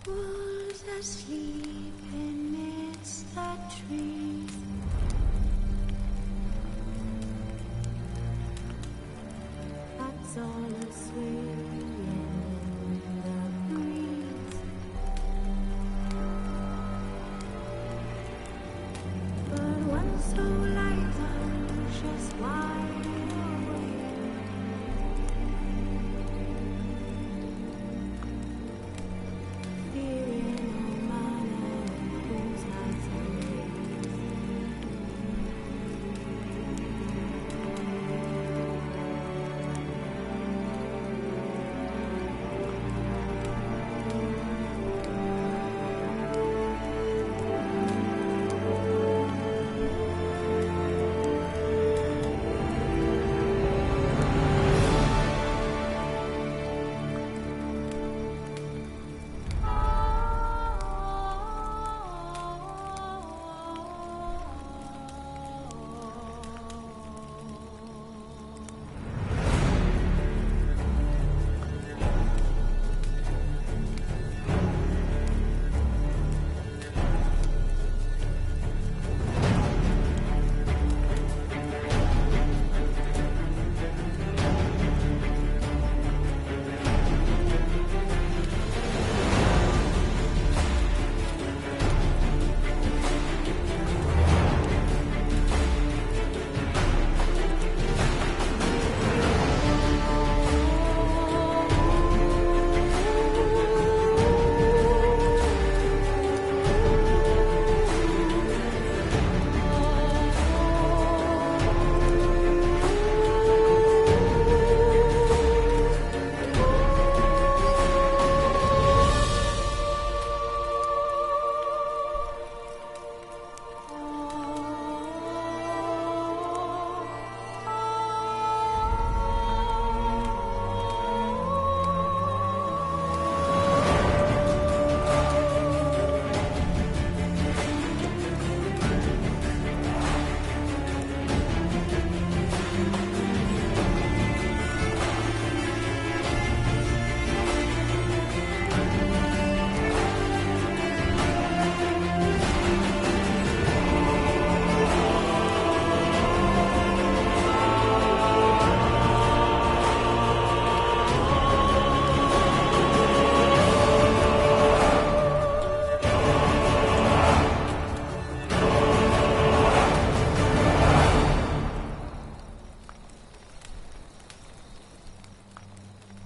Wolves asleep amidst the trees. That's all asleep in the breeze. But one so light, just wide awake. Fearing no matter whose eyes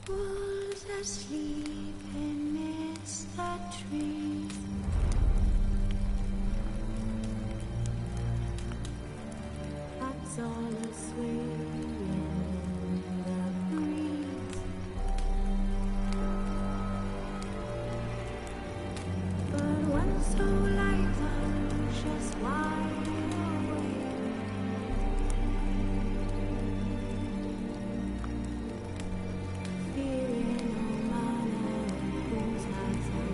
wolves asleep amidst the trees. That's all asleep in the breeze. But one so light, just wide awake. Fearing no matter whose eyes are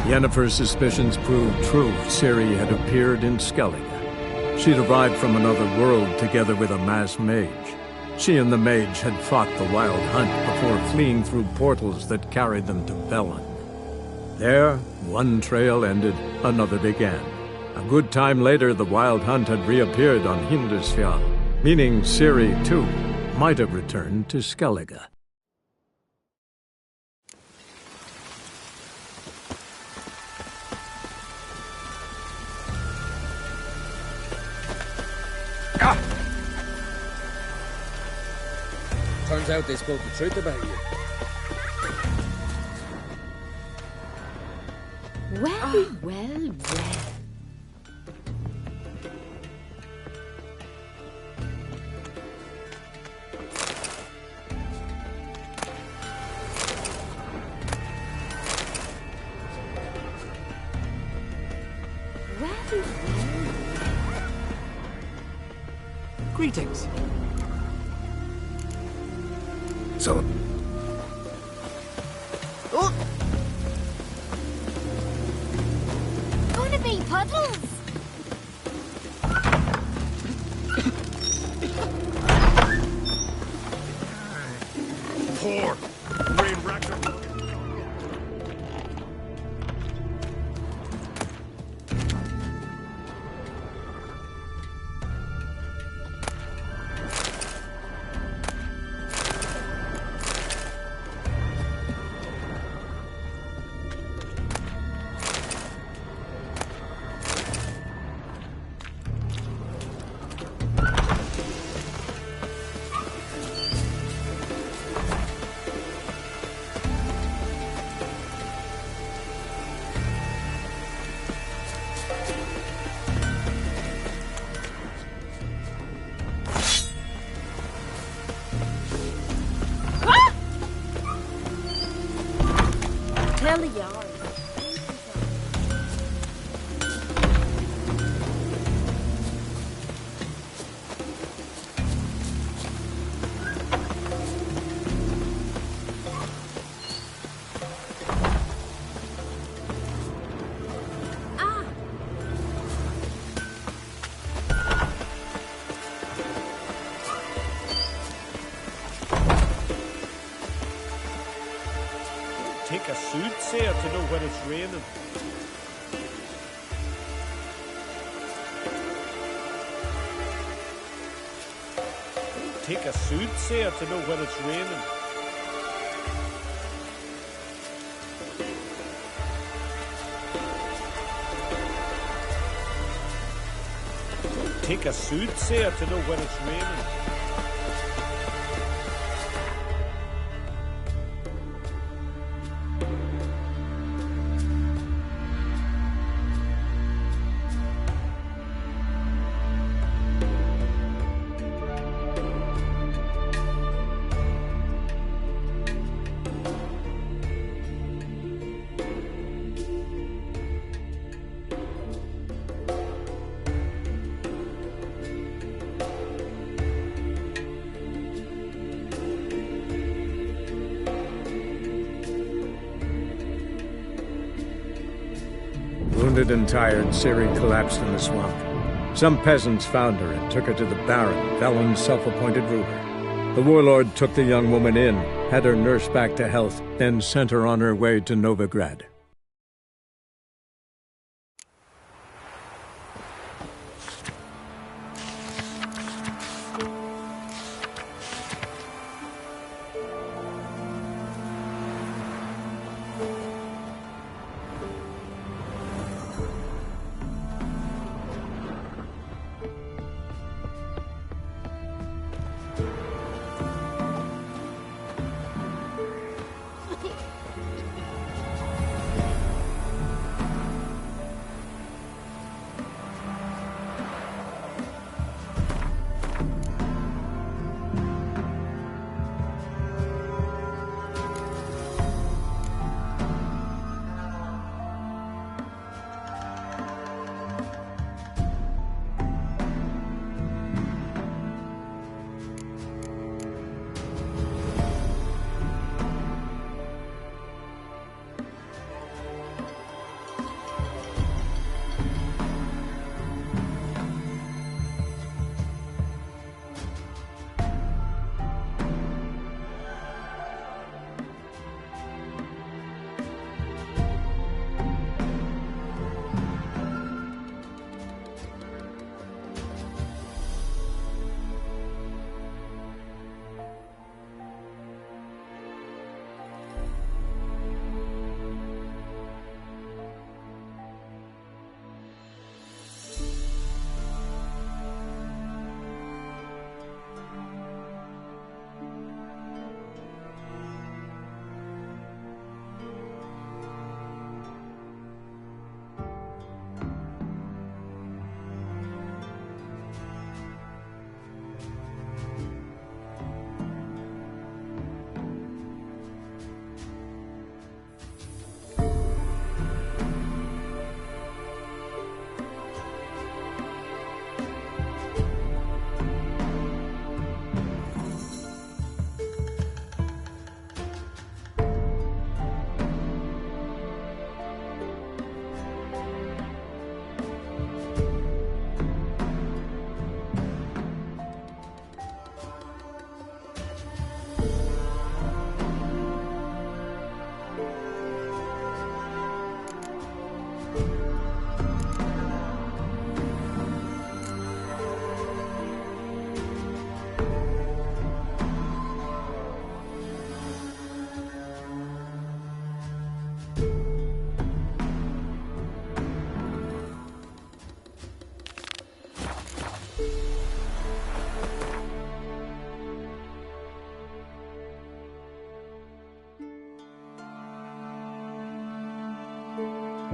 Yennefer's suspicions proved true. Ciri had appeared in Skellige. She'd arrived from another world together with a masked mage. She and the mage had fought the Wild Hunt before fleeing through portals that carried them to Velen. There, one trail ended, another began. A good time later, the Wild Hunt had reappeared on Hindisfjall, meaning Ciri, too, might have returned to Skellige. Turns out they spoke the truth about you. Well, well, well. Greetings. So... Oh! Gonna be puddles. Poor! Rain wrecker! Tell the yard. Take a soothsayer to know when it's raining. Take a soothsayer to know when it's raining. Take a soothsayer to know when it's raining. Wounded and tired, Ciri collapsed in the swamp. Some peasants found her and took her to the Baron, Velen's self-appointed ruler. The warlord took the young woman in, had her nursed back to health, then sent her on her way to Novigrad.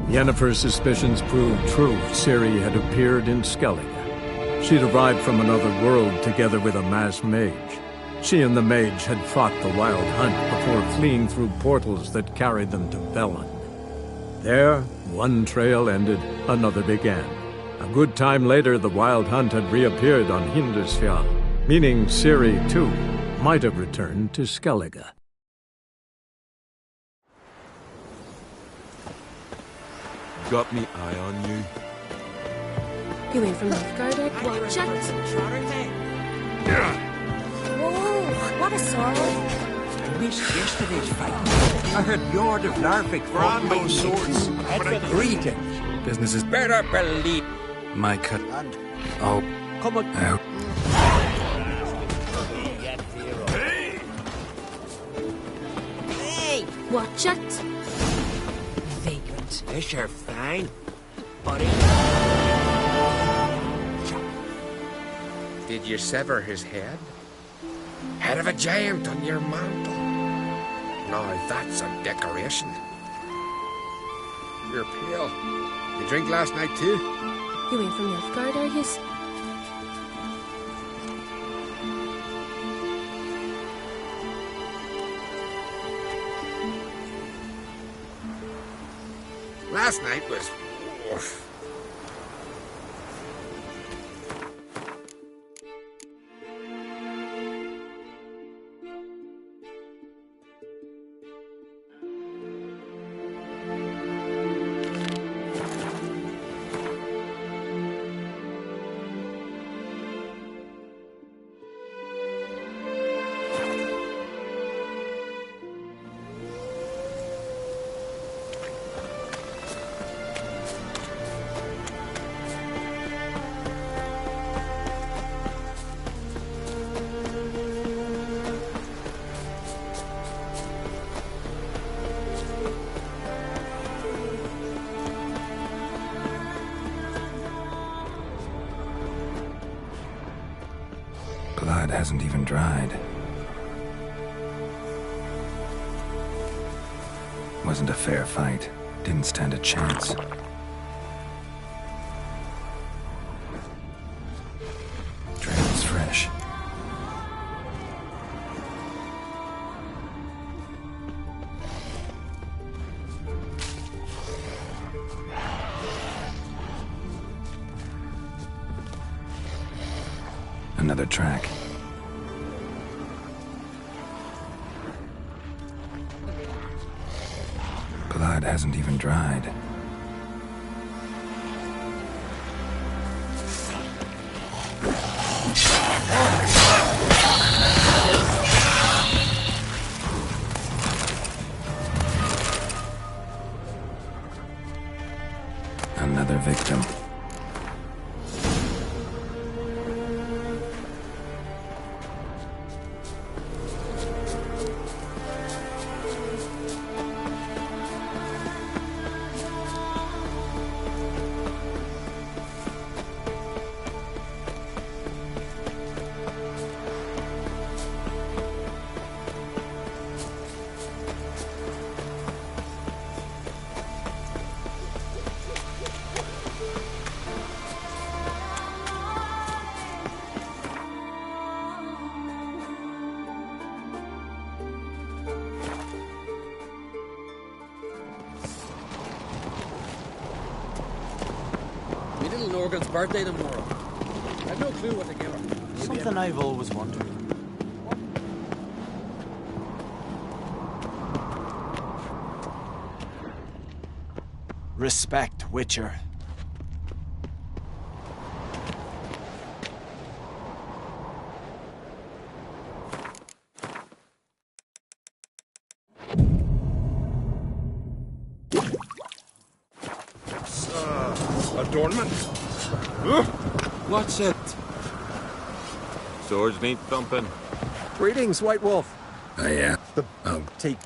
Yennefer's suspicions proved true. Ciri had appeared in Skellige. She'd arrived from another world together with a masked mage. She and the mage had fought the Wild Hunt before fleeing through portals that carried them to Velen. There, one trail ended, another began. A good time later, the Wild Hunt had reappeared on Hindisfjall, meaning Ciri, too, might have returned to Skellige. Got me eye on you. You ain't from Nilfgaard, Aight? Watch it. Whoa, what a sorrow. Missed yesterday's fight. I heard Yord of Larvik Brand those swords. Greetings. Business is Better believe. my cut. Oh, Come on. out. Hey, watch it. Vagrants. This you're fine, buddy. Did you sever his head? Head of a giant on your mantle. Now that's a decoration. You're pale. You drink last night too? You ain't from Nilfgaard, are yous? Last night was... oof. Blood hasn't even dried. Wasn't a fair fight. Didn't stand a chance. Trail's fresh. Another track. Blood hasn't even dried. Another victim. Me little Norgan's birthday tomorrow. I've no clue what to give her. Something I've always wondered. Respect, Witcher. Adornment. What's it? Swords need thumping. Greetings, White Wolf. Oh, yeah. Take.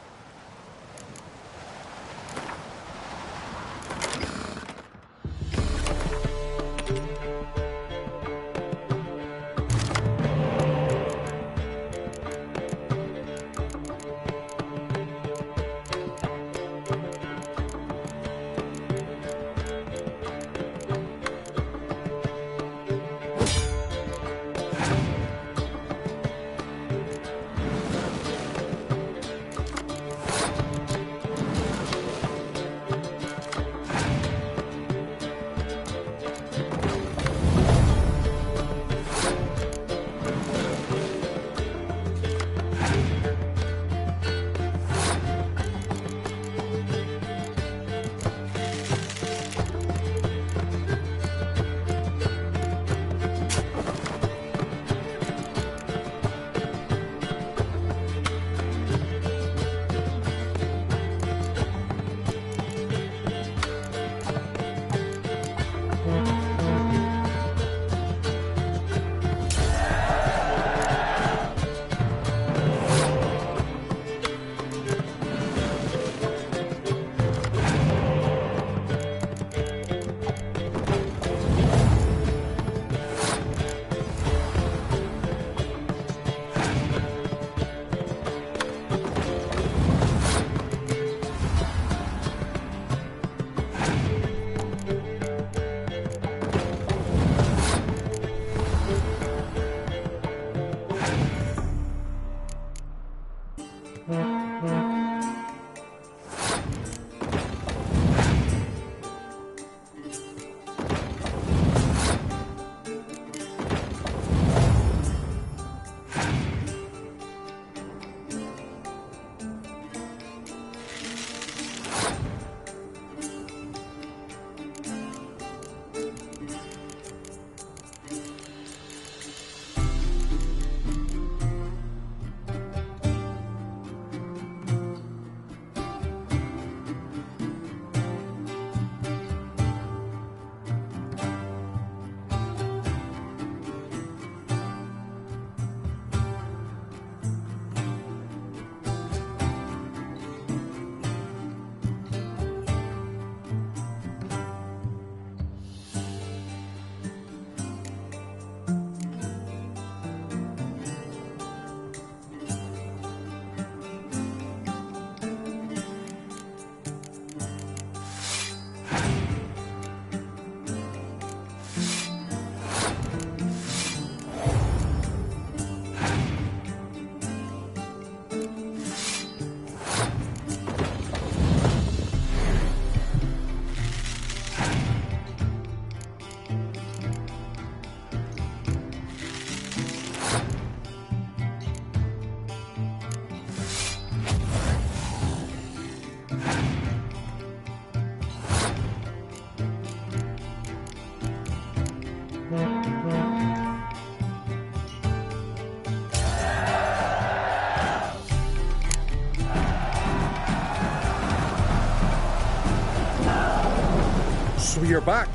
So you're back.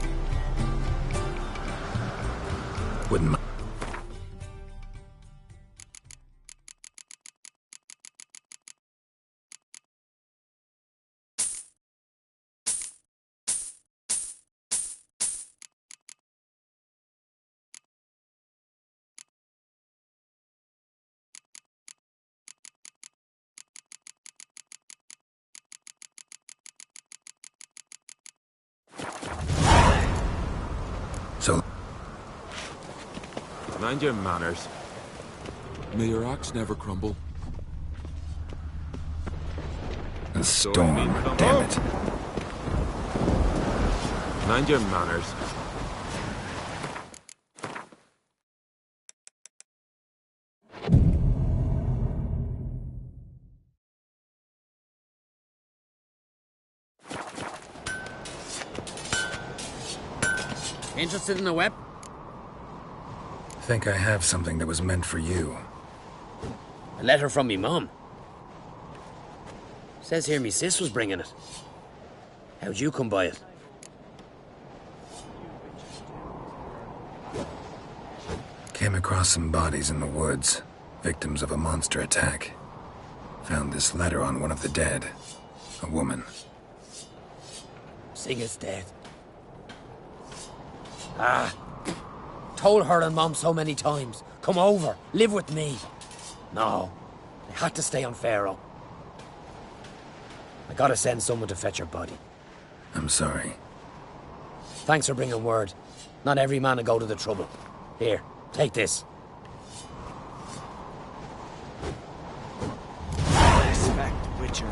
Wouldn't. So, Mind your manners. May your axe never crumble. a storm, damn it. Mind your manners. Interested in a web? Think I have something that was meant for you. A letter from me mum. Says here me sis was bringing it. How'd you come by it? Came across some bodies in the woods, victims of a monster attack. Found this letter on one of the dead. A woman. Singer's dead. Ah. Told her and Mom so many times. Come over, live with me. No. I had to stay on Pharaoh. I gotta send someone to fetch her body. I'm sorry. Thanks for bringing word. Not every man will go to the trouble. Here, take this. Respect, Witcher.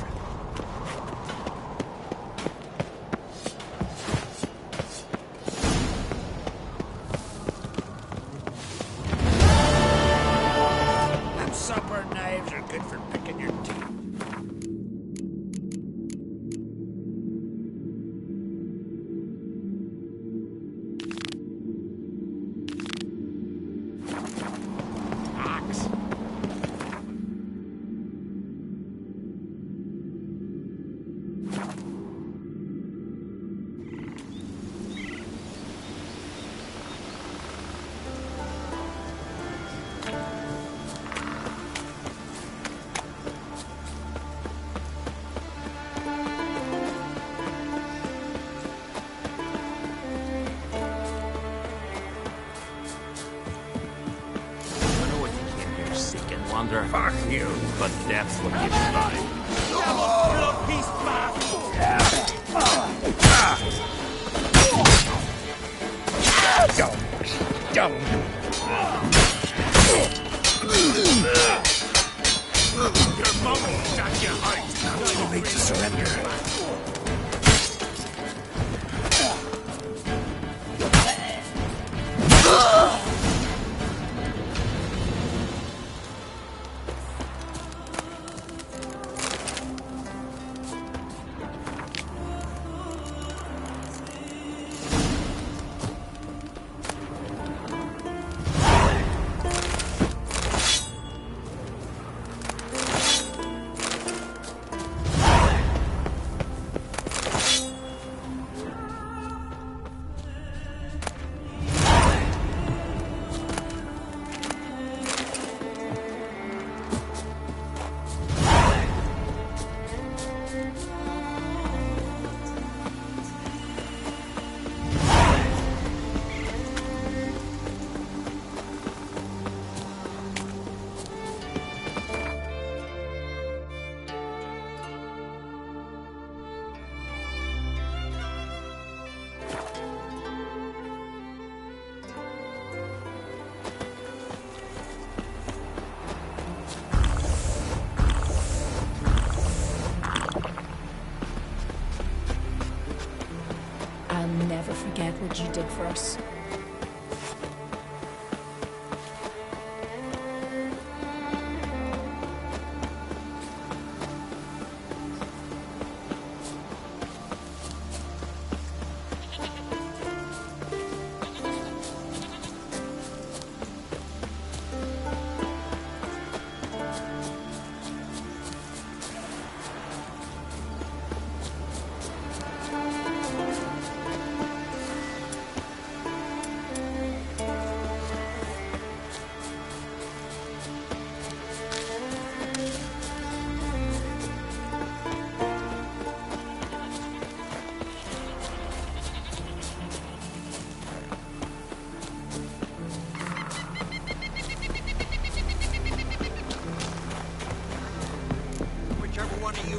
Them supper knives are good for picking your teeth. Axe. Wander. Fuck you. But that's what you find. Your mum will shut you out. Not too late to surrender. I'll never forget what you did for us.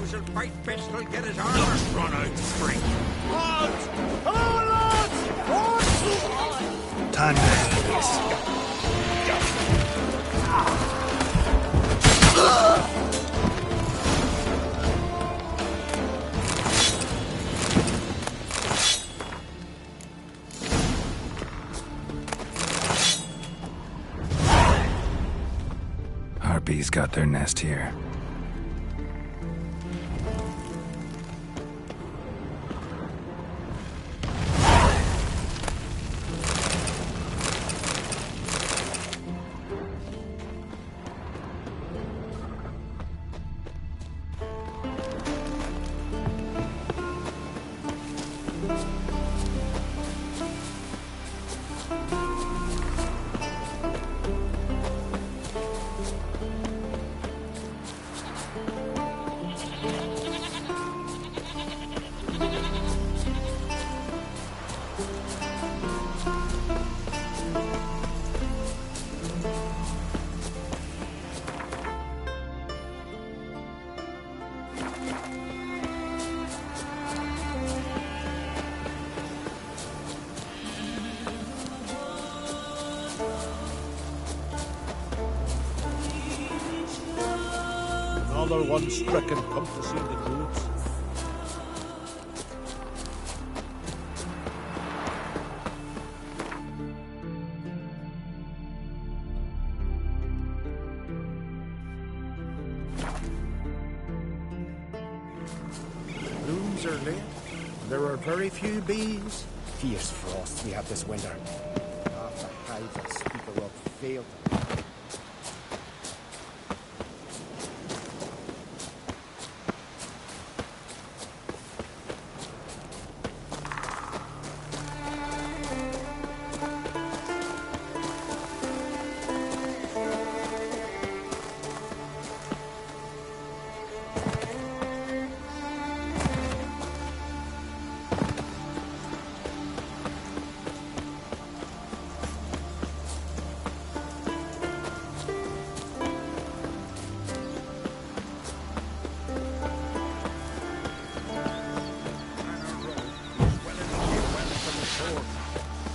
who'll fight best will get his armor. Run out straight. Halt! Come on, lads! Time to end this. Harpies got their nest here. Another one stricken, come to see the goods. Blooms are late. There are very few bees. Fierce frost we have this winter. Half the hives I speak of failed.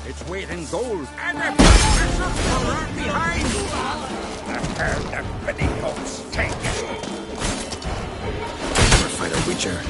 Its weight in gold. And the vessels are behind. The herd of petticoats take it. Never fight a witcher.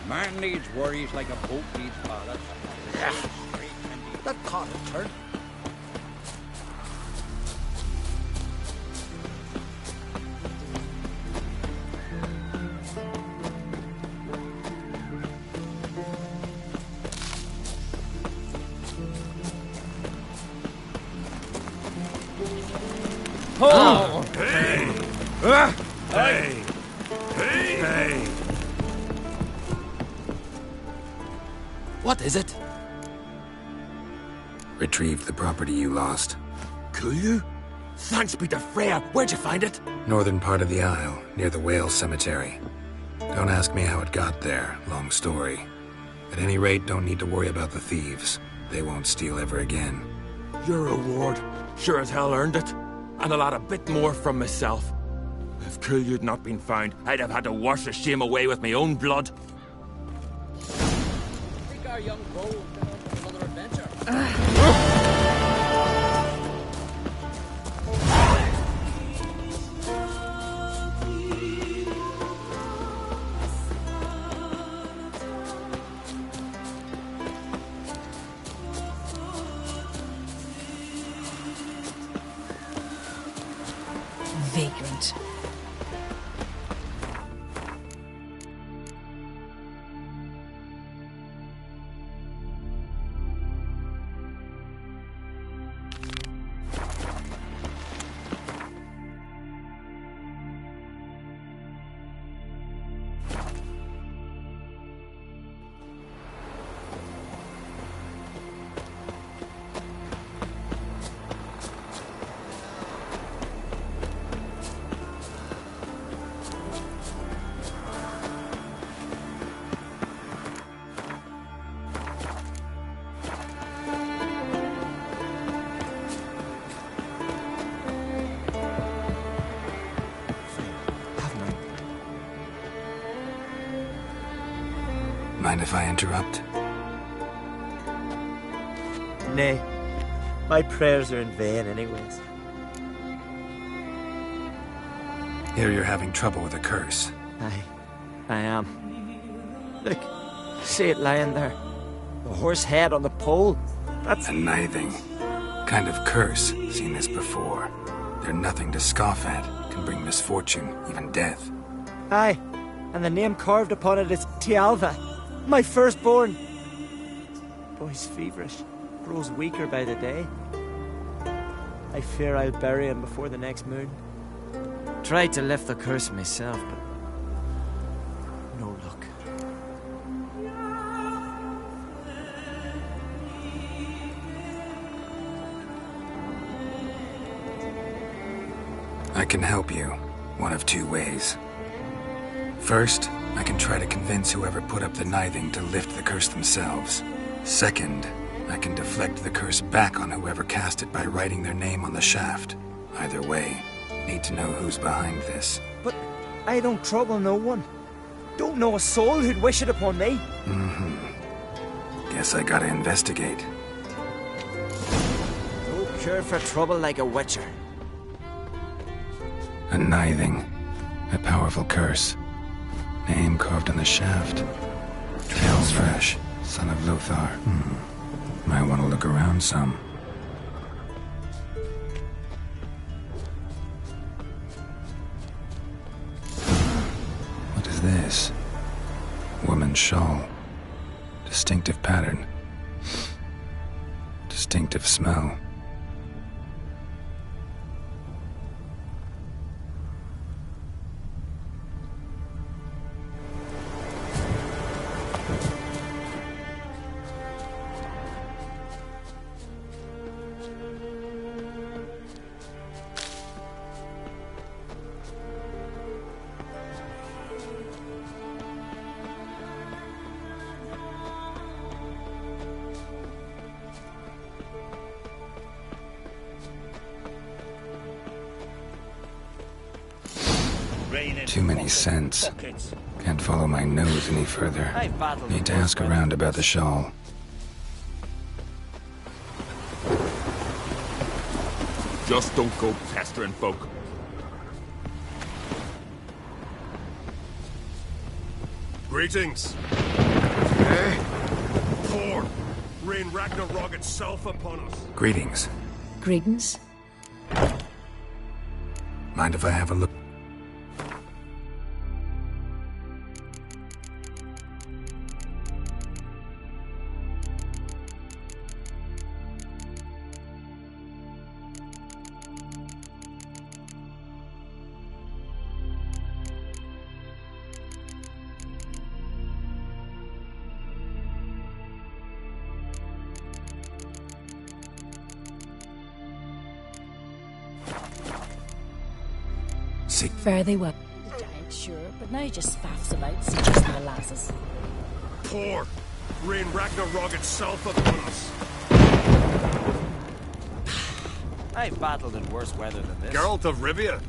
Man needs worries like a boat needs ballast. That caught a turn. Oh! Hey! Hey! Hey! Hey! What is it? Retrieved the property you lost. Could you? Thanks be to Freya. Where'd you find it? Northern part of the Isle, near the whale cemetery. Don't ask me how it got there, long story. At any rate, don't need to worry about the thieves. They won't steal ever again. Your reward sure as hell earned it. And a lot a bit more from myself. If Kulyu'd not been found, I'd have had to wash the shame away with my own blood. I think our young beau has been on another adventure. Vagrant. Mind if I interrupt? Nay. My prayers are in vain anyways. Here you're having trouble with a curse. I am. Look, see it lying there. The horse head on the pole. That's a nithing. Kind of curse. Seen this before. They're nothing to scoff at. Can bring misfortune, even death. Aye, and the name carved upon it is Tialva, my firstborn. Boy's feverish, grows weaker by the day. I fear I'll bury him before the next moon. Tried to lift the curse myself, but no luck. I can help you, one of two ways. First, I can try to convince whoever put up the nithing to lift the curse themselves. Second, I can deflect the curse back on whoever cast it by writing their name on the shaft. Either way, need to know who's behind this. But I don't trouble no one. Don't know a soul who'd wish it upon me. Guess I gotta investigate. No cure for trouble like a witcher. A nithing. A powerful curse. Name carved on the shaft. Trails fresh. Son of Lothar. Might want to look around some. What is this? Woman's shawl. Distinctive pattern. Distinctive smell. Too many scents. Can't follow my nose any further. Need to ask around about the shawl. Just don't go pestering folk. Greetings. Thor, rain Ragnarok itself upon us. Greetings. Greetings. Mind if I have a look? Fare thee well. The giant, sure, but now he just spaffs about, suggesting the lasses. Thor, rain Ragnarok itself upon us. I've battled in worse weather than this. Geralt of Rivia.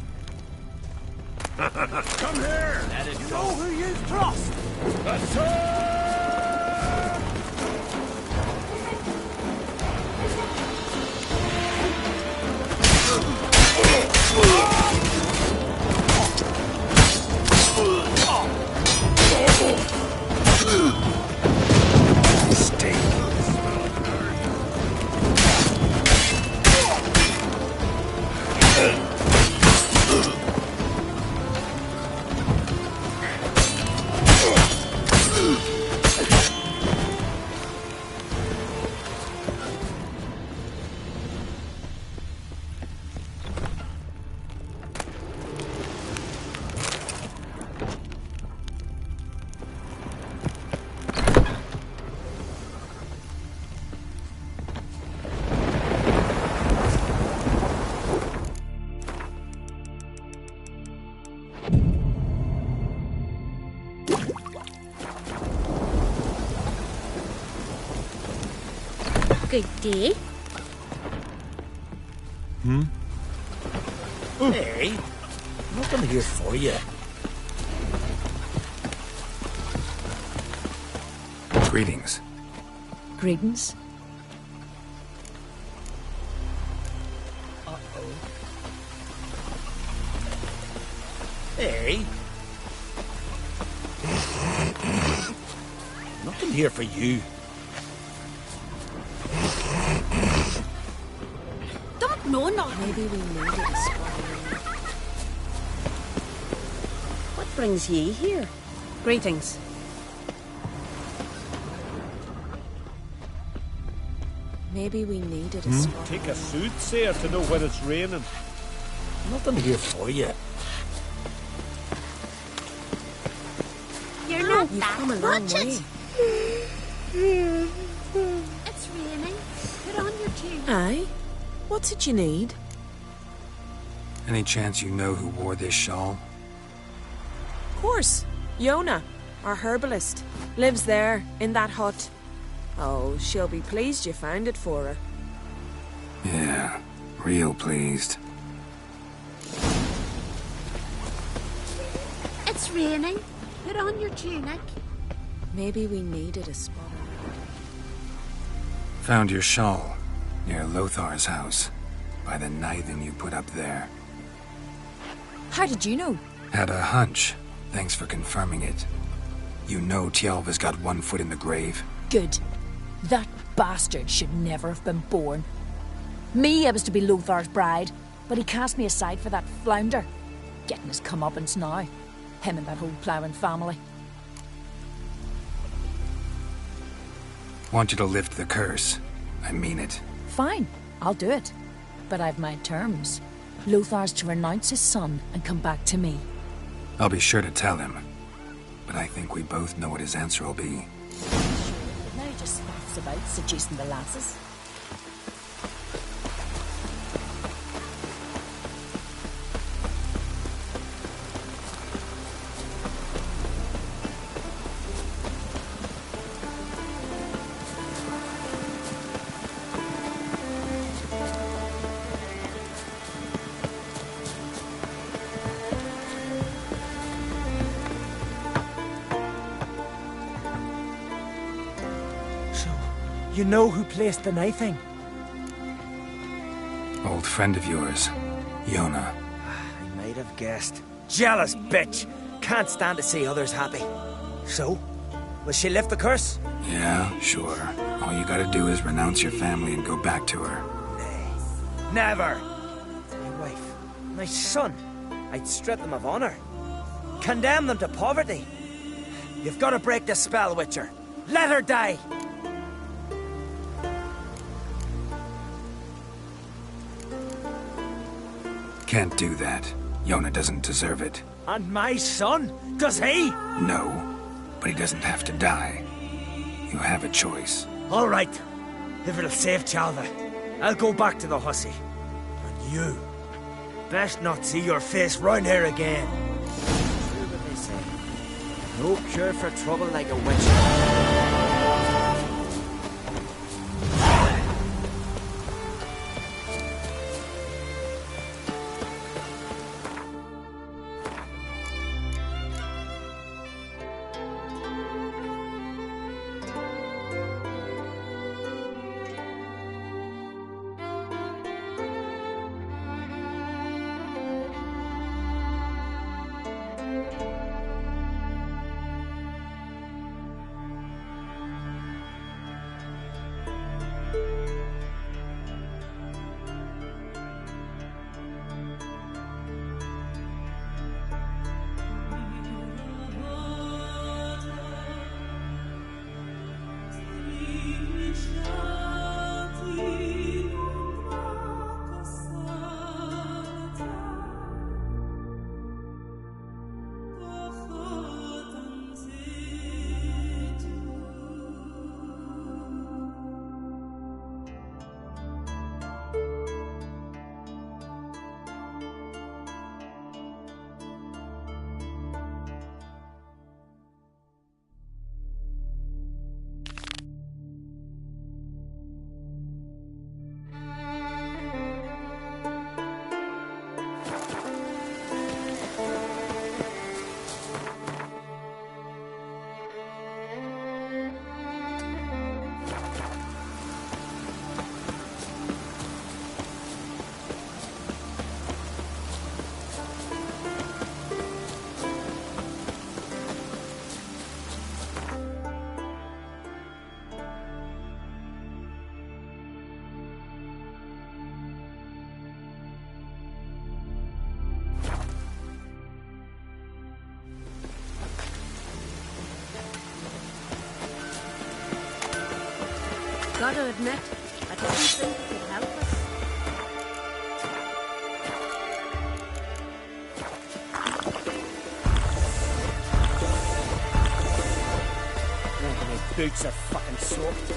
Come here! Let it You go. know who you trust! Good day. Hey, nothing here for you. Greetings. Greetings. Hey. Nothing here for you. Don't know nothing. Maybe we needed a spot. What brings ye here? Greetings. Maybe we needed a spot. Take a soothsayer to know when it's raining. Nothing here for you. You're not You've that come a long way. wretched. It's raining. Put on your tunic. Aye? What's it you need? Any chance you know who wore this shawl? Of course. Yona, our herbalist. Lives there, in that hut. Oh, she'll be pleased you found it for her. Yeah, real pleased. It's raining. Put on your tunic. Maybe we needed a spot. Found your shawl near Lothar's house by the knithing you put up there. How did you know? Had a hunch. Thanks for confirming it. You know Tjalva's got one foot in the grave. Good. That bastard should never have been born. Me, I was to be Lothar's bride, but he cast me aside for that flounder. Getting his comeuppance now. Him and that whole ploughing family. Want you to lift the curse. I mean it. Fine, I'll do it. But I've my terms. Lothar's to renounce his son and come back to me. I'll be sure to tell him. But I think we both know what his answer will be. Now he just faffs about seducing the lasses. You know who placed the knifing? Old friend of yours, Yona. I might have guessed. Jealous bitch! Can't stand to see others happy. So, will she lift the curse? Yeah, sure. All you gotta do is renounce your family and go back to her. Nay. Never! My wife, my son. I'd strip them of honor. Condemn them to poverty. You've got to break the spell, Witcher. Let her die! Can't do that. Yona doesn't deserve it. And my son? Does he? No, but he doesn't have to die. You have a choice. All right. If it'll save Tjalva, I'll go back to the hussy. And you, best not see your face round here again. True what they say. No cure for trouble like a witch. Gotta admit, I didn't think it could help us. My boots are fucking soaked.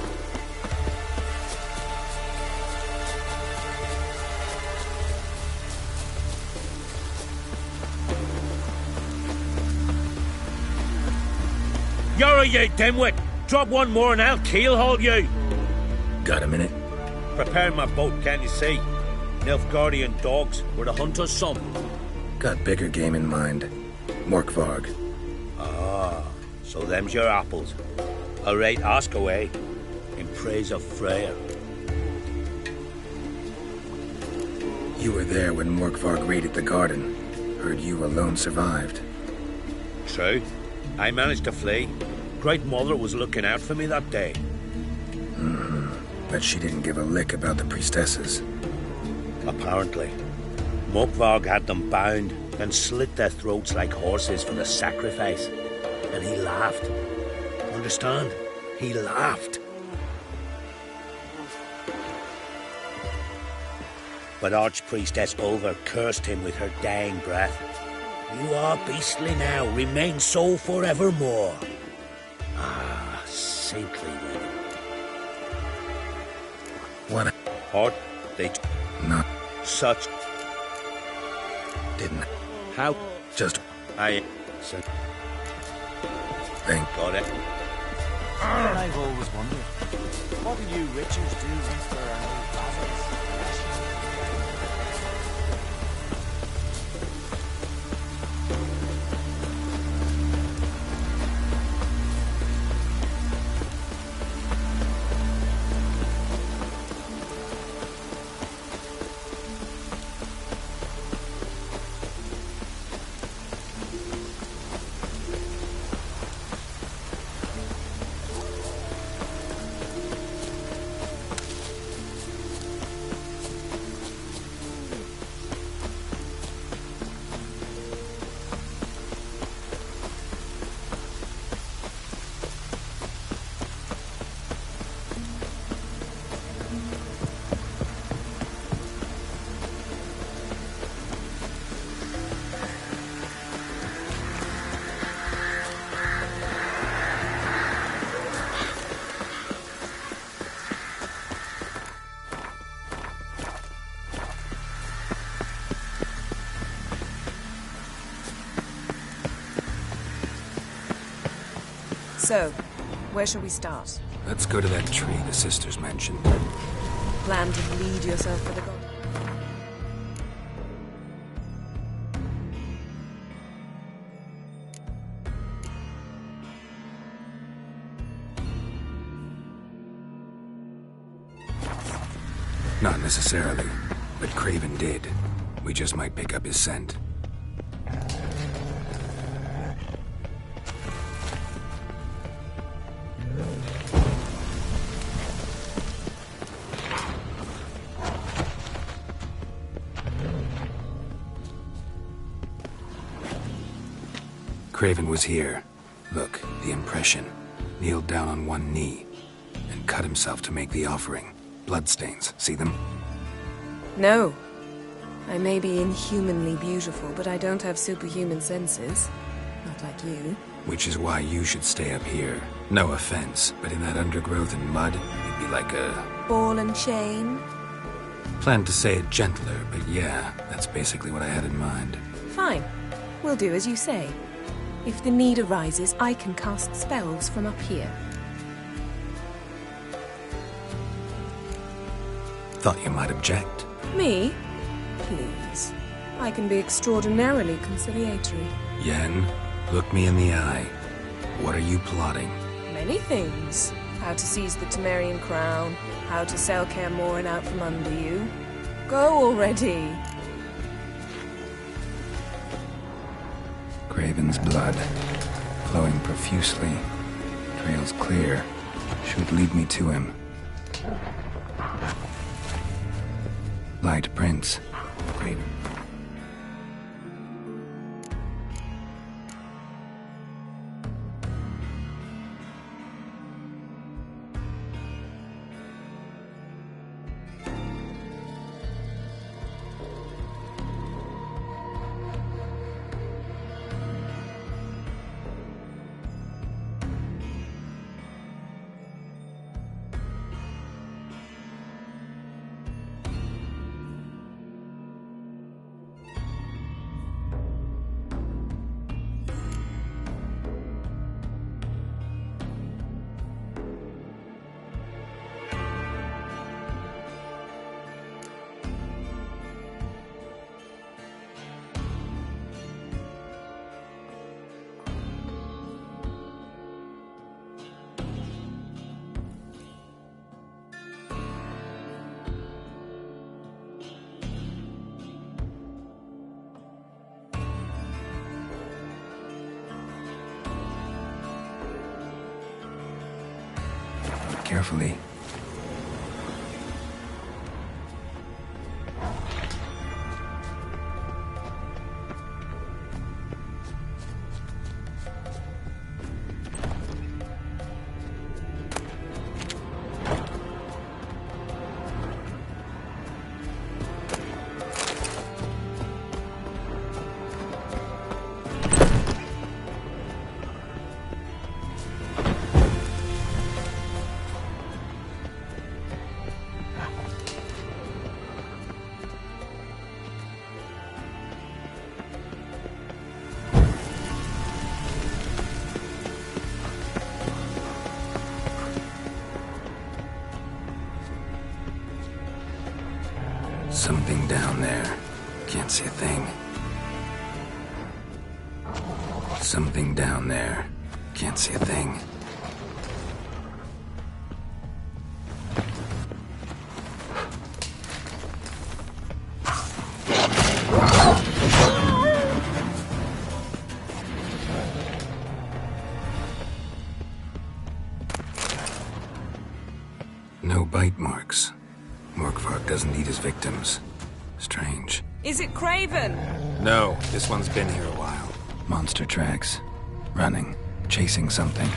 You're you dimwit! Drop one more and I'll keelhaul you! Got a minute? Preparing my boat, can't you see? Nilfgaardian dogs were the hunters' son. Got bigger game in mind. Morkvarg. Ah, so them's your apples. All right, ask away. In praise of Freya. You were there when Morkvarg raided the garden. Heard you alone survived. True. I managed to flee. Great Mother was looking out for me that day. But she didn't give a lick about the priestesses. Apparently. Morkvarg had them bound and slit their throats like horses for the sacrifice. And he laughed. Understand? He laughed. But Archpriestess Ulver cursed him with her dying breath. You are beastly now, remain so forevermore. Ah, saintly women. What? Or they... Not... Such... Didn't... How? Just... I... said... Thank... Got it. I've always wondered, what do you Richards do once there are no basils? So, where shall we start? Let's go to that tree the sisters mentioned. Plan to bleed yourself for the gold? Not necessarily, but Craven did. We just might pick up his scent. Craven was here. Look, the impression. Kneeled down on one knee and cut himself to make the offering. Bloodstains, see them? No. I may be inhumanly beautiful, but I don't have superhuman senses. Not like you. Which is why you should stay up here. No offense, but in that undergrowth and mud, you'd be like a... Ball and chain? Planned to say it gentler, but yeah, that's basically what I had in mind. Fine. We'll do as you say. If the need arises, I can cast spells from up here. Thought you might object. Me? Please. I can be extraordinarily conciliatory. Yen, look me in the eye. What are you plotting? Many things. How to seize the Temerian crown, how to sell Kaer Morhen out from under you. Go already! Craven's blood, flowing profusely, trails clear, should lead me to him. Light Prince, Craven. carefully. Something down there. Can't see a thing. Something down there. Can't see a thing. No bite marks. Morkvark doesn't eat his victims. Strange. Is it Craven? No, this one's been here a while. Monster tracks. Running. Chasing something.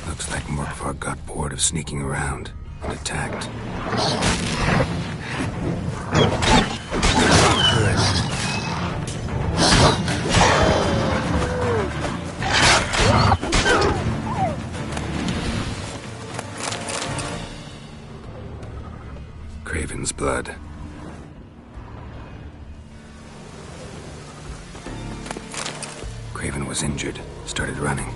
Looks like Morkvark got bored of sneaking around and attacked. Craven's blood. Craven was injured, started running.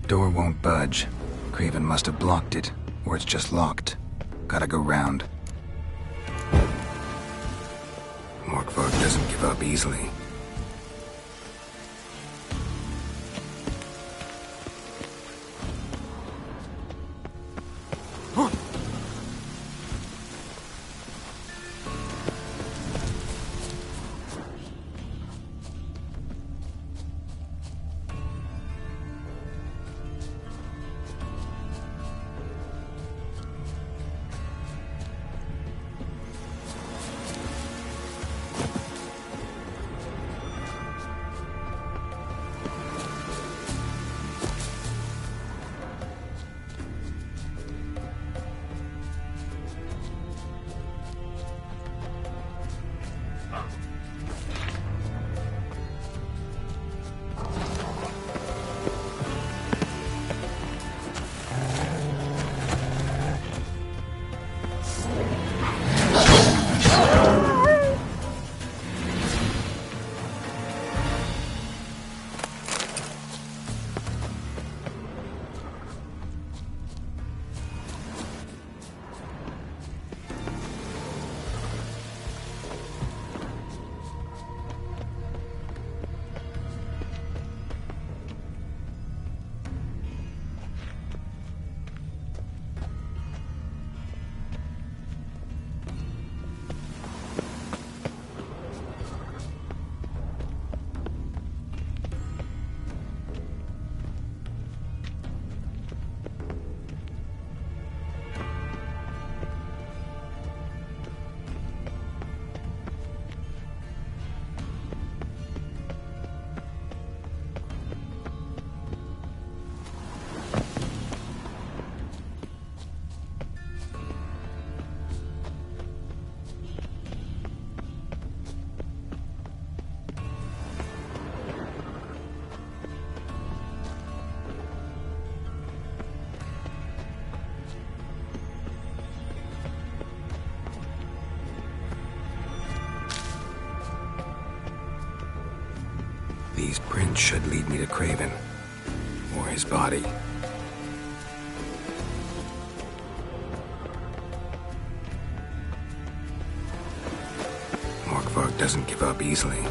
Door won't budge. Craven must have blocked it, or it's just locked. Gotta go round. Morkvark doesn't give up easily. These prints should lead me to Craven. Or his body. Morkvark doesn't give up easily.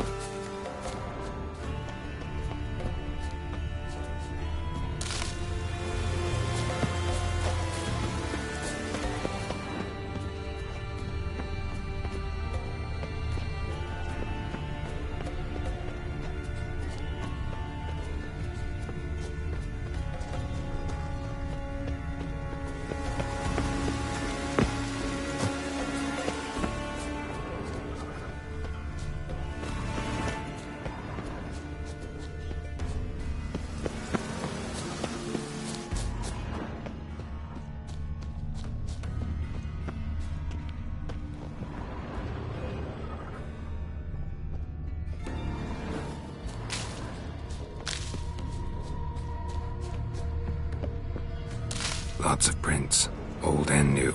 Lots of prints, old and new.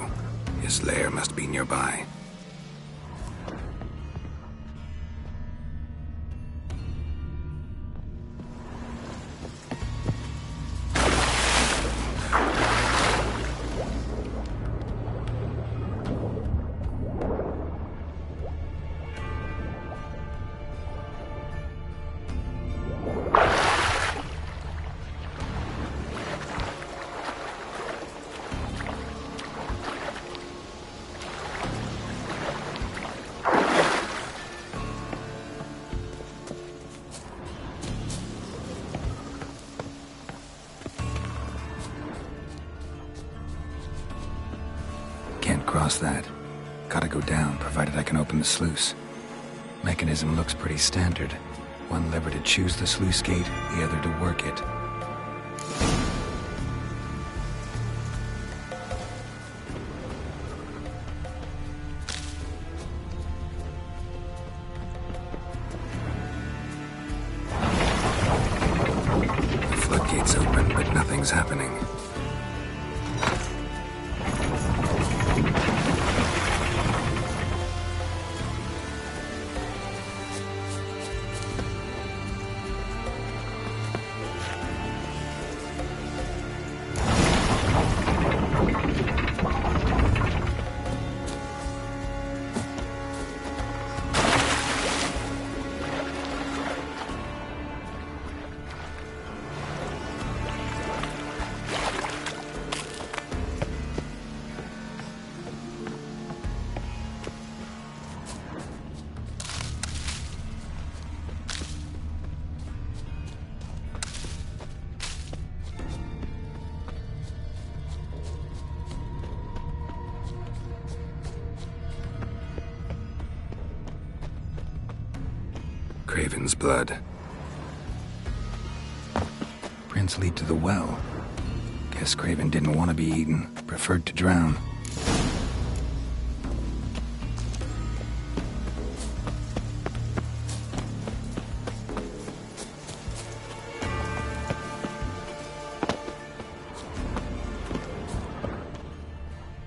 His lair must be nearby. Can't cross that. Gotta go down, provided I can open the sluice. Mechanism looks pretty standard. One lever to choose the sluice gate, the other to work it. The floodgate's open, but nothing's happening. Craven's blood. Prints lead to the well. Guess Craven didn't want to be eaten, preferred to drown.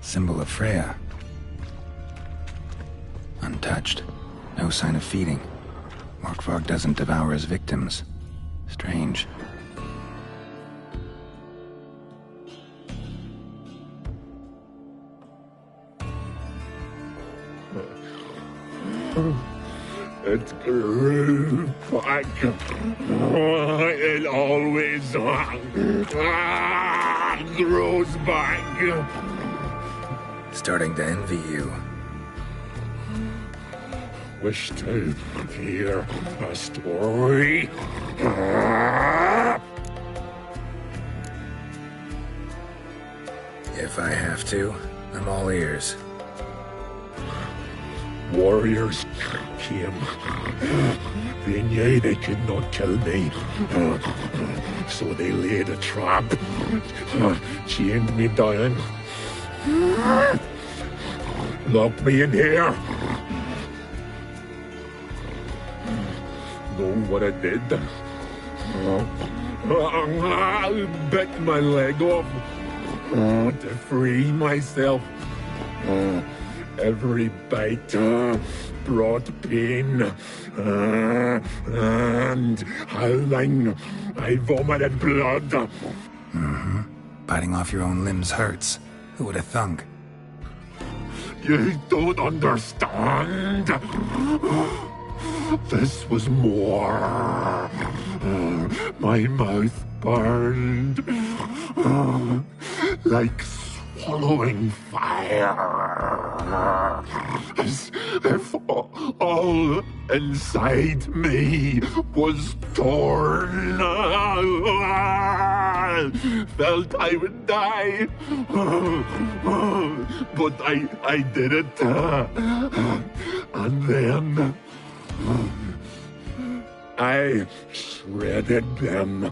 Symbol of Freya. Untouched. No sign of feeding. Morkvarg doesn't devour his victims. Strange. It grew back. It always grows back. Starting to envy you. Wish to hear a story. If I have to, I'm all ears. Warriors came. They knew they could not kill me. So they laid a trap. Chained me down. Locked me in here. Know what I did? I bit my leg off to free myself. Every bite brought pain and howling. I vomited blood. Mm-hmm. Biting off your own limbs hurts. Who would have thunk? You don't understand. This was more. My mouth burned like swallowing fire. As if all inside me was torn. Felt I would die. But I did it. And then I shredded them,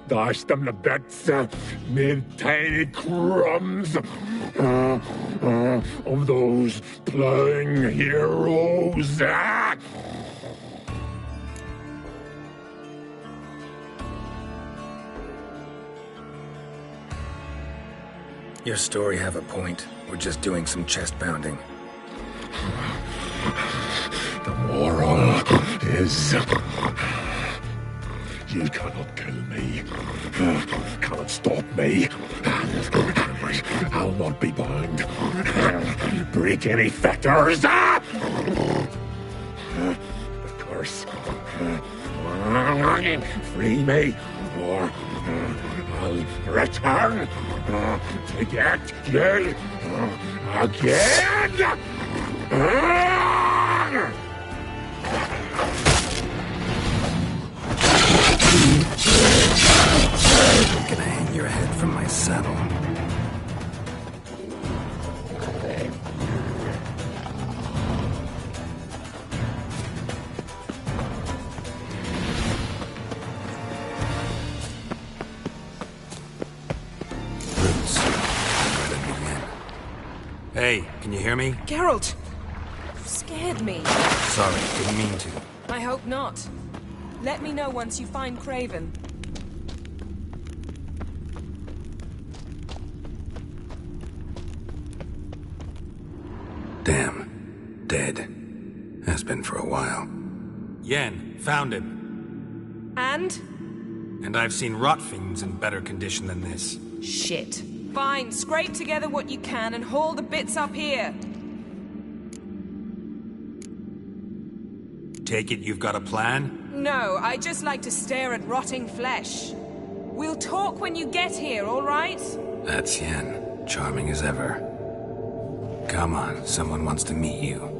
dashed them to bits, made tiny crumbs of those plowing heroes. Your story have a point. We're just doing some chest pounding. The moral is... You cannot kill me. Cannot stop me. I'll not be bound. Break any fetters. The curse. Free me, or I'll return to get you again. I'm gonna hang your head from my saddle. Roots. Let me in. Hey, can you hear me? Geralt! You scared me. Sorry, didn't mean to. I hope not. Let me know once you find Craven. Damn. Dead. Has been for a while. Yen, found him. And? And I've seen rot fiends in better condition than this. Shit. Fine, scrape together what you can and haul the bits up here. Take it you've got a plan? No, I just like to stare at rotting flesh. We'll talk when you get here, all right? That's Yen. Charming as ever. Come on, someone wants to meet you.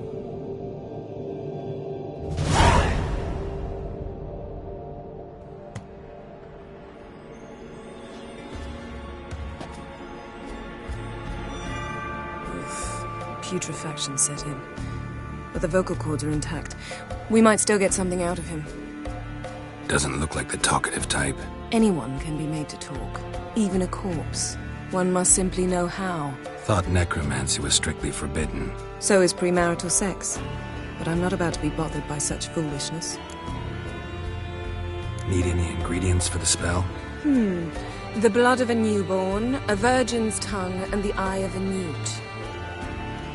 Putrefaction set in. But the vocal cords are intact. We might still get something out of him. Doesn't look like the talkative type. Anyone can be made to talk. Even a corpse. One must simply know how. Thought necromancy was strictly forbidden. So is premarital sex. But I'm not about to be bothered by such foolishness. Need any ingredients for the spell? The blood of a newborn, a virgin's tongue, and the eye of a newt.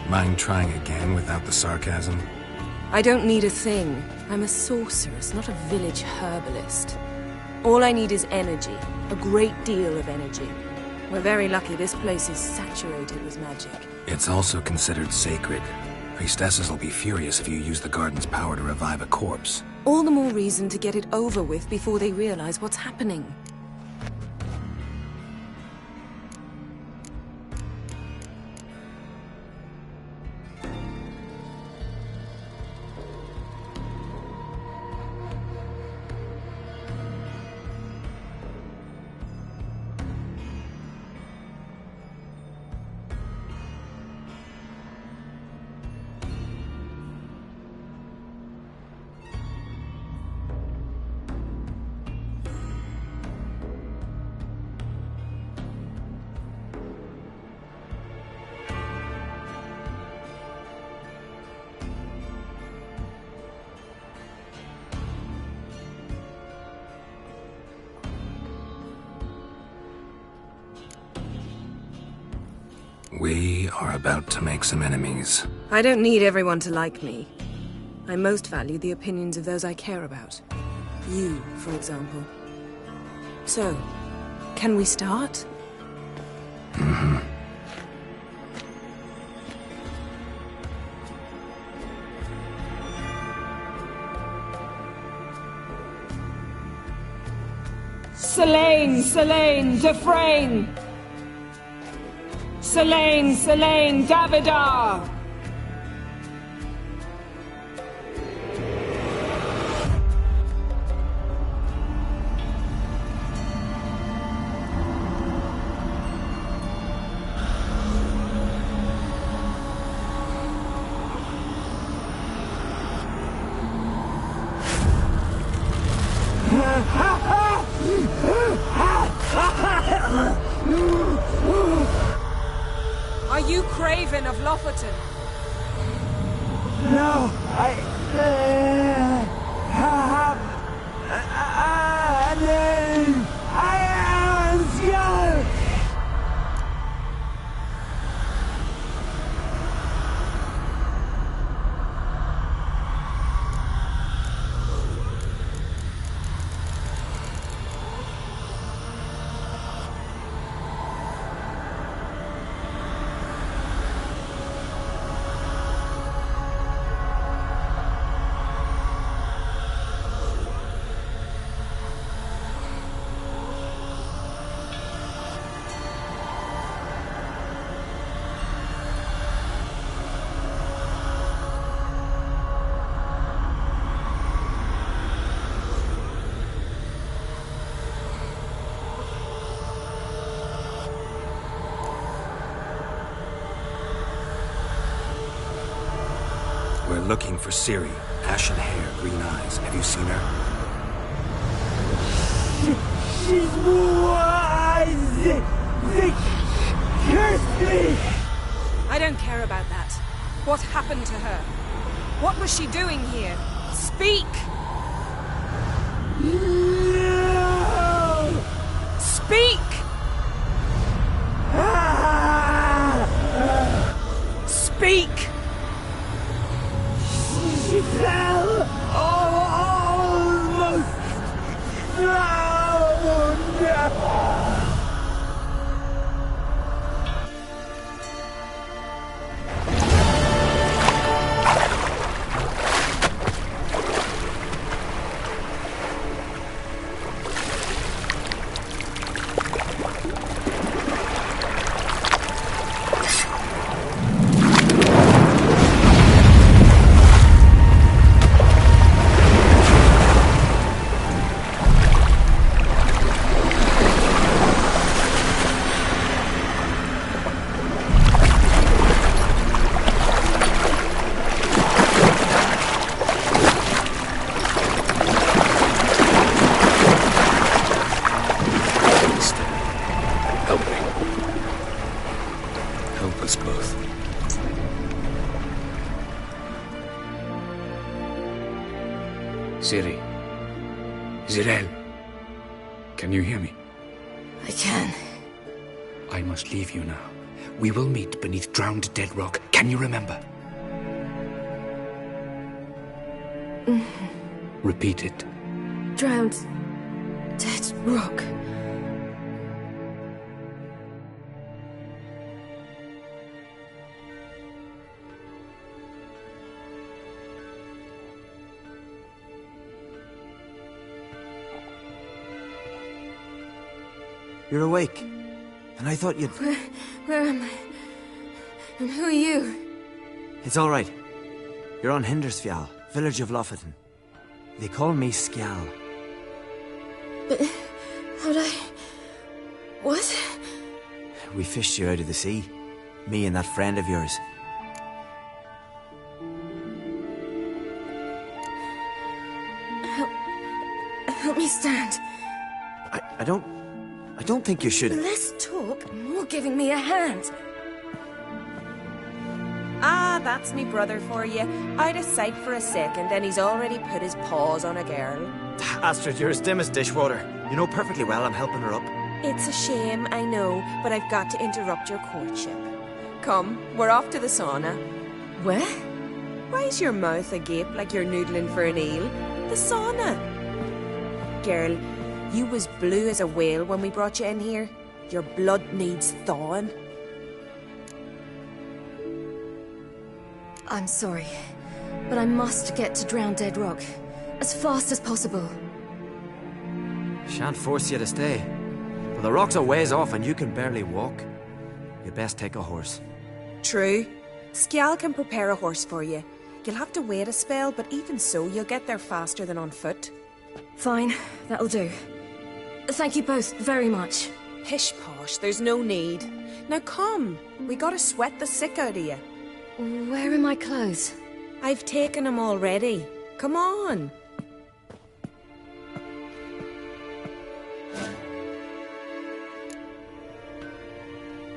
Mind trying again without the sarcasm? I don't need a thing. I'm a sorceress, not a village herbalist. All I need is energy. A great deal of energy. We're very lucky this place is saturated with magic. It's also considered sacred. Priestesses will be furious if you use the garden's power to revive a corpse. All the more reason to get it over with before they realize what's happening. We are about to make some enemies. I don't need everyone to like me. I most value the opinions of those I care about. You, for example. So, can we start? Selene, Dufresne! Selene, Davidar! Are you Craven of Lofoten? No, I have a name. I am Skull. looking for Ciri. Ashen hair, green eyes. Have you seen her? She's wise! They cursed me! I don't care about that. What happened to her? What was she doing here? Speak! No! Speak! Speak! She fell almost drowned! Help me. Help us both. Ciri. Zirel. Can you hear me? I can. I must leave you now. We will meet beneath drowned dead rock. Can you remember? Repeat it. Drowned. Dead rock. You're awake. And I thought you'd... Where am I? And who are you? It's all right. You're on Hindersfjall, village of Lofoten. They call me Skjal. But... how'd I... What? We fished you out of the sea. Me and that friend of yours. Help me stand. I don't think you should... Less talk, more giving me a hand. Ah, that's me brother for you. I'd a sight for a second, and he's already put his paws on a girl. Astrid, you're as dim as dishwater. You know perfectly well I'm helping her up. It's a shame, I know, but I've got to interrupt your courtship. Come, we're off to the sauna. Where? Why's your mouth agape like you're noodling for an eel? The sauna. Girl, you was blue as a whale when we brought you in here. Your blood needs thawing. I'm sorry, but I must get to Drowned Dead Rock as fast as possible. Shan't force you to stay. But the rock's a ways off and you can barely walk. You best take a horse. True. Skjal can prepare a horse for you. You'll have to wait a spell, but even so, you'll get there faster than on foot. Fine, that'll do. Thank you both very much. Pish posh, there's no need. Now come, we gotta sweat the sick out of you. Where are my clothes? I've taken them already. Come on.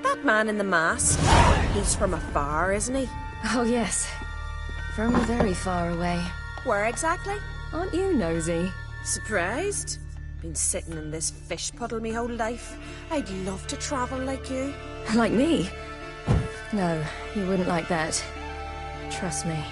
That man in the mask, he's from afar, isn't he? Oh yes, from very far away. Where exactly? Aren't you nosy? Surprised? Been sitting in this fish puddle me whole life. I'd love to travel like you. Like me? No, you wouldn't like that. Trust me.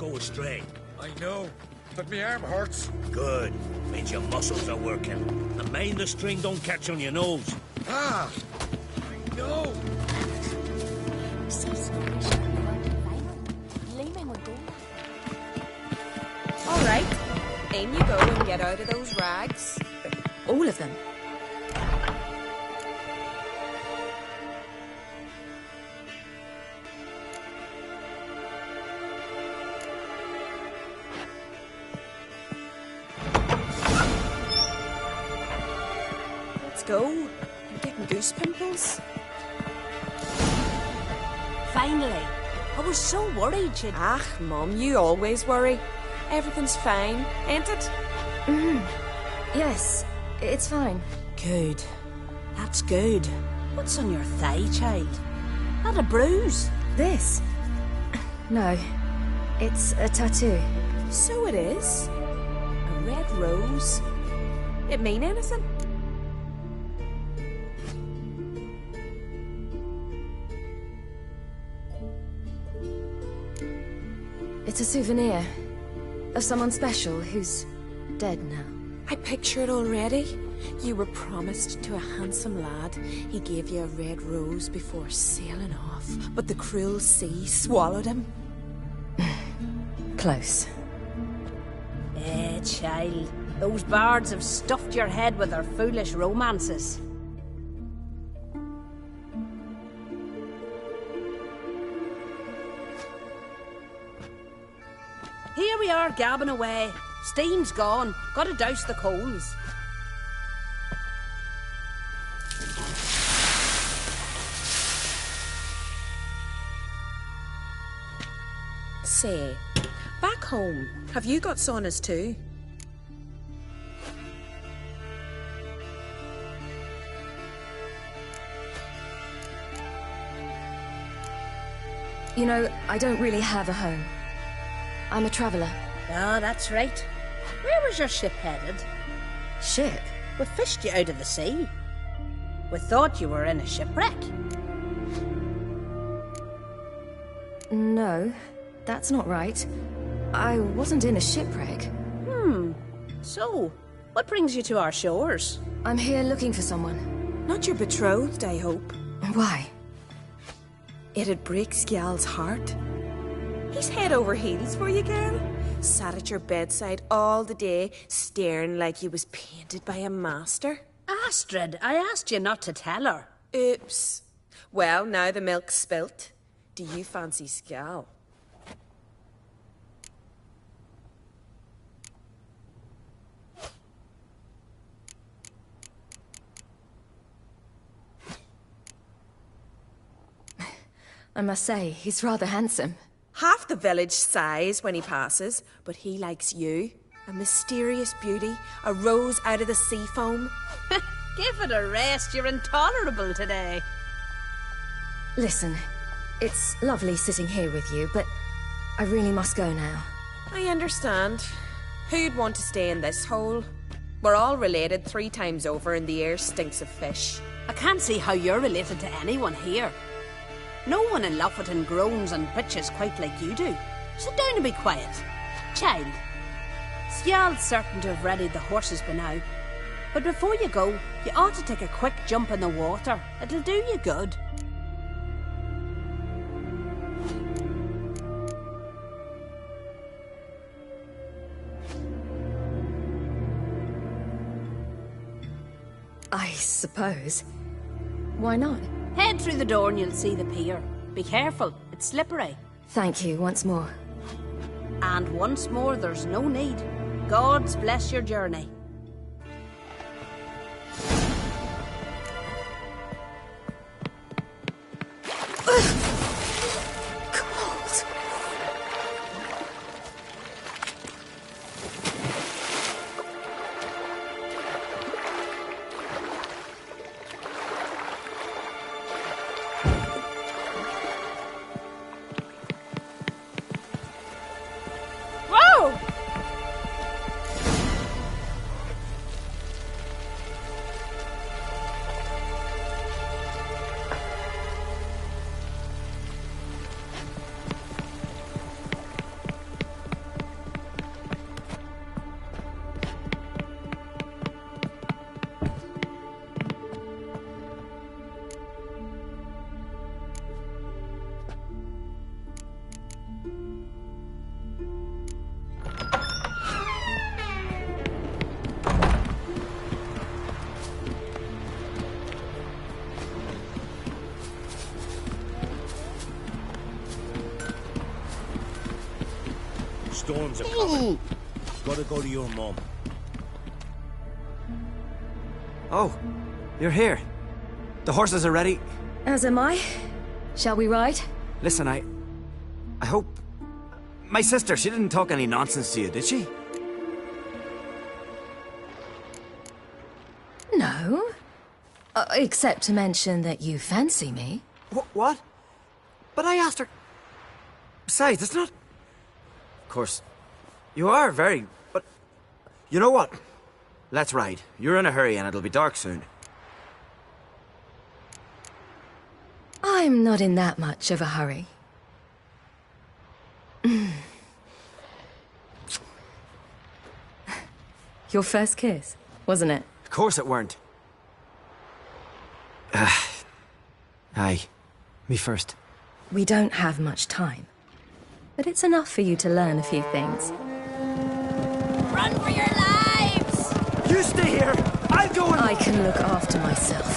go astray. I know, but my arm hurts. Good. Means your muscles are working. And mind the string don't catch on your nose. Ah! No! All right, in you go and get out of those rags. All of them. Let's go. I'm getting goose pimples. Finally. I was so worried she'd... Ah, Mum, you always worry. Everything's fine, ain't it? Yes, it's fine. Good. That's good. What's on your thigh, child? Not a bruise? This? No. It's a tattoo. So it is. A red rose. It mean anything? It's a souvenir of someone special who's dead now. I picture it already. You were promised to a handsome lad. He gave you a red rose before sailing off, but the cruel sea swallowed him. Close. Child. Those bards have stuffed your head with their foolish romances. Here we are, gabbing away. Steam's gone. Gotta douse the coals. Say, back home, have you got saunas too? You know, I don't really have a home. I'm a traveller. Ah, that's right. Where was your ship headed? Ship? We fished you out of the sea. We thought you were in a shipwreck. No, that's not right. I wasn't in a shipwreck. So, what brings you to our shores? I'm here looking for someone. Not your betrothed, I hope. Why? It'd break Skjal's heart. He's head over heels for you, girl. Sat at your bedside all the day, staring like he was painted by a master. Astrid, I asked you not to tell her. Oops. Well, now the milk's spilt. Do you fancy Skjal? I must say, he's rather handsome. Half the village sighs when he passes, but he likes you. A mysterious beauty, a rose out of the sea foam. Give it a rest, you're intolerable today. Listen, it's lovely sitting here with you, but I really must go now. I understand. Who'd want to stay in this hole? We're all related 3 times over and the air stinks of fish. I can't see how you're related to anyone here. No one in Lofferton groans and bitches quite like you do. Sit down and be quiet. Child, Skjal's certain to have readied the horses by now. But before you go, you ought to take a quick jump in the water. It'll do you good. I suppose. Why not? Head through the door and you'll see the pier. Be careful, it's slippery. Thank you once more. And once more, there's no need. God's bless your journey. Storms are coming. Gotta go to your mum. Oh, you're here. The horses are ready. As am I. Shall we ride? Listen, I hope... My sister, she didn't talk any nonsense to you, did she? No. Except to mention that you fancy me. What? But I asked her... Besides, it's not... Of course, you are very... But... You know what? Let's ride. You're in a hurry and it'll be dark soon. I'm not in that much of a hurry. Your first kiss, wasn't it? Of course it weren't. Aye. Me first. We don't have much time. But it's enough for you to learn a few things. Run for your lives! You stay here! I'll go and... I can look after myself.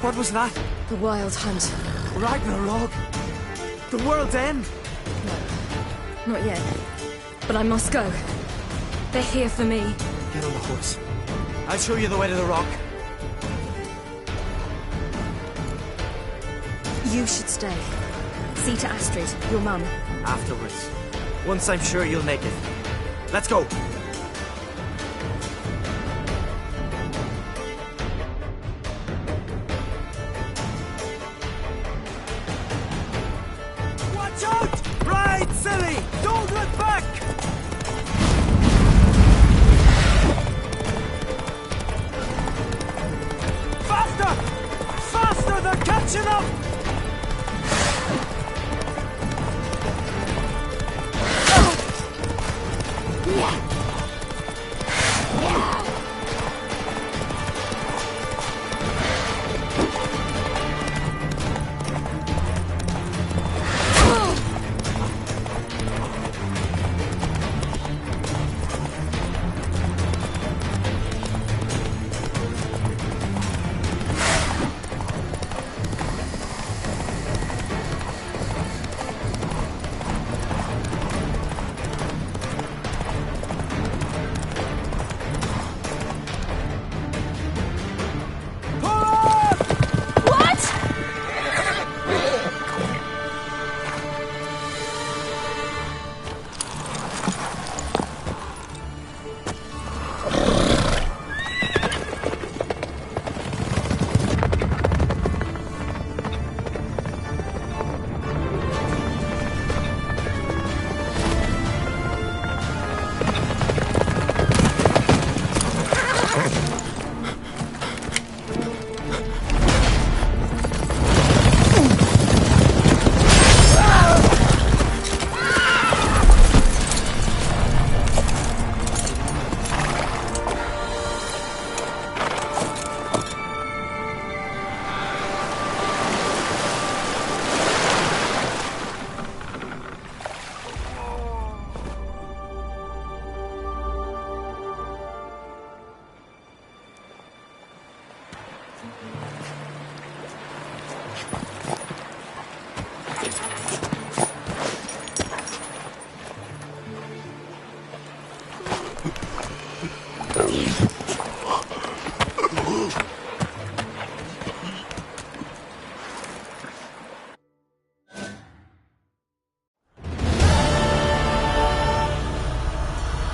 What was that? The Wild Hunt. Ragnarok? The world's end? No, not yet. But I must go. They're here for me. Get on the horse. I'll show you the way to the rock. You should stay. See to Astrid, your mum. Afterwards. Once I'm sure you'll make it. Let's go. Watch out! Ride, silly! Don't look back! Faster! Faster! They're catching up!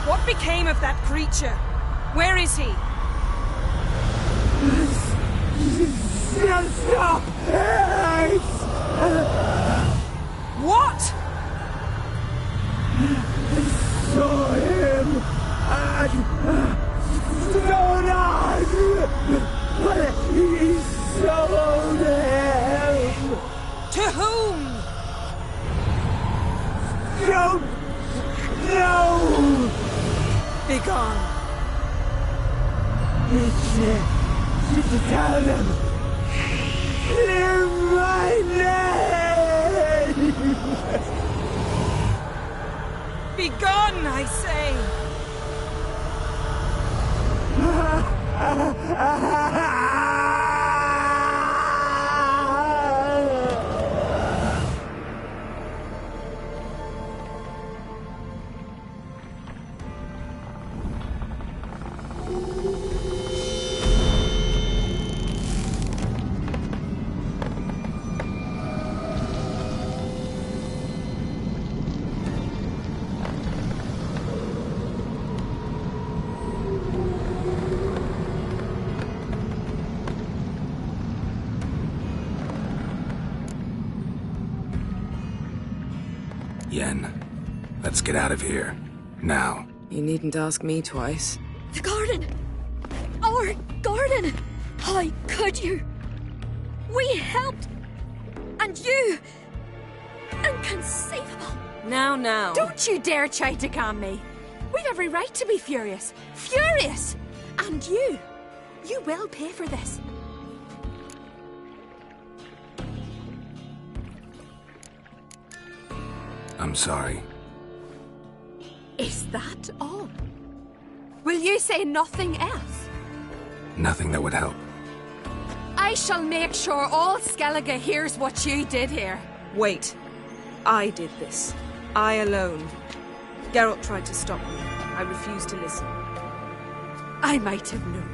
What became of that creature? Where is he? Stop! What? Saw him at Stoneheart, but he sold him. To whom? Don't know. Begone. To tell them. Clear my name. Begone, I say! Yen, let's get out of here. Now. You needn't ask me twice. The garden! Our garden! How could you? We helped! And you! Inconceivable! Now. Don't you dare try to calm me! We've every right to be furious! Furious! And you will pay for this. I'm sorry. Is that all? Will you say nothing else? Nothing that would help. I shall make sure all Skellige hears what you did here. Wait. I did this. I alone. Geralt tried to stop me. I refused to listen. I might have known.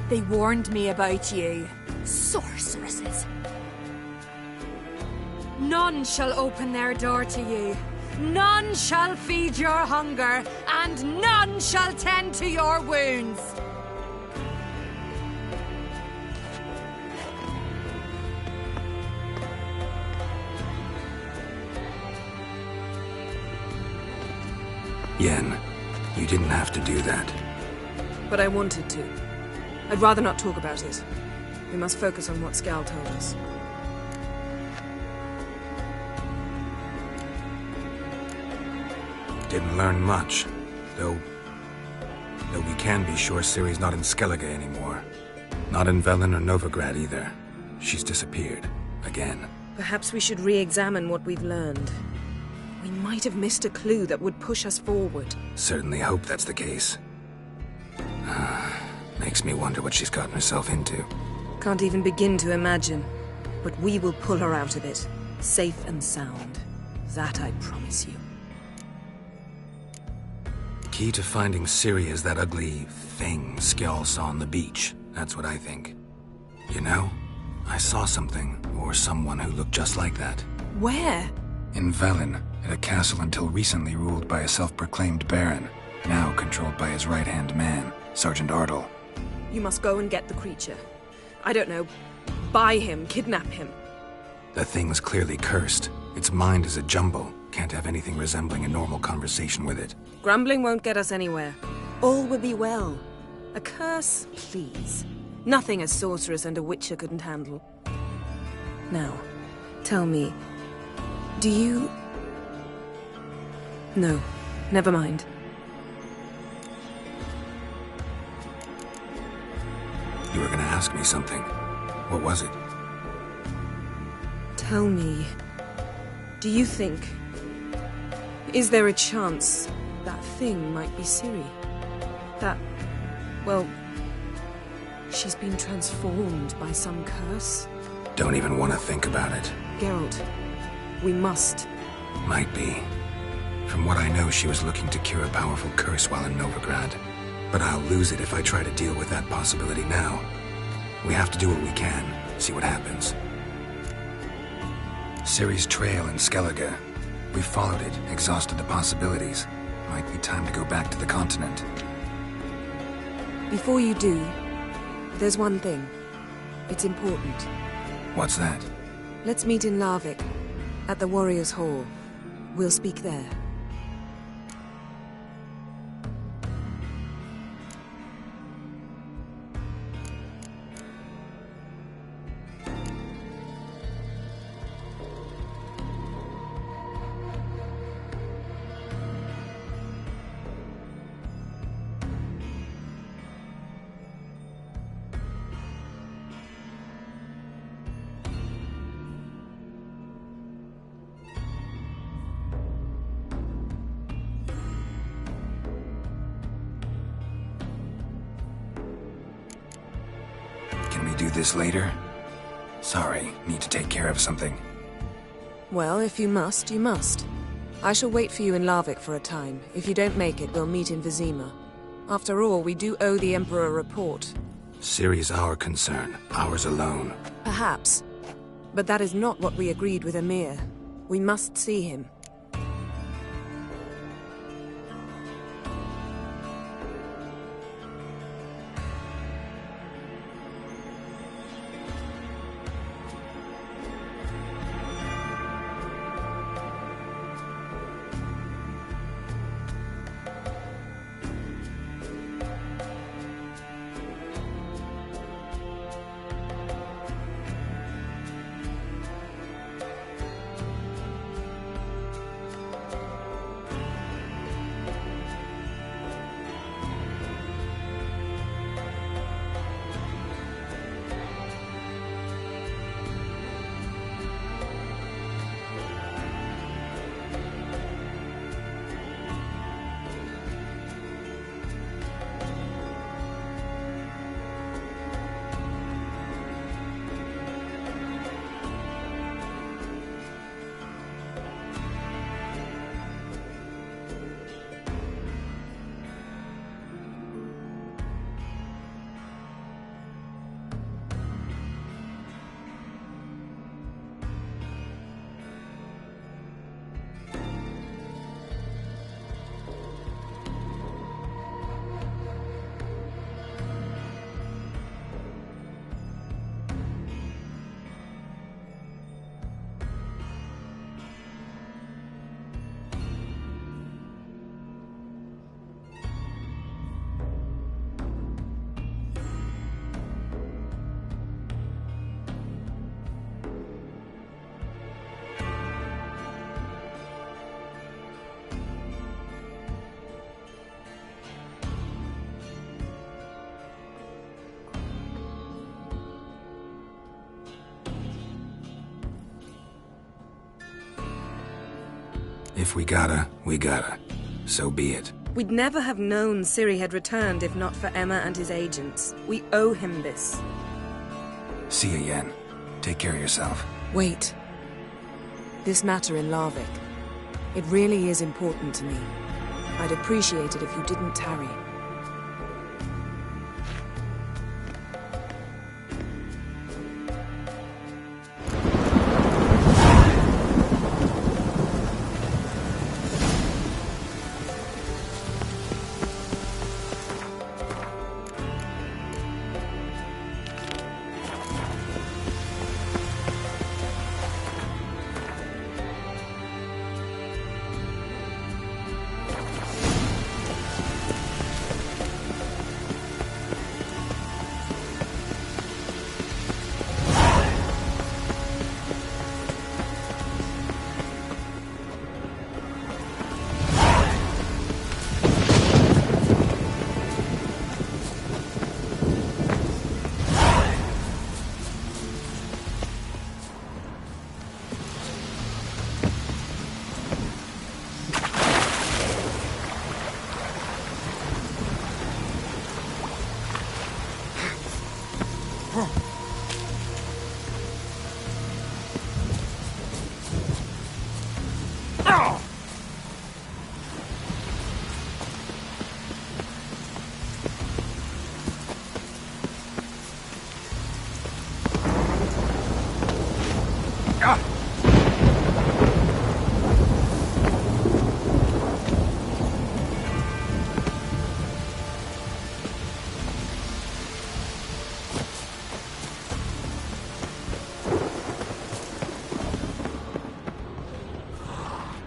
They warned me about you. Sorceresses. None shall open their door to you. None shall feed your hunger, and none shall tend to your wounds. Yen, you didn't have to do that. But I wanted to. I'd rather not talk about it. We must focus on what Skal told us. Didn't learn much, though we can be sure Ciri's not in Skellige anymore. Not in Velen or Novigrad either. She's disappeared. Again. Perhaps we should re-examine what we've learned. We might have missed a clue that would push us forward. Certainly hope that's the case. Makes me wonder what she's gotten herself into. Can't even begin to imagine. But we will pull her out of it. Safe and sound. That I promise you. Key to finding Ciri is that ugly thing Skjall saw on the beach. That's what I think. You know, I saw something, or someone who looked just like that. Where? In Velen, at a castle until recently ruled by a self-proclaimed baron, now controlled by his right-hand man, Sergeant Ardle. You must go and get the creature. I don't know, buy him, kidnap him. The thing's clearly cursed. Its mind is a jumble. Can't have anything resembling a normal conversation with it. Grumbling won't get us anywhere. All will be well. A curse, please. Nothing a sorceress and a witcher couldn't handle. Now, tell me, do you... No, never mind. You were gonna ask me something. What was it? Tell me, do you think... Is there a chance that thing might be Ciri? That, well, she's been transformed by some curse? Don't even want to think about it. Geralt, we must. Might be. From what I know, she was looking to cure a powerful curse while in Novigrad. But I'll lose it if I try to deal with that possibility now. We have to do what we can, see what happens. Ciri's trail in Skellige. We followed it, exhausted the possibilities. Might be time to go back to the continent. Before you do, there's one thing. It's important. What's that? Let's meet in Larvik, at the Warriors' Hall. We'll speak there. Do this later? Sorry, need to take care of something. Well, if you must, you must. I shall wait for you in Larvik for a time. If you don't make it, we'll meet in Vizima. After all, we do owe the Emperor a report. Ciri's our concern, ours alone. Perhaps. But that is not what we agreed with Emir. We must see him. If we gotta, we gotta. So be it. We'd never have known Ciri had returned if not for Emma and his agents. We owe him this. See you, Yen. Take care of yourself. Wait. This matter in Larvik. It really is important to me. I'd appreciate it if you didn't tarry.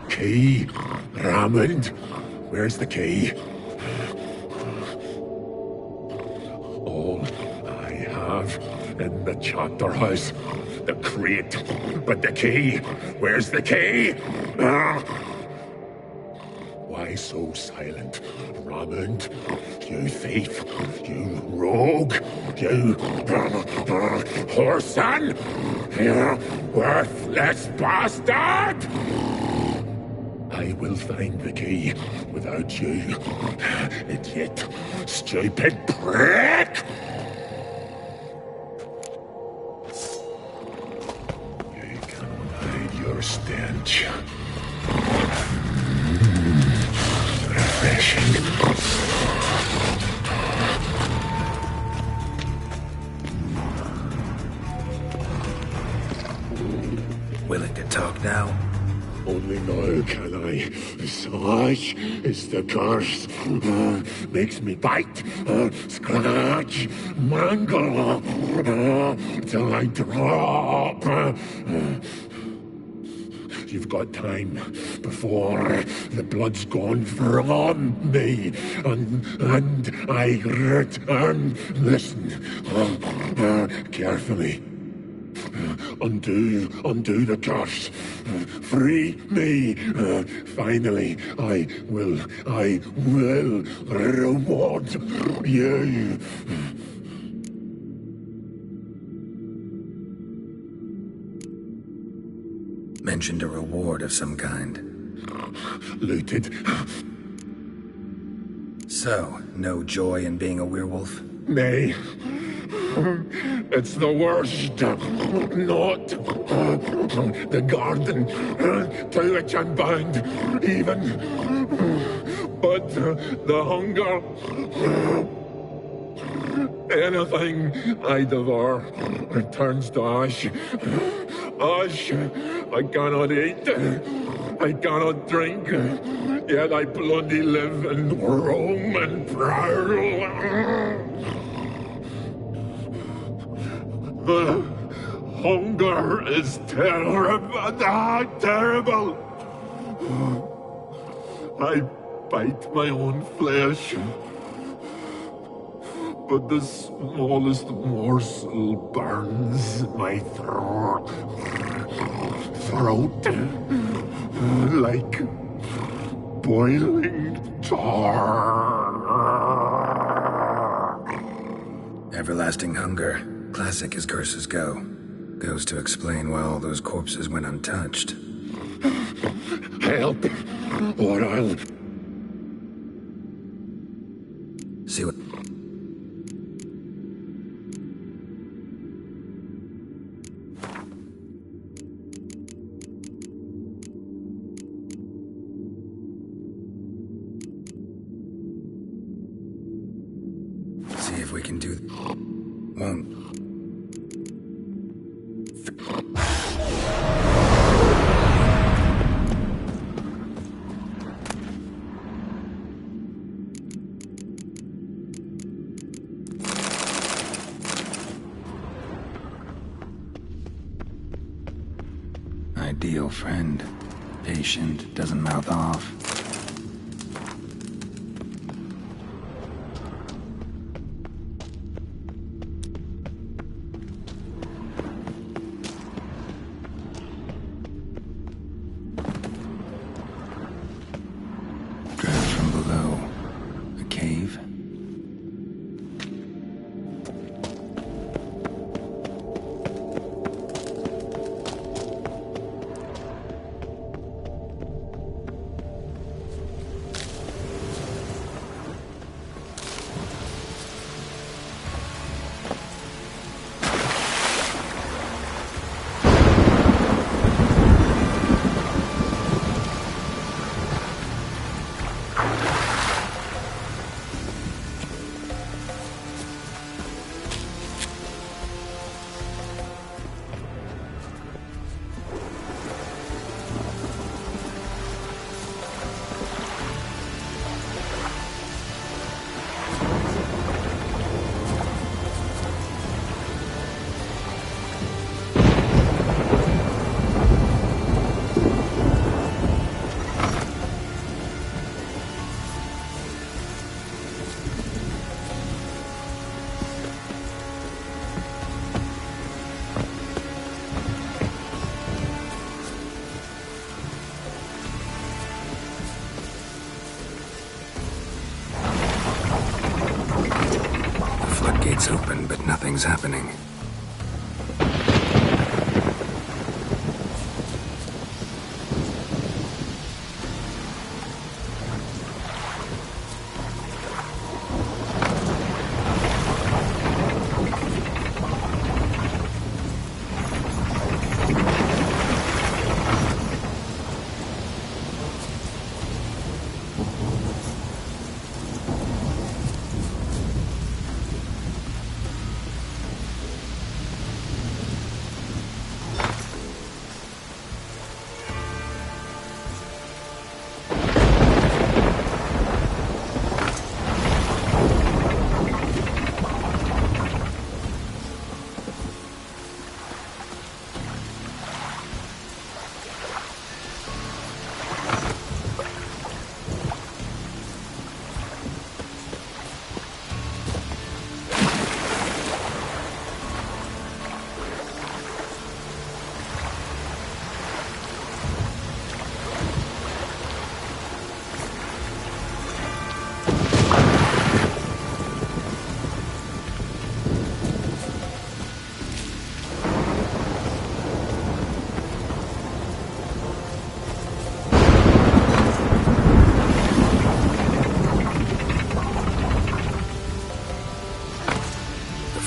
Key. Raymond. Where's the key? All I have in the chapter house. The crate. But the key. Where's the key? Why so silent, Raymond? You thief. You rogue. You whoreson. You worthless bastard! I will find the key without you, idiot, stupid prick! You cannot hide your stench. Refreshing. Willing to talk now? Only now can I. Such is the curse. Makes me bite, scratch, mangle, till I drop. You've got time before the blood's gone from me, and I return. Listen, carefully. Undo the curse. Free me. Finally, I will reward you. Mentioned a reward of some kind. Looted. So, no joy in being a werewolf? Nay. It's the worst. Not the garden to which I'm bound, even. But the hunger. Anything I devour returns to ash. Ash. I cannot eat. I cannot drink. Yet I bloody live and roam and prowl. The hunger is terrible. Terrible. I bite my own flesh, but the smallest morsel burns my throat like boiling tar. Everlasting hunger. Classic as curses go. Goes to explain why all those corpses went untouched. Help! Or I'll... See what... See if we can do... Won't... Ideal friend. Patient, doesn't mouth off. Draft from below. A cave. nothing's happening.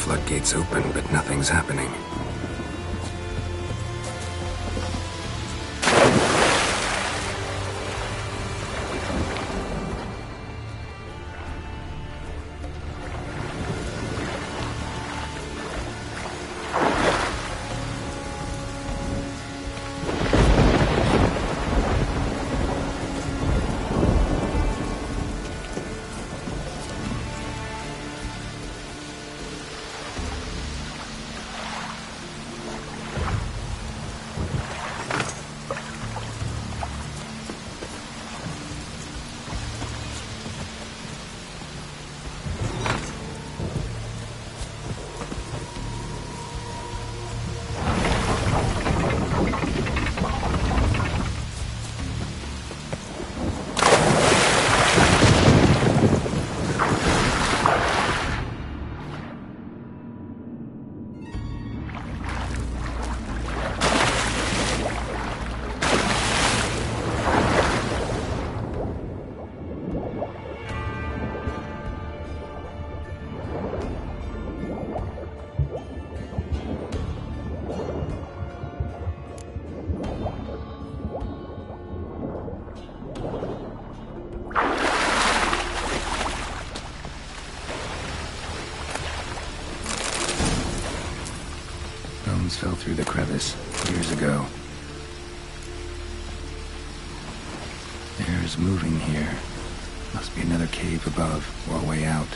Floodgates open, but nothing's happening. Fell through the crevice years ago. Air's moving here. Must be another cave above or a way out.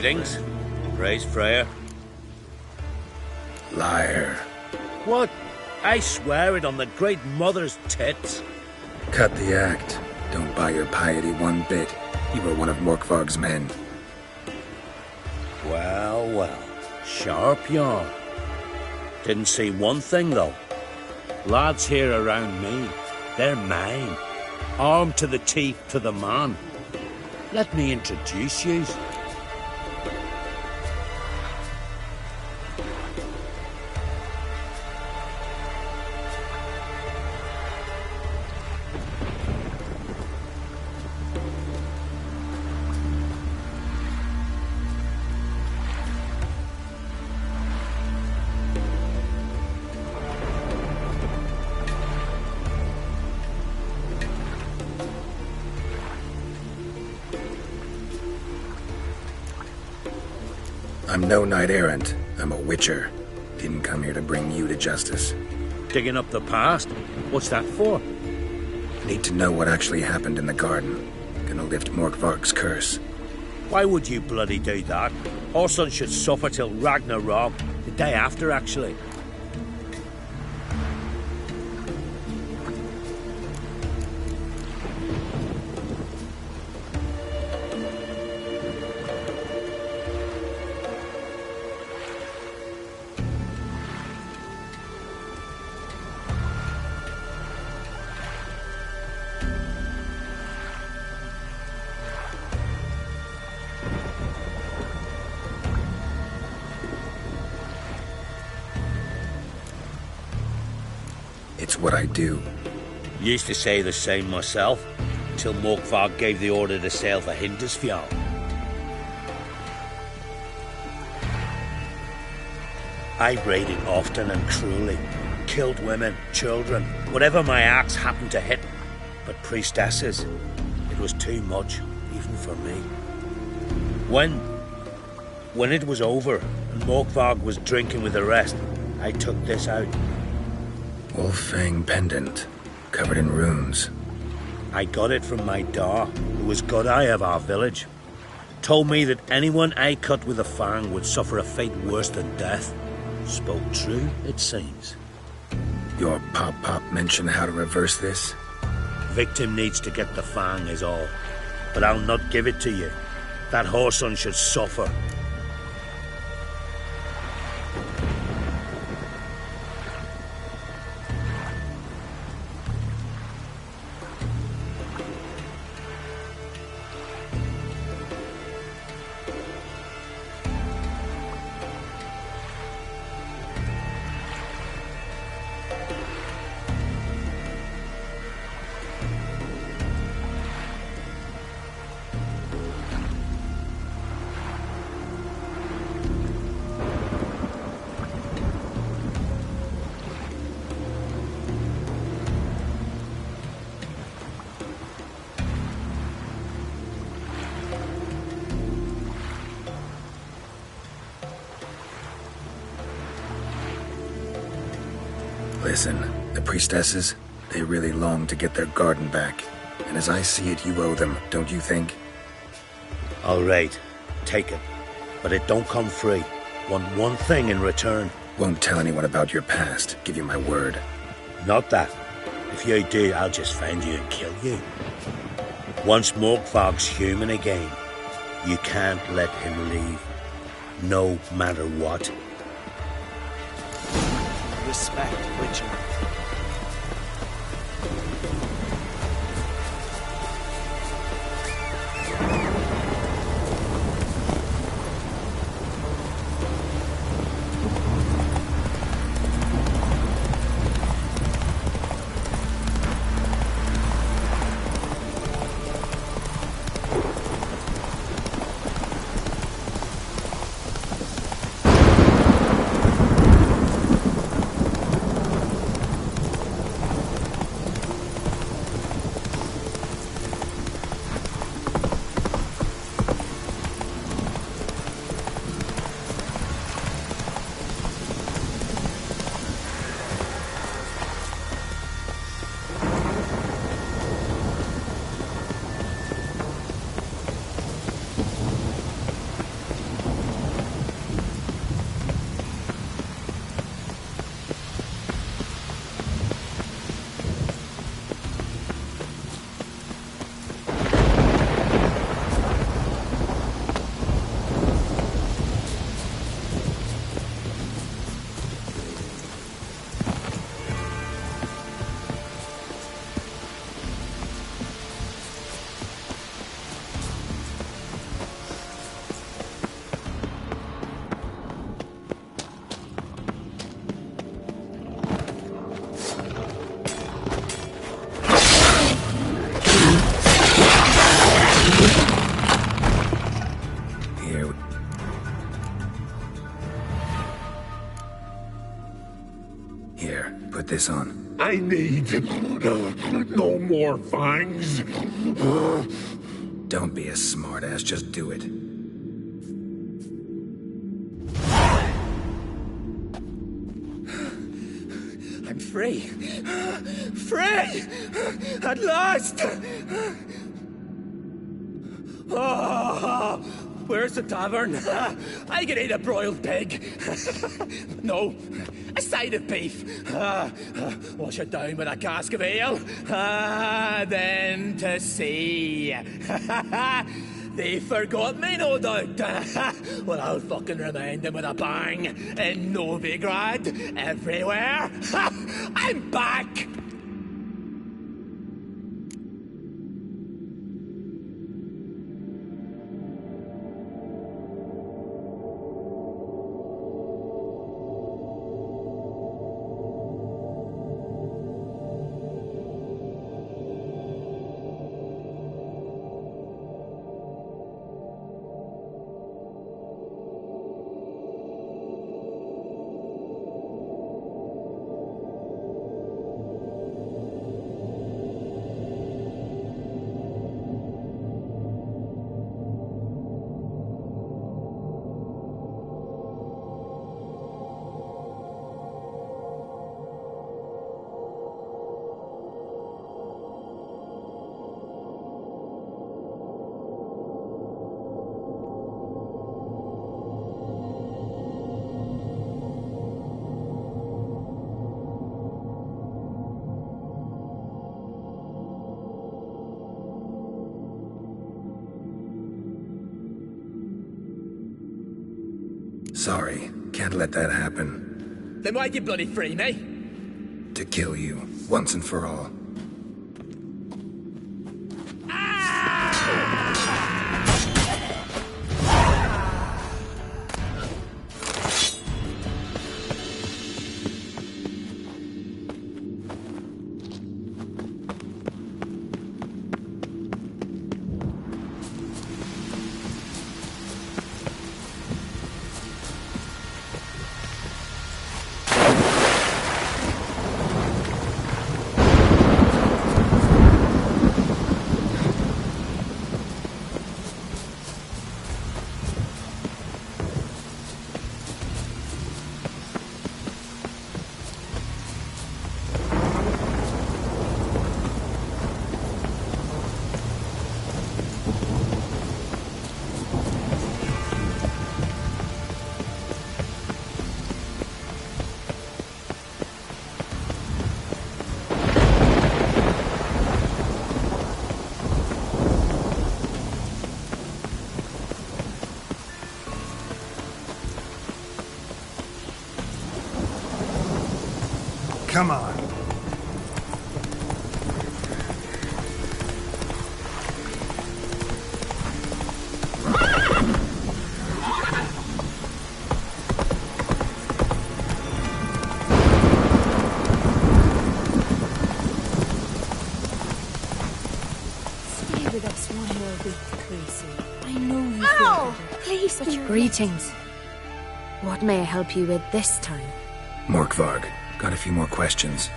Greetings. Praise Freya. Liar. What? I swear it on the Great Mother's tits. Cut the act. Don't buy your piety one bit. You were one of Morkvarg's men. Well, well. Sharp yarn. Didn't see one thing, though. Lads here around me, they're mine. Armed to the teeth to the man. Let me introduce yous. I'm no knight-errant. I'm a witcher. Didn't come here to bring you to justice. Digging up the past? What's that for? Need to know what actually happened in the garden. Gonna lift Morkvarg's curse. Why would you bloody do that? Our son should suffer till Ragnarok. The day after, actually. It's what I do. Used to say the same myself, till Morkvarg gave the order to sail for Hindisfjall. I raided often and cruelly, killed women, children, whatever my axe happened to hit. But priestesses, it was too much, even for me. When it was over, and Morkvarg was drinking with the rest, I took this out. Wolf-fang pendant, covered in runes. I got it from my da, who was godeye of our village. Told me that anyone I cut with a fang would suffer a fate worse than death. Spoke true, it seems. Your pop-pop mentioned how to reverse this? Victim needs to get the fang is all. But I'll not give it to you. That whoreson should suffer. Listen, the priestesses, they really long to get their garden back. And as I see it, you owe them, don't you think? All right, take it. But it don't come free. Want one thing in return. Won't tell anyone about your past, give you my word. Not that. If you do, I'll just find you and kill you. Once Morkvarg's human again, you can't let him leave. No matter what. Respect, Witcher. put this on? I need no more fangs. Don't be a smartass, just do it. I'm free. Free! At last! Oh, where's the tavern? I can eat a broiled pig. No, a side of beef. Wash it down with a cask of ale. Then to sea. They forgot me, no doubt. Well, I'll fucking remind them with a bang. In Novigrad, everywhere. I'm back! Sorry, can't let that happen. Then why'd you bloody free me? To kill you, once and for all. Come on. Stay with us one more week, Creasy. I know you Ow! feel better. Please, But you're greetings. What may I help you with this time? Morkvarg, got a few more questions.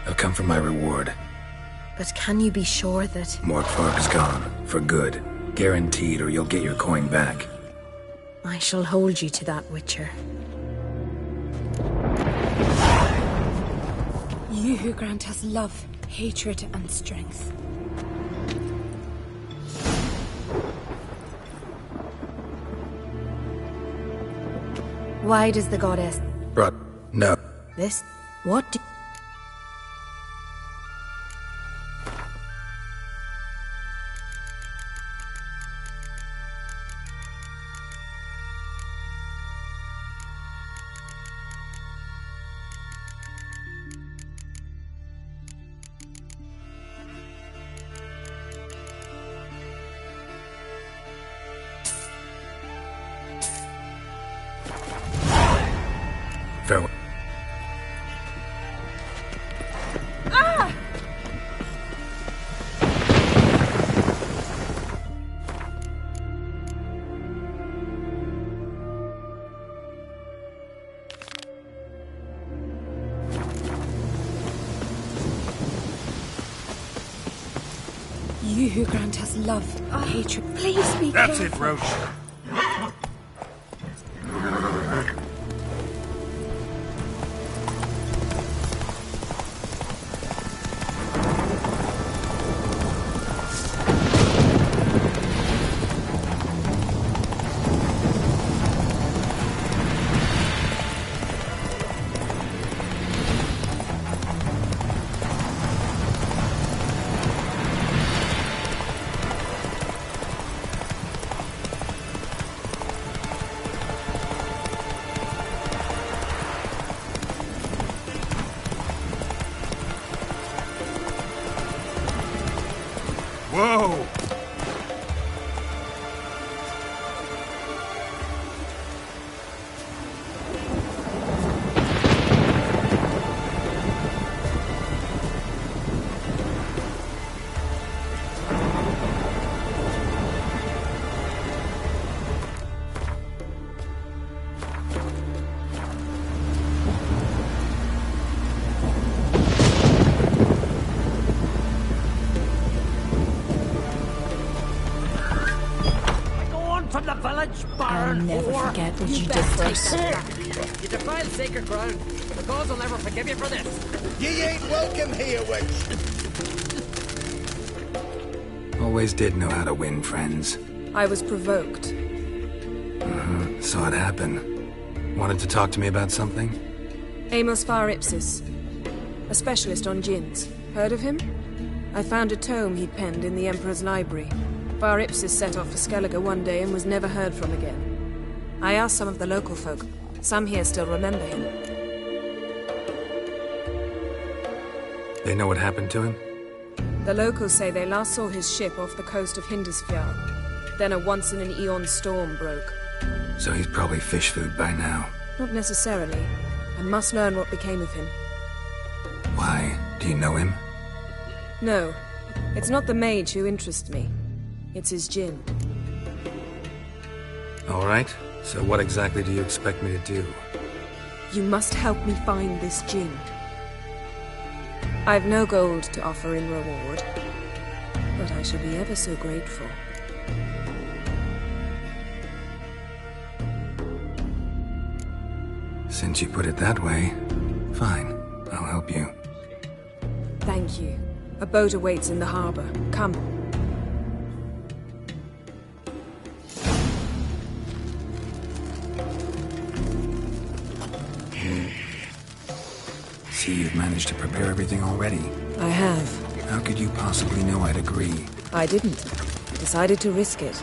I'll come for my reward. But can you be sure that... Morkvarg's gone, for good. Guaranteed, or you'll get your coin back. I shall hold you to that, Witcher. You who grant us love, hatred, and strength. Why does the goddess... No. This? What do... Farewell. who grant us love, hatred. Please be That's careful. it, Roche. Whoa! From the village, Baron. I'll never forget what you did for us. You defiled sacred ground. The gods will never forgive you for this. Ye ain't welcome here, witch. Always did know how to win friends. I was provoked. Saw it happen. Wanted to talk to me about something? Amos Far Ipsis, a specialist on djinns. Heard of him? I found a tome he'd penned in the Emperor's library. Far Ipsis set off for Skellige one day and was never heard from again. I asked some of the local folk. Some here still remember him. They know what happened to him? The locals say they last saw his ship off the coast of Hindisfjall. Then a once-in-an-eon storm broke. So he's probably fish food by now. Not necessarily. I must learn what became of him. Why? Do you know him? No. It's not the mage who interests me. It's his djinn. All right. So what exactly do you expect me to do? You must help me find this djinn. I've no gold to offer in reward, but I shall be ever so grateful. Since you put it that way, fine. I'll help you. Thank you. A boat awaits in the harbor. Come. See, you've managed to prepare everything already. I have. How could you possibly know I'd agree? I didn't. I decided to risk it.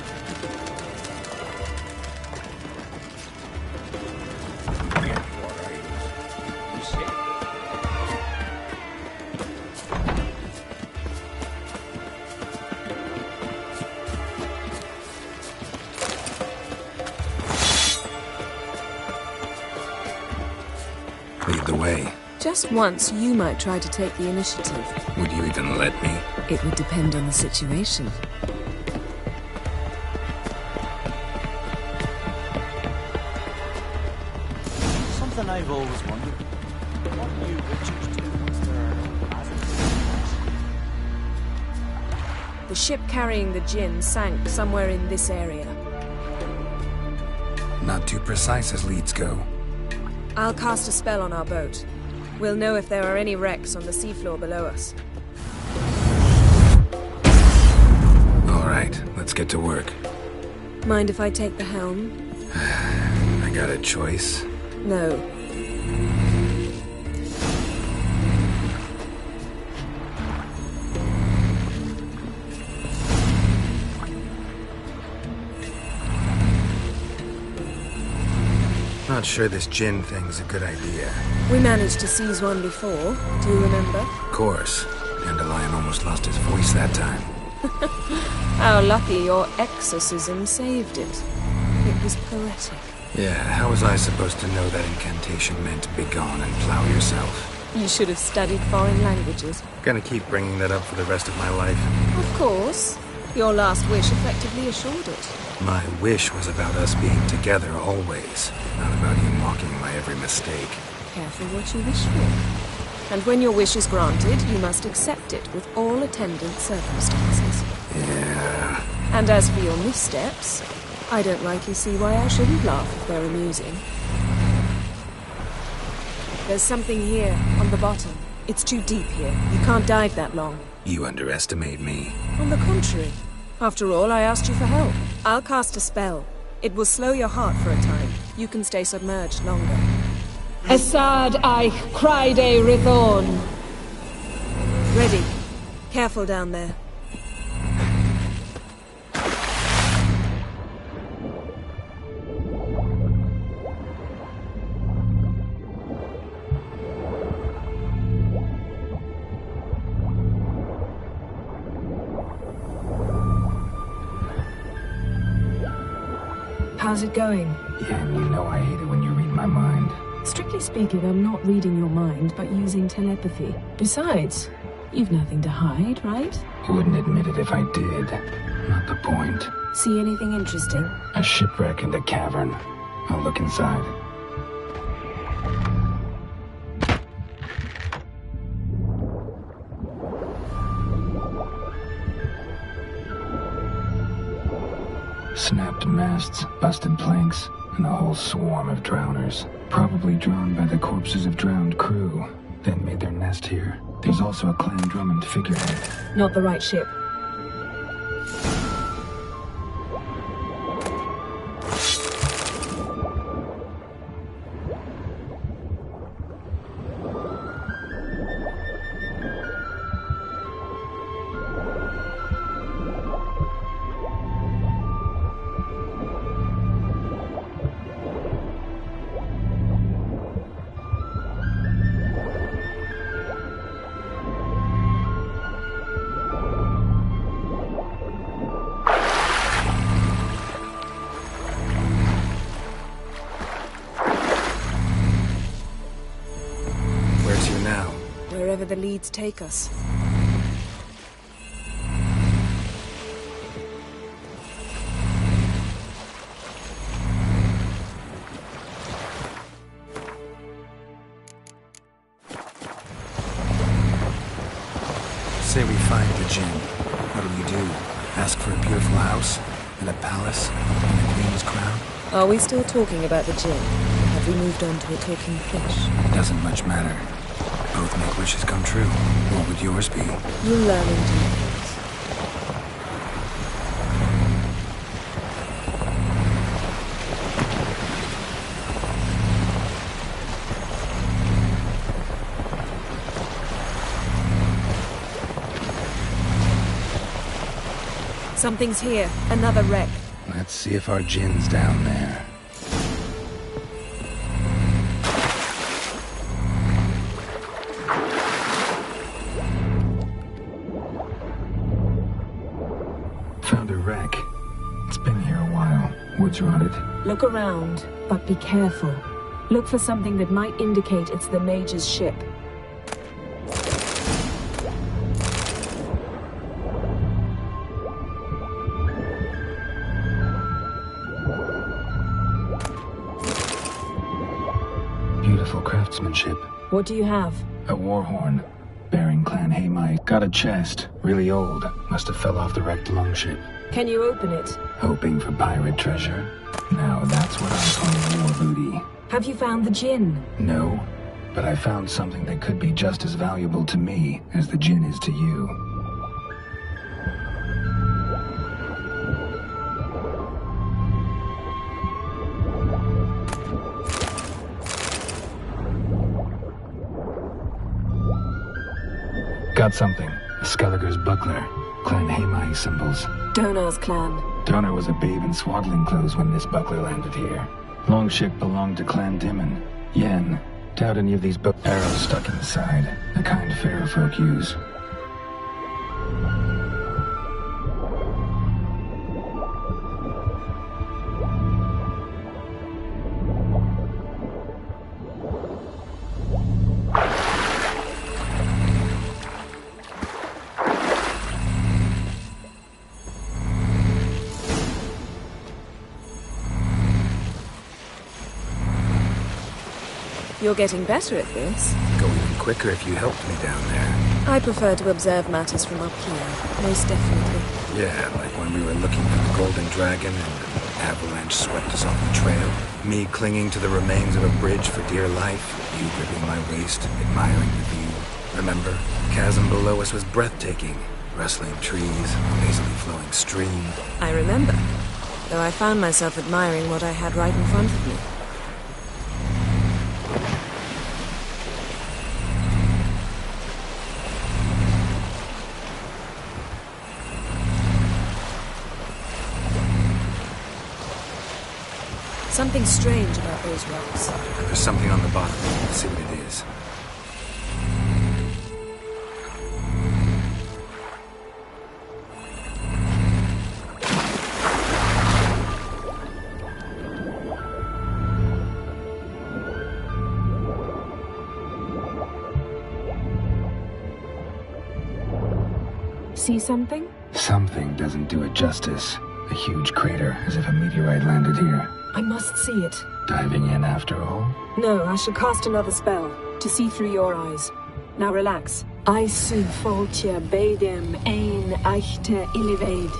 Lead the way. Just once, you might try to take the initiative. Would you even let me? It would depend on the situation. Something I've always wondered. What do you witches do once there are no passengers? The ship carrying the djinn sank somewhere in this area. Not too precise as leads go. I'll cast a spell on our boat. We'll know if there are any wrecks on the seafloor below us. All right, let's get to work. Mind if I take the helm? I got a choice. No. Not sure this djinn thing's a good idea. We managed to seize one before. Do you remember? Of course. Dandelion almost lost his voice that time. How lucky your exorcism saved it. It was poetic. Yeah, how was I supposed to know that incantation meant begone and plow yourself? You should have studied foreign languages. Gonna keep bringing that up for the rest of my life. Of course. Your last wish effectively assured it. My wish was about us being together always, not about you mocking my every mistake. Careful what you wish for. And when your wish is granted, you must accept it with all attendant circumstances. Yeah, And as for your missteps, I don't rightly see why I shouldn't laugh if they're amusing. There's something here, on the bottom. It's too deep here. You can't dive that long. You underestimate me. On the contrary. After all, I asked you for help. I'll cast a spell. It will slow your heart for a time. You can stay submerged longer. Assad Aight Criday Rithon. Ready. Careful down there. How's it going? Yeah, you know I hate it when you read my mind. Strictly speaking, I'm not reading your mind, but using telepathy. Besides, you've nothing to hide, right? Wouldn't admit it if I did. Not the point. See anything interesting? A shipwreck in the cavern. I'll look inside. Snapped masts, busted planks, and a whole swarm of drowners. Probably drawn by the corpses of drowned crew, then made their nest here. There's also a Clan Drummond figurehead. Not the right ship. Wherever the leads take us. Say we find the Jinn. What'll you do? Ask for a beautiful house? And a palace? And a queen's crown? Are we still talking about the Jinn? Have we moved on to a talking fish? Doesn't much matter. Both make wishes come true. What would yours be? You'll learn in due course. Something's here. Another wreck. Let's see if our Jinn's down there. Found a wreck. It's been here a while. Wood's rotted. Look around, but be careful. Look for something that might indicate it's the Mage's ship. Beautiful craftsmanship. What do you have? A war horn. Bearing Clan Aight. Got a chest. Really old. Must have fell off the wrecked longship. Can you open it? Hoping for pirate treasure. Now that's what I call war booty. Have you found the Jinn? No, but I found something that could be just as valuable to me as the Jinn is to you. Got something. Skelliger's buckler. Clan Aight symbols. Donar's clan. Donar was a babe in swaddling clothes when this buckler landed here. Longship belonged to Clan Dimon. Yen. Doubt any of these arrows stuck in the side. The kind fair folk use. You're getting better at this. Go even quicker if you helped me down there. I prefer to observe matters from up here, most definitely. Yeah, like when we were looking golden dragon and an avalanche swept us off the trail. Me clinging to the remains of a bridge for dear life. You gripping my waist, admiring the view. Remember, the chasm below us was breathtaking. Rustling trees, lazily flowing stream. I remember, though I found myself admiring what I had right in front of me. Something strange about those rocks. And there's something on the bottom. Let's see what it is. See something? Something doesn't do it justice. A huge crater, as if a meteorite landed here. I must see it. Diving in after all? No, I shall cast another spell to see through your eyes. Now relax. I su foltia bedem ein Aight ilivaid.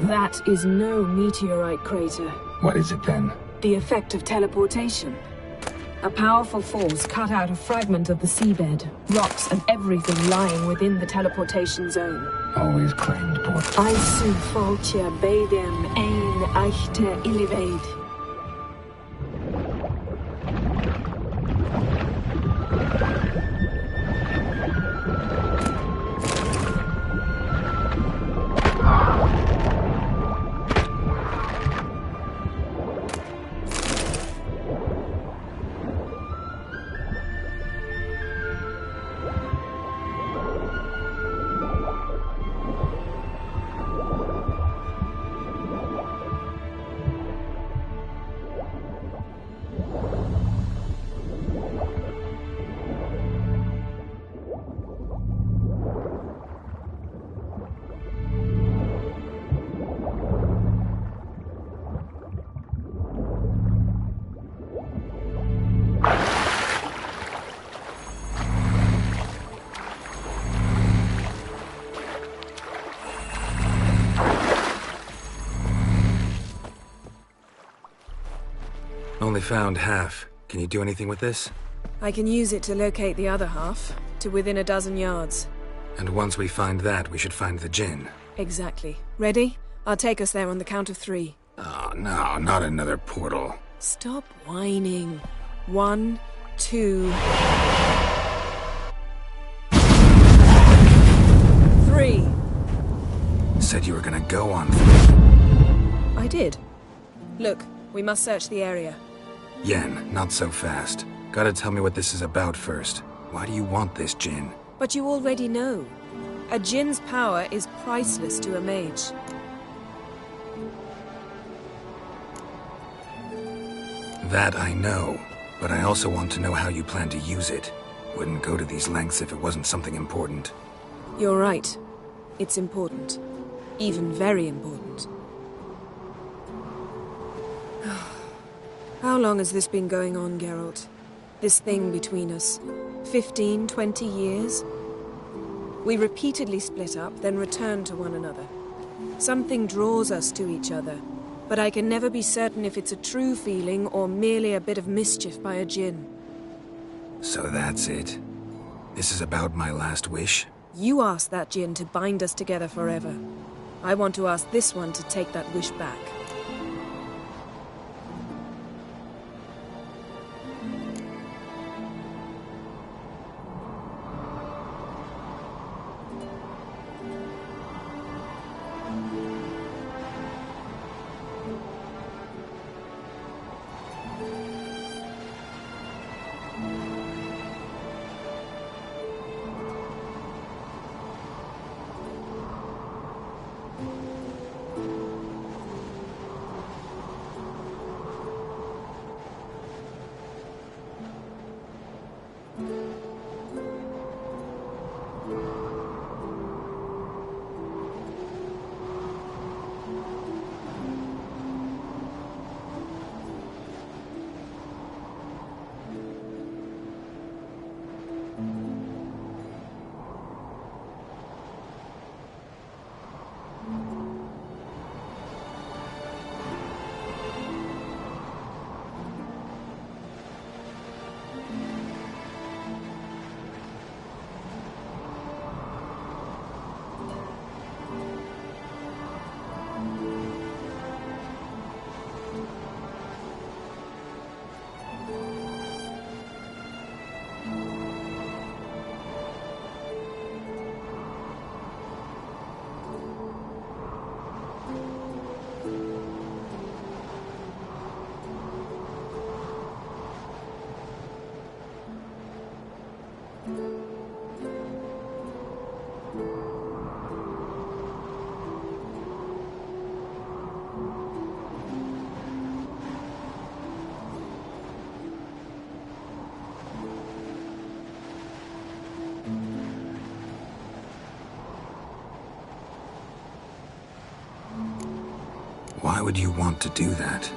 That is no meteorite crater. What is it then? The effect of teleportation. A powerful force cut out a fragment of the seabed, rocks and everything lying within the teleportation zone. Always claimed port. I su foltia bedem ein Aight ilivaid. Only found half. Can you do anything with this? I can use it to locate the other half, to within a dozen yards. And once we find that, we should find the djinn. Exactly. Ready? I'll take us there on the count of 3. Oh, no, not another portal. Stop whining. 1, 2... 3. Said you were gonna go on 3. I did. Look, we must search the area. Yen, not so fast. Gotta tell me what this is about first. Why do you want this djinn? But you already know. A djinn's power is priceless to a mage. That I know, but I also want to know how you plan to use it. Wouldn't go to these lengths if it wasn't something important. You're right. It's important. Even very important. How long has this been going on, Geralt? This thing between us? 15, 20 years? We repeatedly split up, then returned to one another. Something draws us to each other, but I can never be certain if it's a true feeling or merely a bit of mischief by a djinn. So that's it. This is about my last wish? You asked that djinn to bind us together forever. I want to ask this one to take that wish back. Why would you want to do that?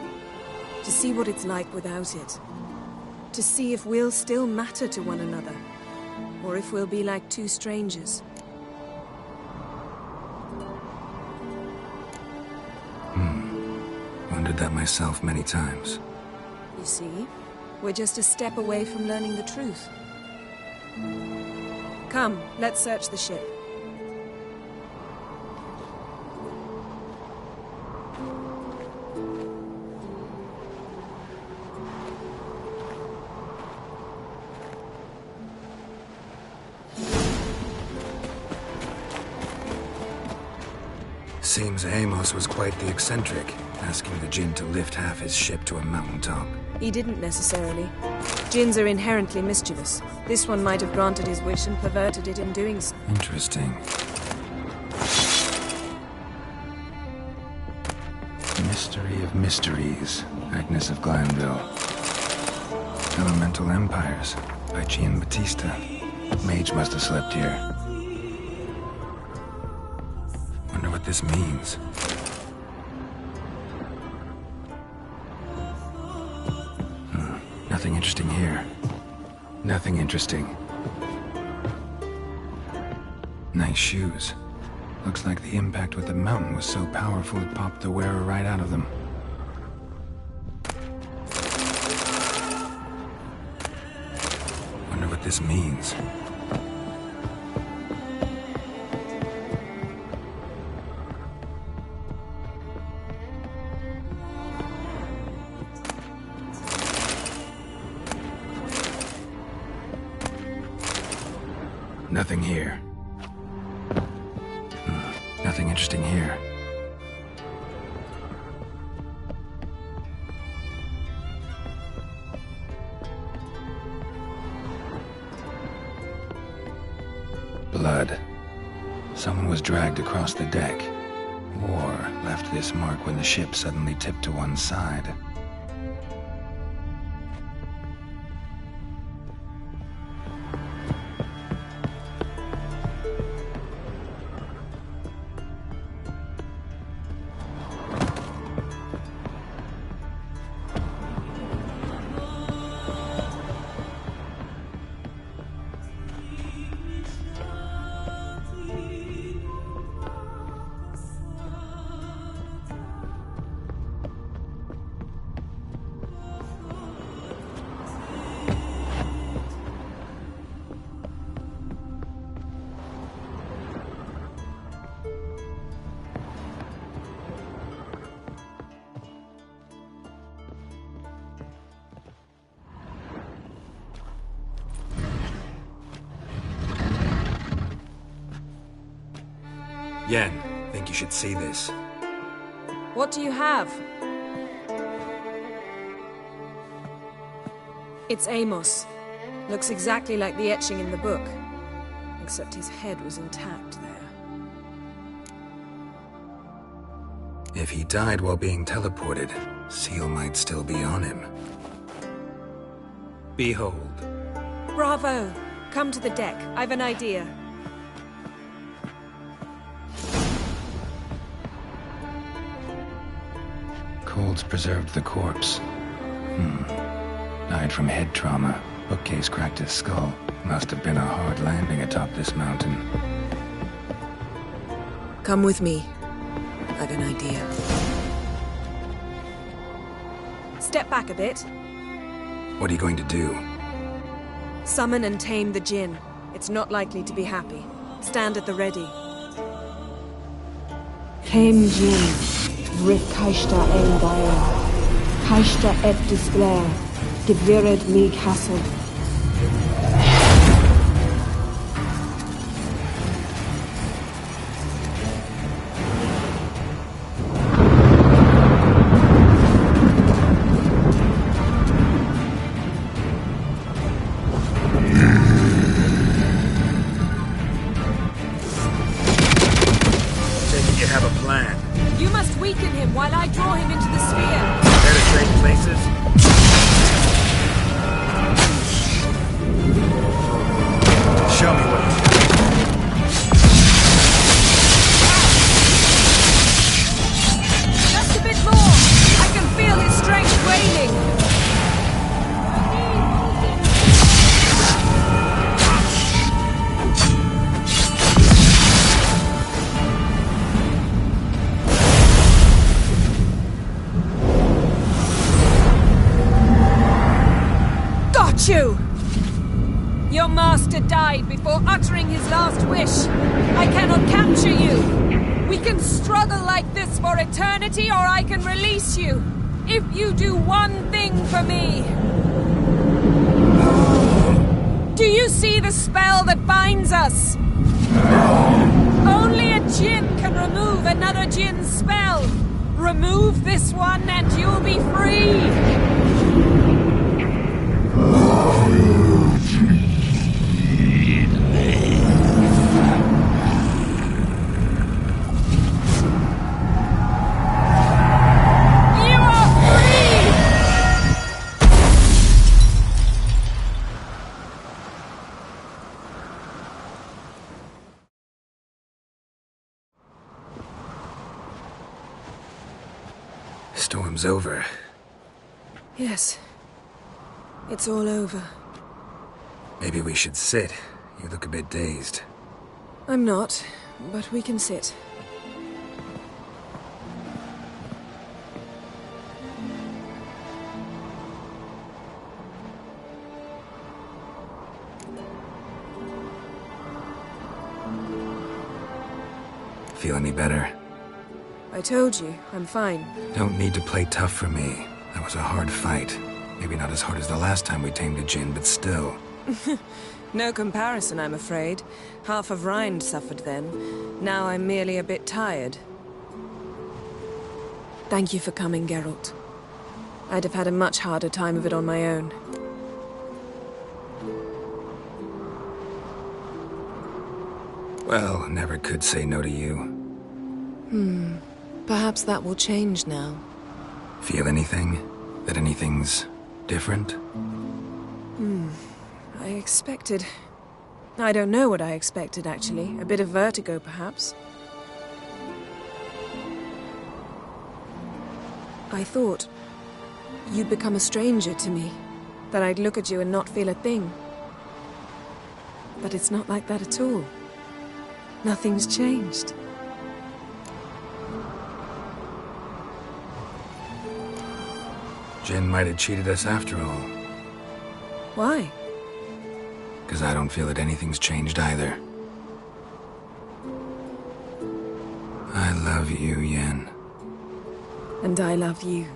To see what it's like without it. To see if we'll still matter to one another. Or if we'll be like two strangers. Wondered that myself many times. You see? We're just a step away from learning the truth. Come, let's search the ship. Seems Amos was quite the eccentric, asking the Jinn to lift half his ship to a mountaintop. He didn't necessarily. Jinns are inherently mischievous. This one might have granted his wish and perverted it in doing so. Interesting. Mystery of Mysteries, Agnes of Glanville. Elemental Empires, by Gian Battista. Mage must have slept here. Wonder what this means. Nothing interesting here. Nothing interesting. Nice shoes. Looks like the impact with the mountain was so powerful it popped the wearer right out of them. Wonder what this means. Nothing here. Nothing interesting here. Blood. Someone was dragged across the deck. Or left this mark when the ship suddenly tipped to one side. Yen, think you should see this. What do you have? It's Amos. Looks exactly like the etching in the book. Except his head was intact there. If he died while being teleported, Seal might still be on him. Behold. Bravo! Come to the deck. I've an idea. Colds preserved the corpse. Died from head trauma. Bookcase cracked his skull. Must have been a hard landing atop this mountain. Come with me. I've an idea. Step back a bit. What are you going to do? Summon and tame the Jinn. It's not likely to be happy. Stand at the ready. Tame Jinn. Rick Kaishta El Bayer. Kaishta et Displair. Gevired me Castle. You have a plan. You must weaken him while I draw him into the sphere. There to trade places? Show me what you got. Just a bit more. hate you! Your master died before uttering his last wish. I cannot capture you. We can struggle like this for eternity, or I can release you. If you do one thing for me. Do you see the spell that binds us? Only a djinn can remove another djinn's spell. Remove this one and you'll be free. Storm's over. Yes. It's all over. Maybe we should sit. You look a bit dazed. I'm not, but we can sit. Feel any better? I told you, I'm fine. Don't need to play tough for me. That was a hard fight. Maybe not as hard as the last time we tamed a djinn, but still. No comparison, I'm afraid. Half of Rind suffered then. Now I'm merely a bit tired. Thank you for coming, Geralt. I'd have had a much harder time of it on my own. Well, never could say no to you. Perhaps that will change now. Feel anything? That anything's different? I expected... I don't know what I expected, actually. A bit of vertigo, perhaps. I thought you'd become a stranger to me. That I'd look at you and not feel a thing. But it's not like that at all. Nothing's changed. Jinn might have cheated us after all. Why? Because I don't feel that anything's changed either. I love you, Yen. And I love you.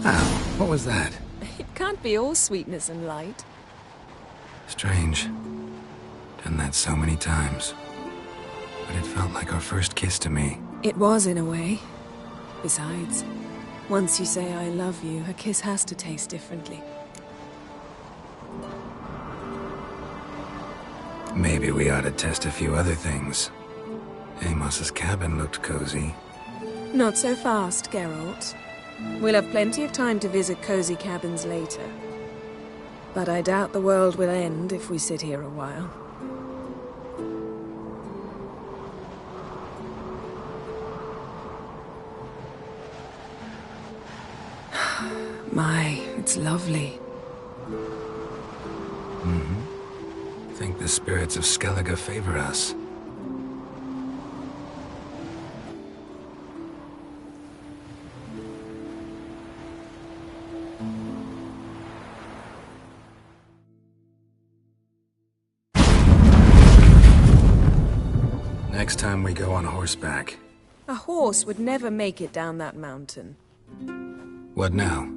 Ow, what was that? It can't be all sweetness and light. Strange. Done that so many times. But it felt like our first kiss to me. It was, in a way. Besides, once you say I love you, a kiss has to taste differently. Maybe we ought to test a few other things. Amos's cabin looked cozy. Not so fast, Geralt. We'll have plenty of time to visit cozy cabins later. But I doubt the world will end if we sit here a while. My, it's lovely. Think the spirits of Skellige favor us. Next time we go on horseback. A horse would never make it down that mountain. What now?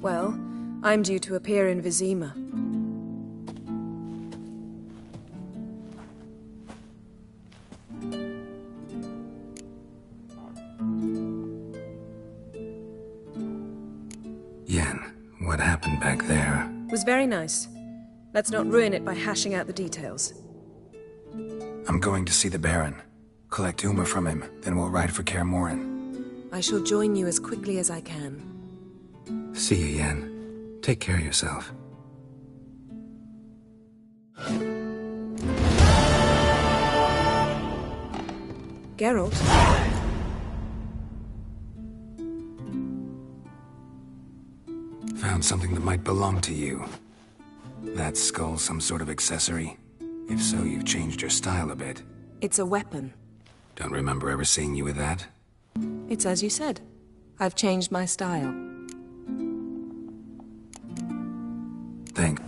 Well, I'm due to appear in Vizima. Yen, what happened back there? It was very nice. Let's not ruin it by hashing out the details. I'm going to see the Baron. Collect Uma from him, then we'll ride for Kaer Morhen. I shall join you as quickly as I can. See you, Yen. Take care of yourself. Geralt? found something that might belong to you. That skull some sort of accessory? If so, you've changed your style a bit. It's a weapon. Don't remember ever seeing you with that? It's as you said. I've changed my style. Thanks.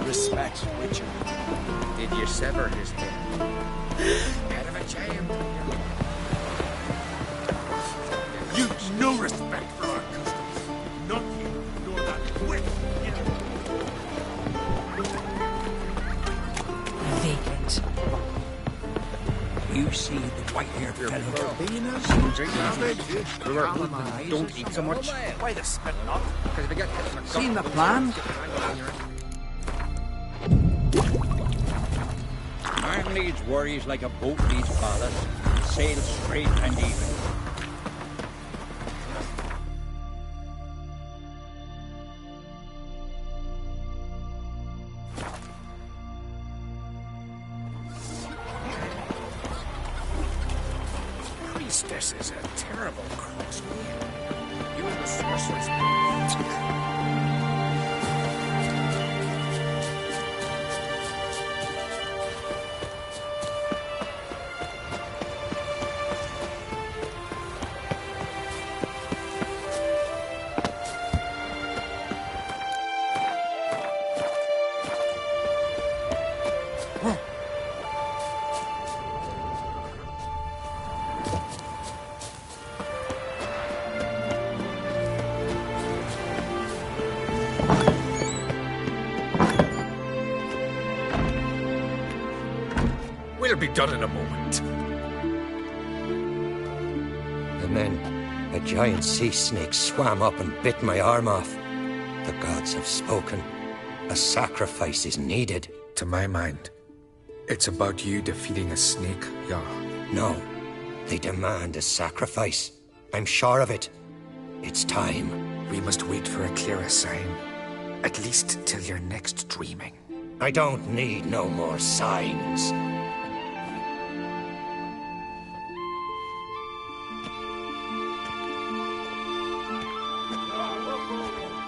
Respect, Richard. Did you sever his head? Head of a giant. You've no respect for our customs. Not you, nor that whip. Vacant. You see the white-haired fellow? Don't eat so much. Why the spit not? Because if we get hit in the Seen the plan? Man needs worries like a boat needs ballast. Sail straight and even. Priestess is a terrible crossway. You and the sorceress. We'll be done in a moment. And then a giant sea snake swam up and bit my arm off. The gods have spoken. A sacrifice is needed. To my mind, it's about you defeating a snake, yeah. No, they demand a sacrifice. I'm sure of it. It's time. We must wait for a clearer sign. At least till your next dreaming. I don't need no more signs.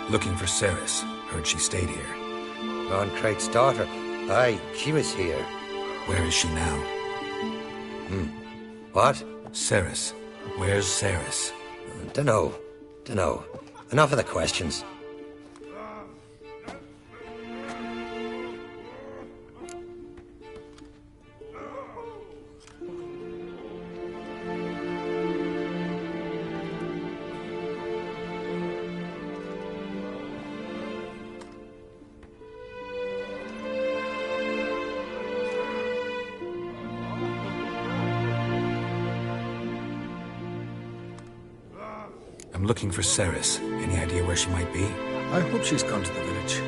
Looking for Ceres. Heard she stayed here. Lord Craig's daughter. Aye, she was here. Where is she now? What? Ceres. Where's Ceres? Dunno. Enough of the questions. I'm looking for Ceres. Any idea where she might be? I hope she's gone to the village.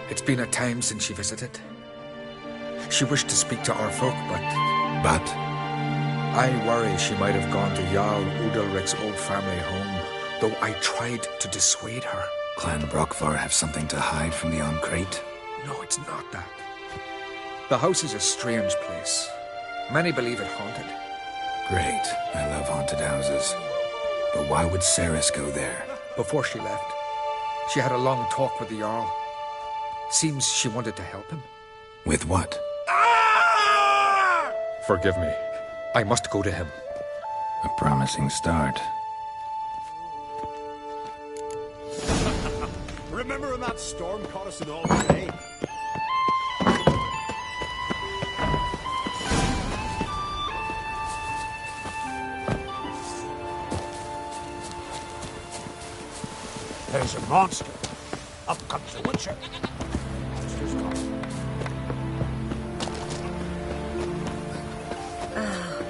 It's been a time since she visited. She wished to speak to our folk, but... I worry she might have gone to Jarl Udalric's old family home, though I tried to dissuade her. Clan Brockvar have something to hide from the Aight? No, it's not that. The house is a strange place. Many believe it haunted. Great. I love haunted houses. But why would Ceres go there? Before she left, she had a long talk with the Jarl. Seems she wanted to help him. With what? Forgive me. I must go to him. A promising start. Remember when that storm caught us in all day? There's a monster. Up comes the Witcher. Monster's gone.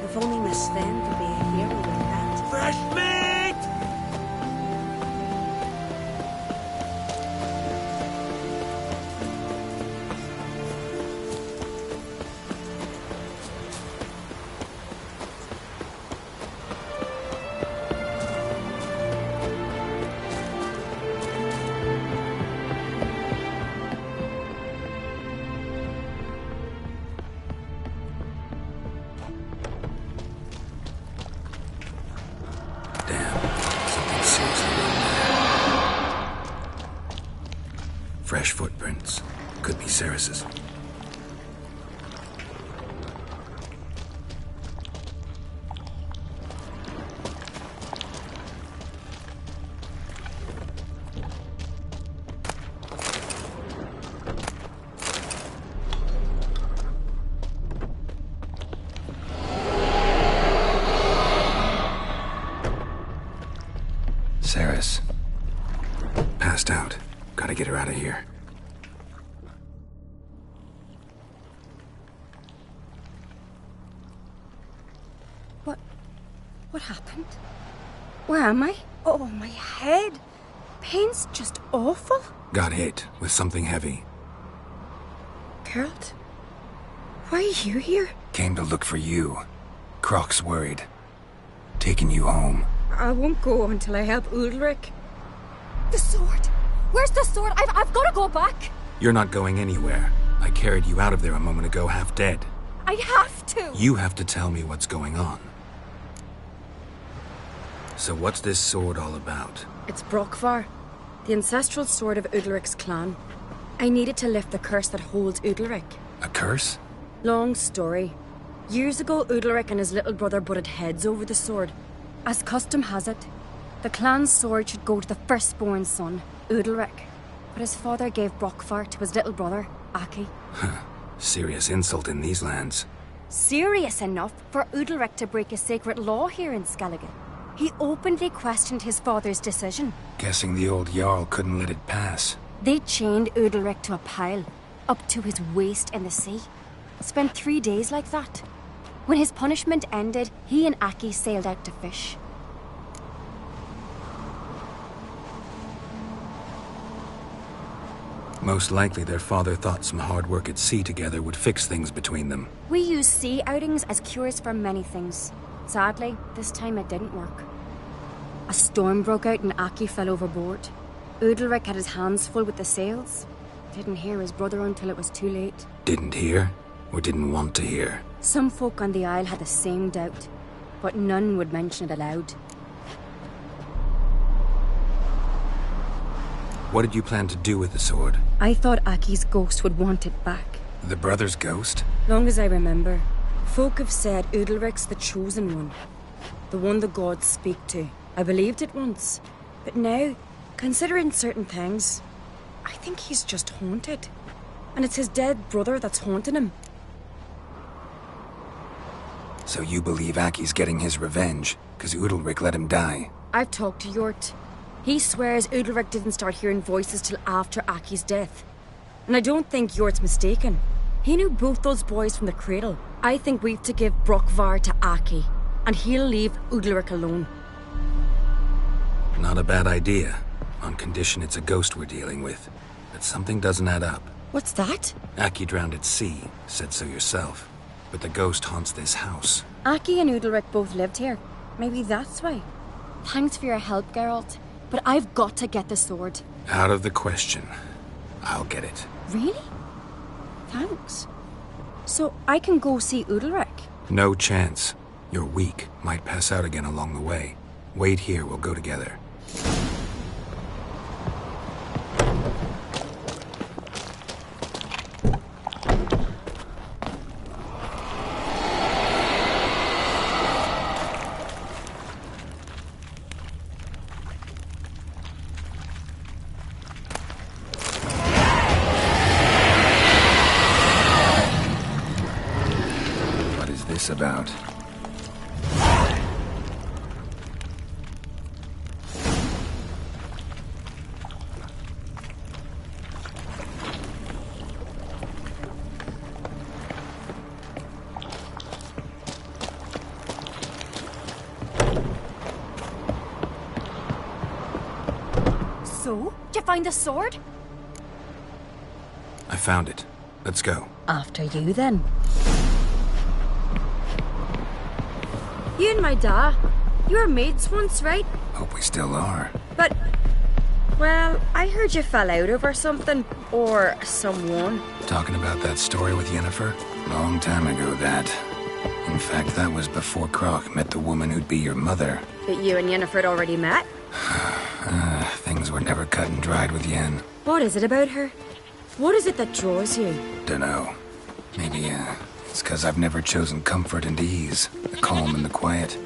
If only Miss Sven could be a hero like that. Fresh meat! Fresh footprints. Could be Ceres's. Ceres. Passed out. Gotta get her out of here. What happened? Where am I? Oh, my head. Pain's just awful. Got hit with something heavy. Geralt? Why are you here? Came to look for you. Croc's worried. Taking you home. I won't go until I help Udalric. The sword! Where's the sword? I've got to go back! You're not going anywhere. I carried you out of there a moment ago half dead. I have to! You have to tell me what's going on. So what's this sword all about? It's Brockvar, the ancestral sword of Udalric's clan. I needed to lift the curse that holds Udalric. A curse? Long story. Years ago, Udalric and his little brother butted heads over the sword. As custom has it, the clan's sword should go to the firstborn son, Udalric. But his father gave Brockvar to his little brother, Aki. Serious insult in these lands. Serious enough for Udalric to break a sacred law here in Skellige. He openly questioned his father's decision. Guessing the old Jarl couldn't let it pass. They chained Udalric to a pile, up to his waist in the sea. Spent 3 days like that. When his punishment ended, he and Aki sailed out to fish. Most likely their father thought some hard work at sea together would fix things between them. We use sea outings as cures for many things. Sadly, this time it didn't work. A storm broke out and Aki fell overboard. Udalric had his hands full with the sails. Didn't hear his brother until it was too late. Didn't hear, or didn't want to hear? Some folk on the Isle had the same doubt, but none would mention it aloud. What did you plan to do with the sword? I thought Aki's ghost would want it back. The brother's ghost? Long as I remember, folk have said Udalric's the chosen one. The one the gods speak to. I believed it once, but now, considering certain things, I think he's just haunted. And it's his dead brother that's haunting him. So you believe Aki's getting his revenge, because Udalric let him die? I've talked to Aight. He swears Udalric didn't start hearing voices till after Aki's death. And I don't think Aight's mistaken. He knew both those boys from the cradle. I think we've to give Brockvar to Aki, and he'll leave Udalric alone. Not a bad idea, on condition it's a ghost we're dealing with. But something doesn't add up. What's that? Aki drowned at sea, said so yourself. But the ghost haunts this house. Aki and Udalric both lived here. Maybe that's why. Thanks for your help, Geralt. But I've got to get the sword. Out of the question. I'll get it. Really? Thanks. So I can go see Udalric? No chance. You're weak. Might pass out again along the way. Wait here, we'll go together. About. So, did you find the sword? I found it. Let's go. After you, then. You and my da, you were mates once, right? Hope we still are. But, well, I heard you fell out over something, or someone. Talking about that story with Yennefer? Long time ago, that. In fact, that was before Croc met the woman who'd be your mother. But you and Yennefer had already met? Things were never cut and dried with Yen. What is it about her? What is it that draws you? Dunno. Maybe, it's because I've never chosen comfort and ease, the calm and the quiet.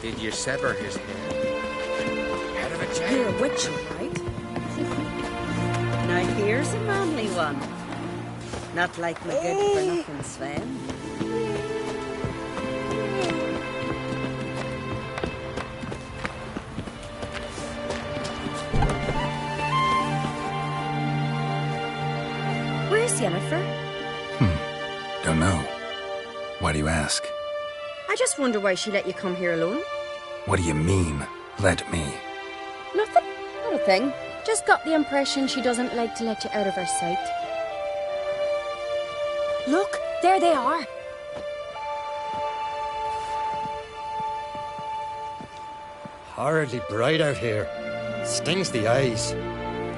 Did you sever his head? Head of a chain. You're a witch, right? Now here's a manly one. Not like my good-for-nothing Sven. Where's Yennefer? Don't know. Why do you ask? I just wonder why she let you come here alone. What do you mean, let me? Nothing. Not a thing. Just got the impression she doesn't like to let you out of her sight. Look, there they are. Horridly bright out here. Stings the eyes.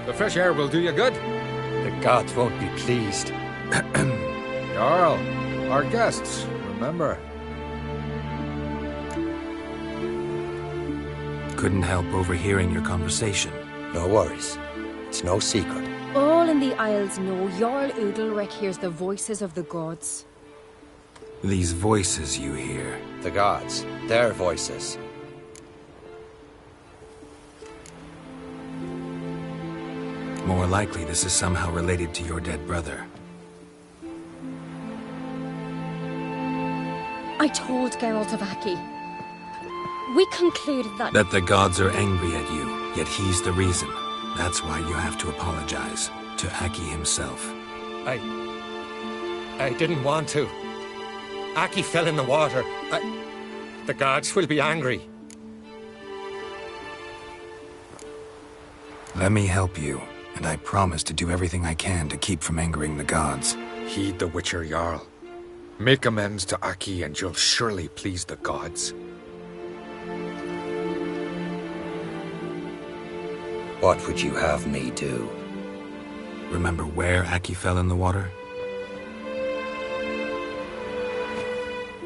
The fresh air will do you good. The gods won't be pleased. Jarl, our guests, remember. Couldn't help overhearing your conversation. No worries. It's no secret. All in the Isles know Jarl Udalric hears the voices of the gods. These voices you hear. The gods. Their voices. More likely this is somehow related to your dead brother. I told Geralt of Aki. We concluded that... That the gods are angry at you, yet he's the reason. That's why you have to apologize. To Aki himself. I didn't want to. Aki fell in the water. The gods will be angry. Let me help you, and I promise to do everything I can to keep from angering the gods. Heed the Witcher Jarl. Make amends to Aki and you'll surely please the gods. What would you have me do? Remember where Aki fell in the water?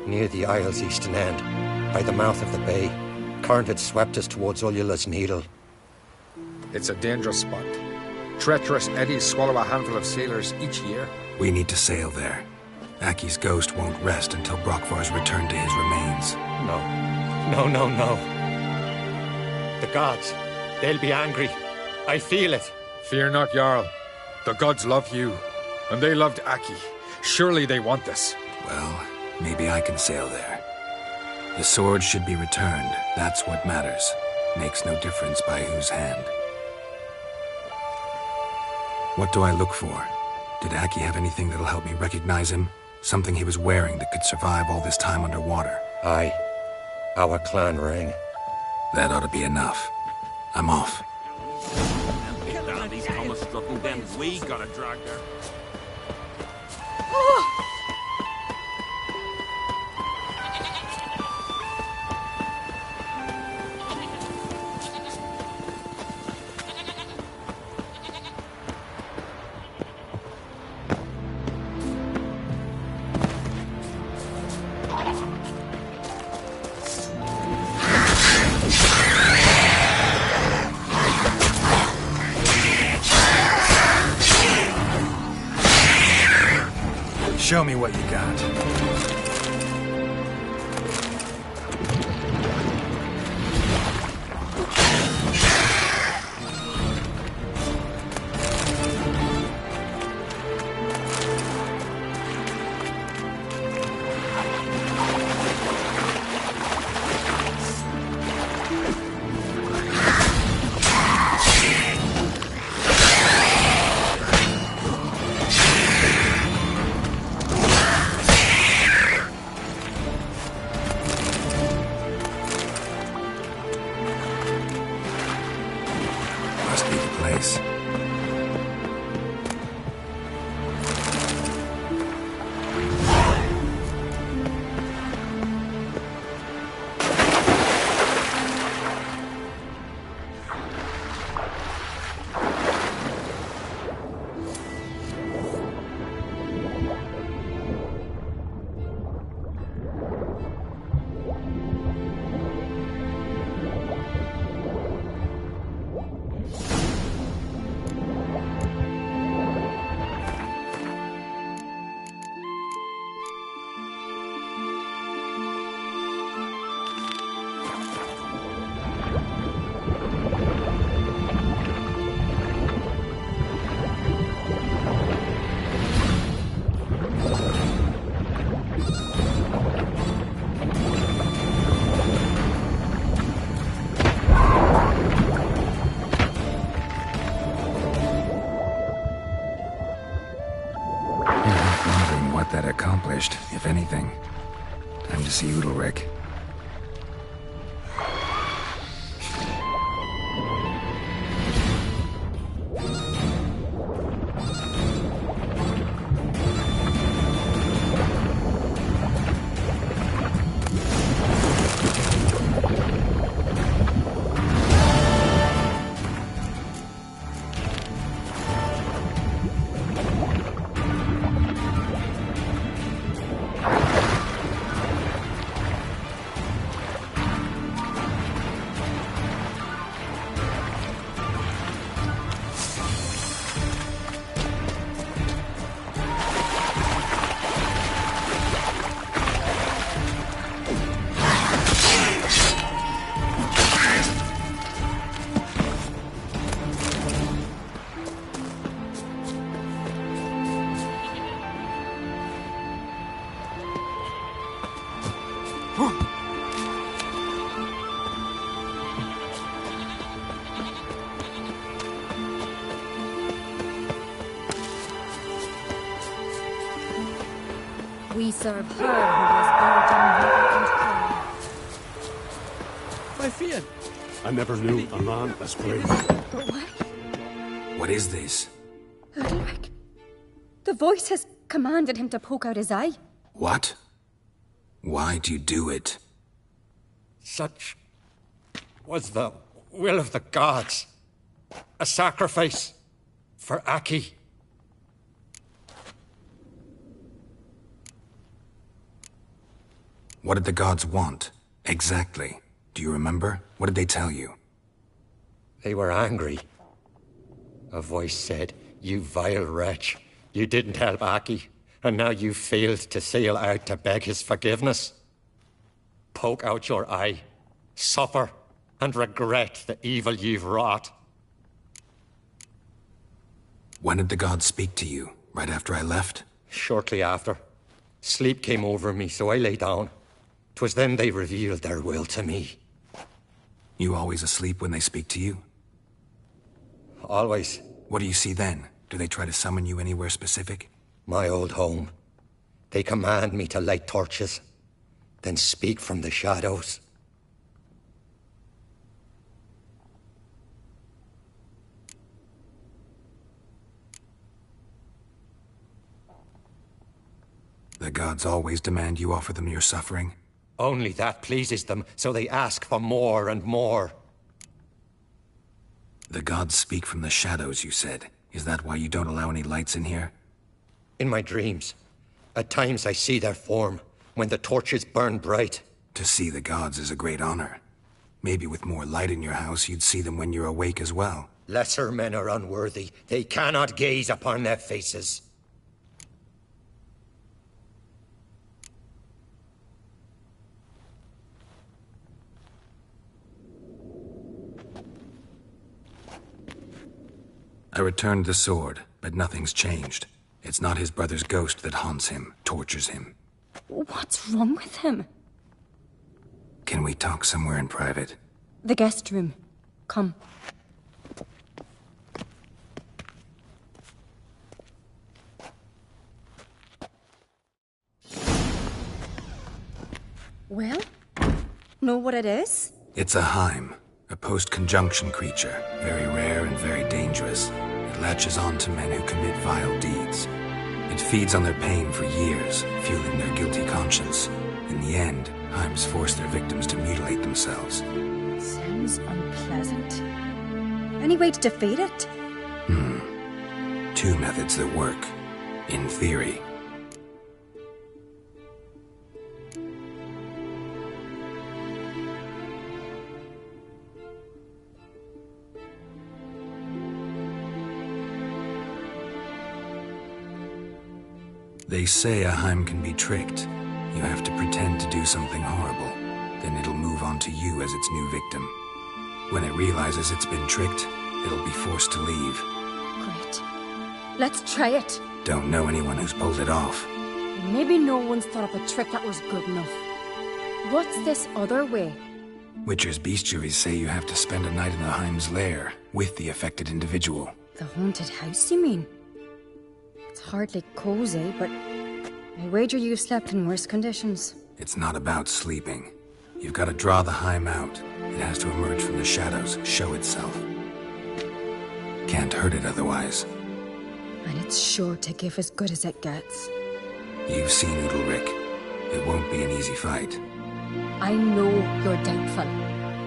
Near the isle's eastern end, by the mouth of the bay. Current had swept us towards Ullula's Needle. It's a dangerous spot. Treacherous eddies swallow a handful of sailors each year. We need to sail there. Aki's ghost won't rest until Brokvar's returned to his remains. No. No. The gods, they'll be angry. I feel it. Fear not, Jarl. The gods love you, and they loved Aki. Surely they want this. Well, maybe I can sail there. The sword should be returned. That's what matters. Makes no difference by whose hand. What do I look for? Did Aki have anything that'll help me recognize him? Something he was wearing that could survive all this time underwater? Aye. Our clan ring. That ought to be enough. I'm off. These Thomas strutting them, we gotta drag her. Show me what you got. Must be the place. That accomplished, if anything. Time to see Udalric. We serve her who was our and My Fian. I never knew a man as brave. But why? What is this? Udalric. The voice has commanded him to poke out his eye. What? Why'd you do it? Such was the will of the gods. A sacrifice for Aki. What did the gods want? Exactly. Do you remember? What did they tell you? They were angry. A voice said, "You vile wretch. You didn't help Aki, and now you failed to sail out to beg his forgiveness. Poke out your eye, suffer, and regret the evil you've wrought." When did the gods speak to you? Right after I left? Shortly after. Sleep came over me, so I lay down. 'Twas then they revealed their will to me. You always asleep when they speak to you? Always. What do you see then? Do they try to summon you anywhere specific? My old home. They command me to light torches, then speak from the shadows. The gods always demand you offer them your suffering? Only that pleases them, so they ask for more and more. The gods speak from the shadows, you said. Is that why you don't allow any lights in here? In my dreams. At times I see their form, when the torches burn bright. To see the gods is a great honor. Maybe with more light in your house, you'd see them when you're awake as well. Lesser men are unworthy. They cannot gaze upon their faces. I returned the sword, but nothing's changed. It's not his brother's ghost that haunts him, tortures him. What's wrong with him? Can we talk somewhere in private? The guest room. Come. Well, know what it is? It's a Heim, a post-conjunction creature, very rare and very dangerous. It latches on to men who commit vile deeds. It feeds on their pain for years, fueling their guilty conscience. In the end, Heims force their victims to mutilate themselves. Sounds unpleasant. Any way to defeat it? Two methods that work. In theory. They say a Heim can be tricked. You have to pretend to do something horrible. Then it'll move on to you as its new victim. When it realizes it's been tricked, it'll be forced to leave. Great. Let's try it. Don't know anyone who's pulled it off. Maybe no one's thought up a trick that was good enough. What's this other way? Witcher's bestiaries say you have to spend a night in the Heim's lair with the affected individual. The haunted house, you mean? It's hardly cozy, but I wager you've slept in worse conditions. It's not about sleeping. You've got to draw the Heim out. It has to emerge from the shadows, show itself. Can't hurt it otherwise. And it's sure to give as good as it gets. You've seen Udalric. It won't be an easy fight. I know you're doubtful,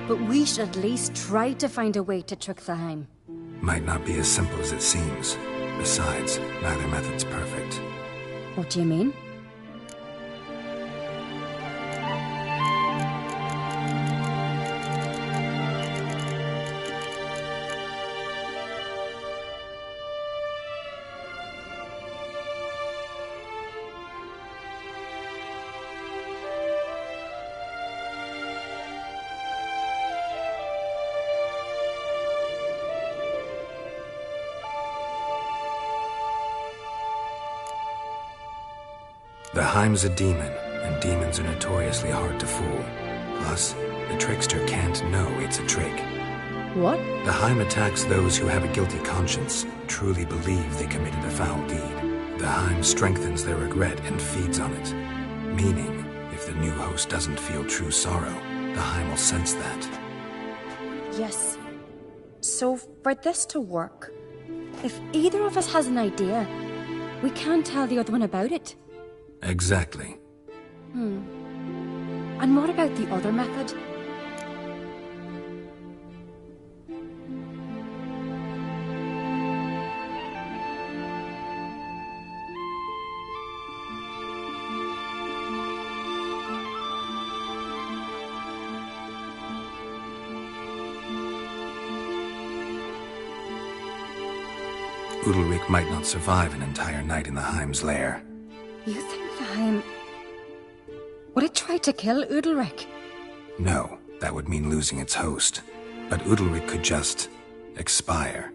but we should at least try to find a way to trick the Heim. Might not be as simple as it seems. Besides, neither method's perfect. What do you mean? The Heim's a demon, and demons are notoriously hard to fool. Plus, the trickster can't know it's a trick. What? The Heim attacks those who have a guilty conscience, truly believe they committed a foul deed. The Heim strengthens their regret and feeds on it. Meaning, if the new host doesn't feel true sorrow, the Heim will sense that. Yes. So, for this to work, if either of us has an idea, we can't tell the other one about it. Exactly. And what about the other method? Udalric might not survive an entire night in the Heim's lair. You think the Heim... would it try to kill Udalric? No, that would mean losing its host. But Udalric could just... expire.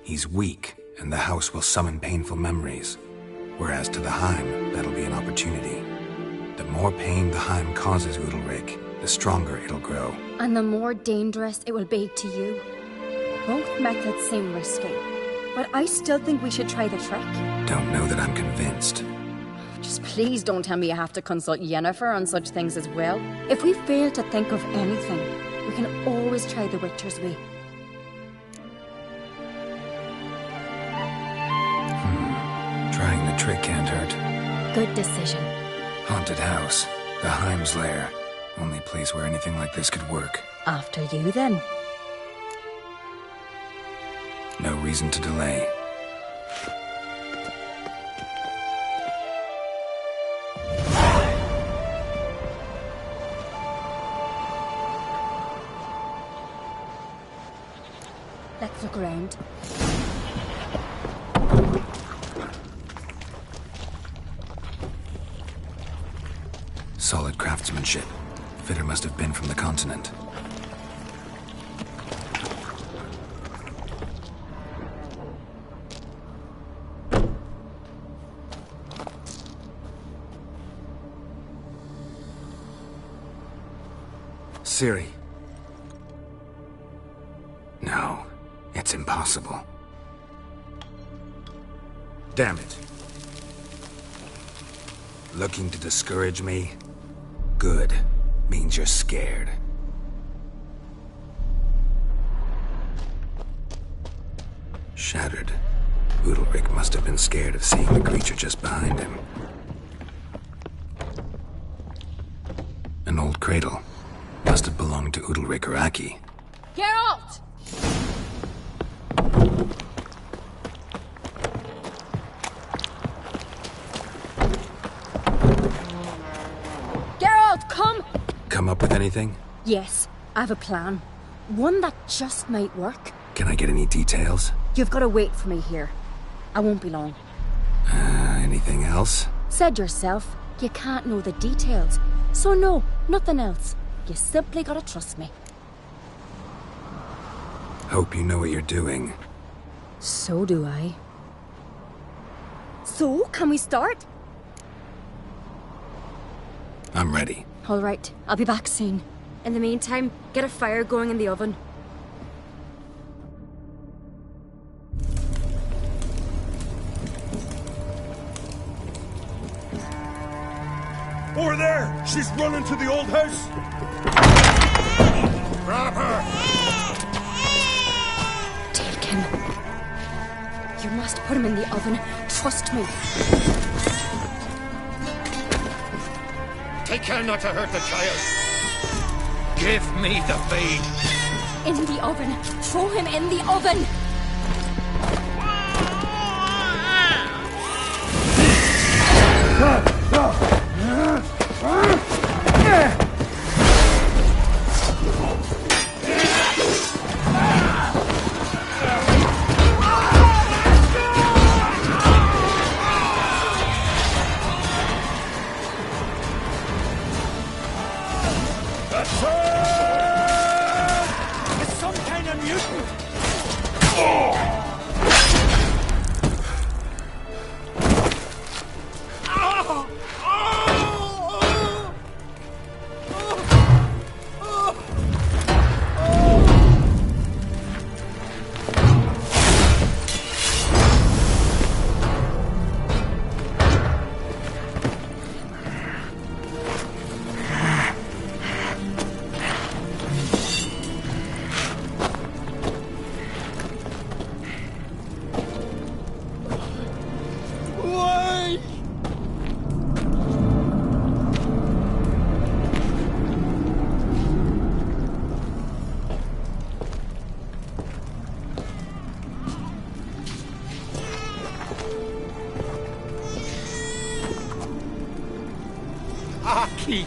He's weak, and the house will summon painful memories. Whereas to the Heim, that'll be an opportunity. The more pain the Heim causes Udalric, the stronger it'll grow. And the more dangerous it will be to you. Both methods seem risky, but I still think we should try the trick. Don't know that I'm convinced. Just please don't tell me you have to consult Yennefer on such things as well. If we fail to think of anything, we can always try the Witcher's way. Trying the trick can't hurt. Good decision. Haunted house. The Heim's lair. Only place where anything like this could work. After you, then. No reason to delay. Let's look around. Solid craftsmanship. Fitter must have been from the continent. Ciri. No, it's impossible. Damn it. Looking to discourage me? Good. Means you're scared. Shattered. Udalric must have been scared of seeing the creature just behind him. An old cradle. Must have belonged to Udalric or Aki. Geralt! Geralt, come! Come up with anything? Yes, I have a plan. One that just might work. Can I get any details? You've got to wait for me here. I won't be long. Anything else? Said yourself, you can't know the details. So no, nothing else. You simply gotta trust me. Hope you know what you're doing. So do I. So, can we start? I'm ready. All right, I'll be back soon. In the meantime, get a fire going in the oven. Over there! She's running to the old house! Grab her! Take him. You must put him in the oven. Trust me. Take care not to hurt the child. Give me the feed. In the oven. Throw him in the oven. Aki!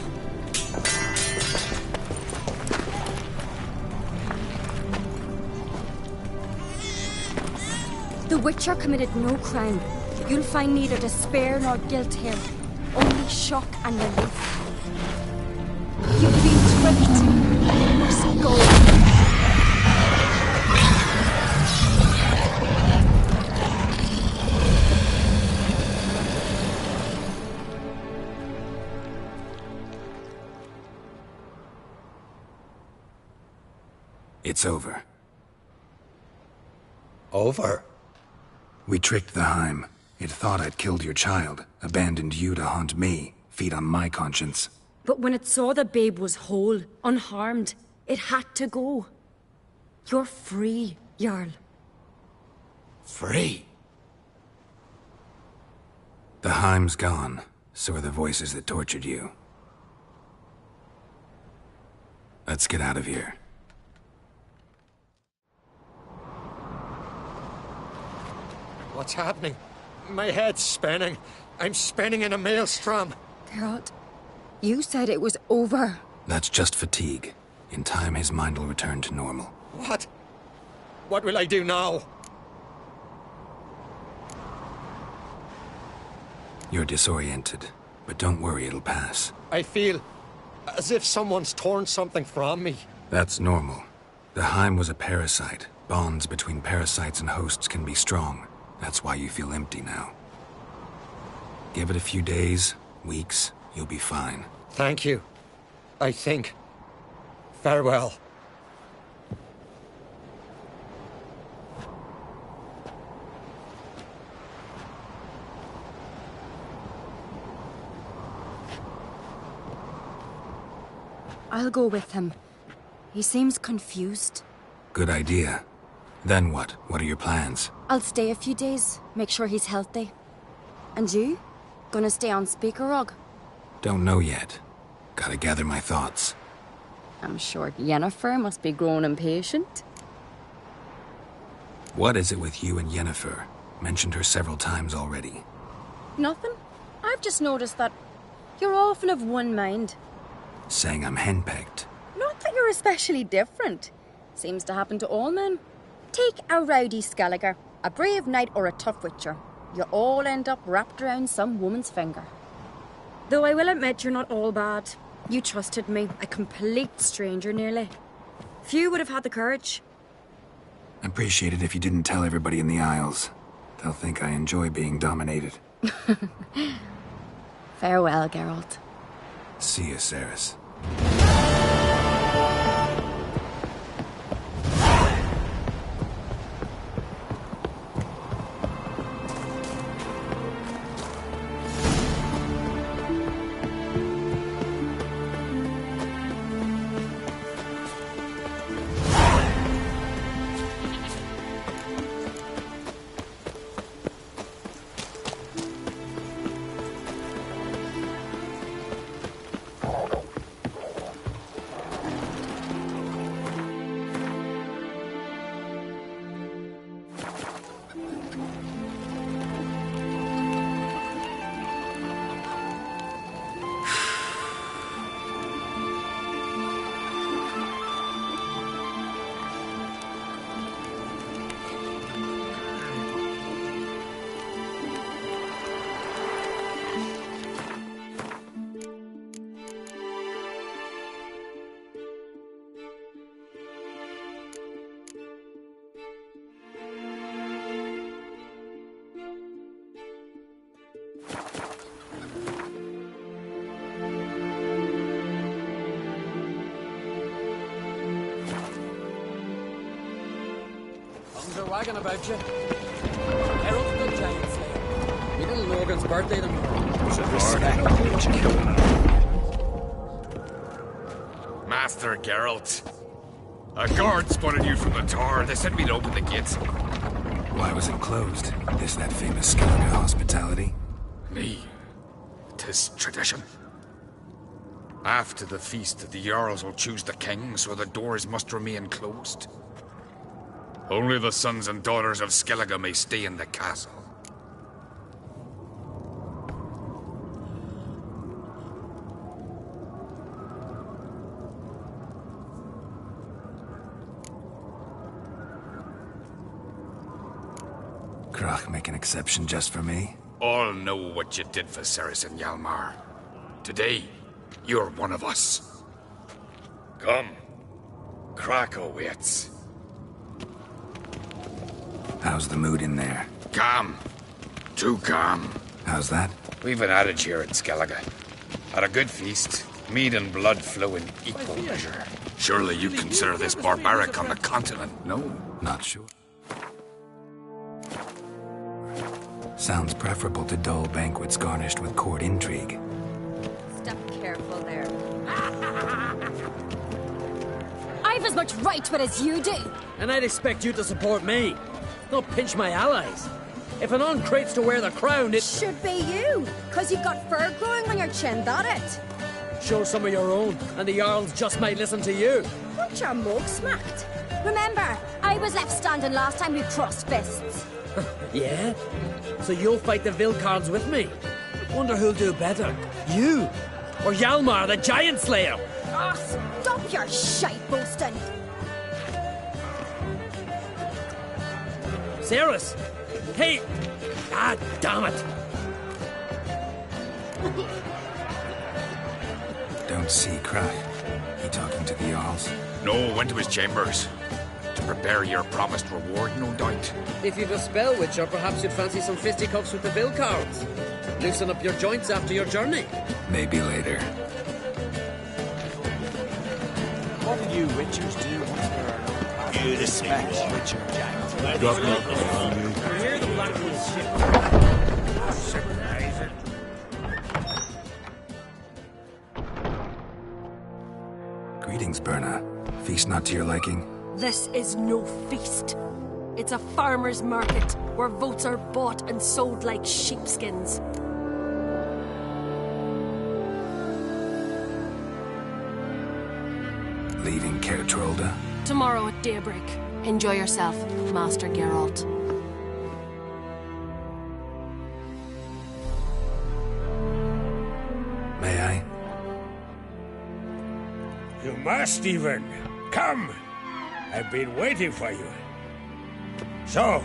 The Witcher committed no crime. You'll find neither despair nor guilt here. Only shock and relief. You've been tricked. You must go. It's over. Over? We tricked the Heim. It thought I'd killed your child, abandoned you to haunt me, feed on my conscience. But when it saw the babe was whole, unharmed, it had to go. You're free, Jarl. Free? The Heim's gone, so are the voices that tortured you. Let's get out of here. What's happening? My head's spinning. I'm spinning in a maelstrom. Geralt, you said it was over. That's just fatigue. In time, his mind will return to normal. What? What will I do now? You're disoriented, but don't worry, it'll pass. I feel as if someone's torn something from me. That's normal. The Heim was a parasite. Bonds between parasites and hosts can be strong. That's why you feel empty now. Give it a few days, weeks, you'll be fine. Thank you. I think. Farewell. I'll go with him. He seems confused. Good idea. Then what? What are your plans? I'll stay a few days, make sure he's healthy. And you? Gonna stay on Speaker Rog? Don't know yet. Gotta gather my thoughts. I'm sure Yennefer must be growing impatient. What is it with you and Yennefer? Mentioned her several times already. Nothing. I've just noticed that you're often of one mind. Saying I'm henpecked. Not that you're especially different. Seems to happen to all men. Take a rowdy Skelliger, a brave knight or a tough witcher. You all end up wrapped around some woman's finger. Though I will admit you're not all bad. You trusted me, a complete stranger nearly. Few would have had the courage. I'd appreciate it if you didn't tell everybody in the Isles. They'll think I enjoy being dominated. Farewell, Geralt. See you, Cerys. Wagging about you. Herald the Giant Slayer. Me little Logan's birthday tomorrow. Should respect bitch killing Master Geralt. A guard spotted you from the tower. They said we'd open the gates. Why was it closed? Is that famous Skellige hospitality? Me. 'Tis tradition. After the feast, the Jarls will choose the king, so the doors must remain closed. Only the sons and daughters of Skellige may stay in the castle. Exception just for me? All know what you did for Ceres and Hjalmar. Today, you're one of us. Come. Krakow waits. How's the mood in there? Calm. Too calm. How's that? We've an adage here at Skellige. At a good feast, mead and blood flow in equal measure. Surely you consider this barbaric on the continent, no? Not sure. Sounds preferable to dull banquets garnished with court intrigue. Step careful there. I've as much right to it as you do. And I'd expect you to support me, not pinch my allies. If an uncrate's to wear the crown, it should be you, because you've got fur growing on your chin, that it? Show some of your own, and the Jarls just might listen to you. Weren't your mug smacked? Remember, I was left standing last time we crossed fists. Yeah? So you'll fight the Vilcards with me? Wonder who'll do better, you or Hjalmar, the Giant Slayer? Oh, stop your shite boasting. Ceres! Hey! Ah, damn it! Don't see Cry. He talking to the Jarls? No, went to his chambers. To prepare your promised reward, no doubt. If you've a spell, Witcher, perhaps you'd fancy some fisticuffs with the Vilcards. Loosen up your joints after your journey. Maybe later. What do you Witchers do once there are no parties? You the same Witcher, Jack. Hear the Blackwood ship. Greetings, Berna. Feast not to your liking? This is no feast. It's a farmer's market where votes are bought and sold like sheepskins. Leaving Caer Trolda? Tomorrow at daybreak. Enjoy yourself, Master Geralt. May I? You must even. Come! I've been waiting for you. So,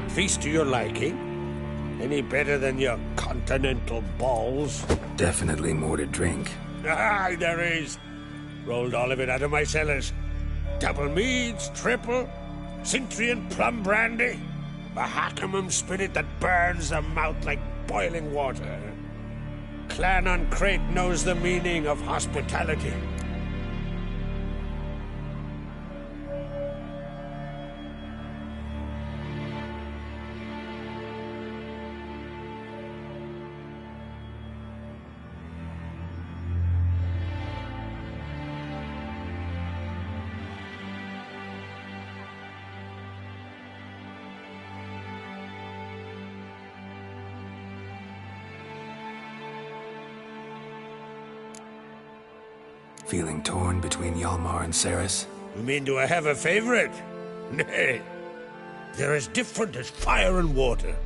feast to your liking? Any better than your continental balls? Definitely more to drink. Aye, there is. Rolled all of it out of my cellars. Double meads, triple, Cintrian plum brandy, a Hackamum spirit that burns the mouth like boiling water. Clan on Crate knows the meaning of hospitality. Feeling torn between Hjalmar and Ceres? You mean, do I have a favorite? Nay. They're as different as fire and water.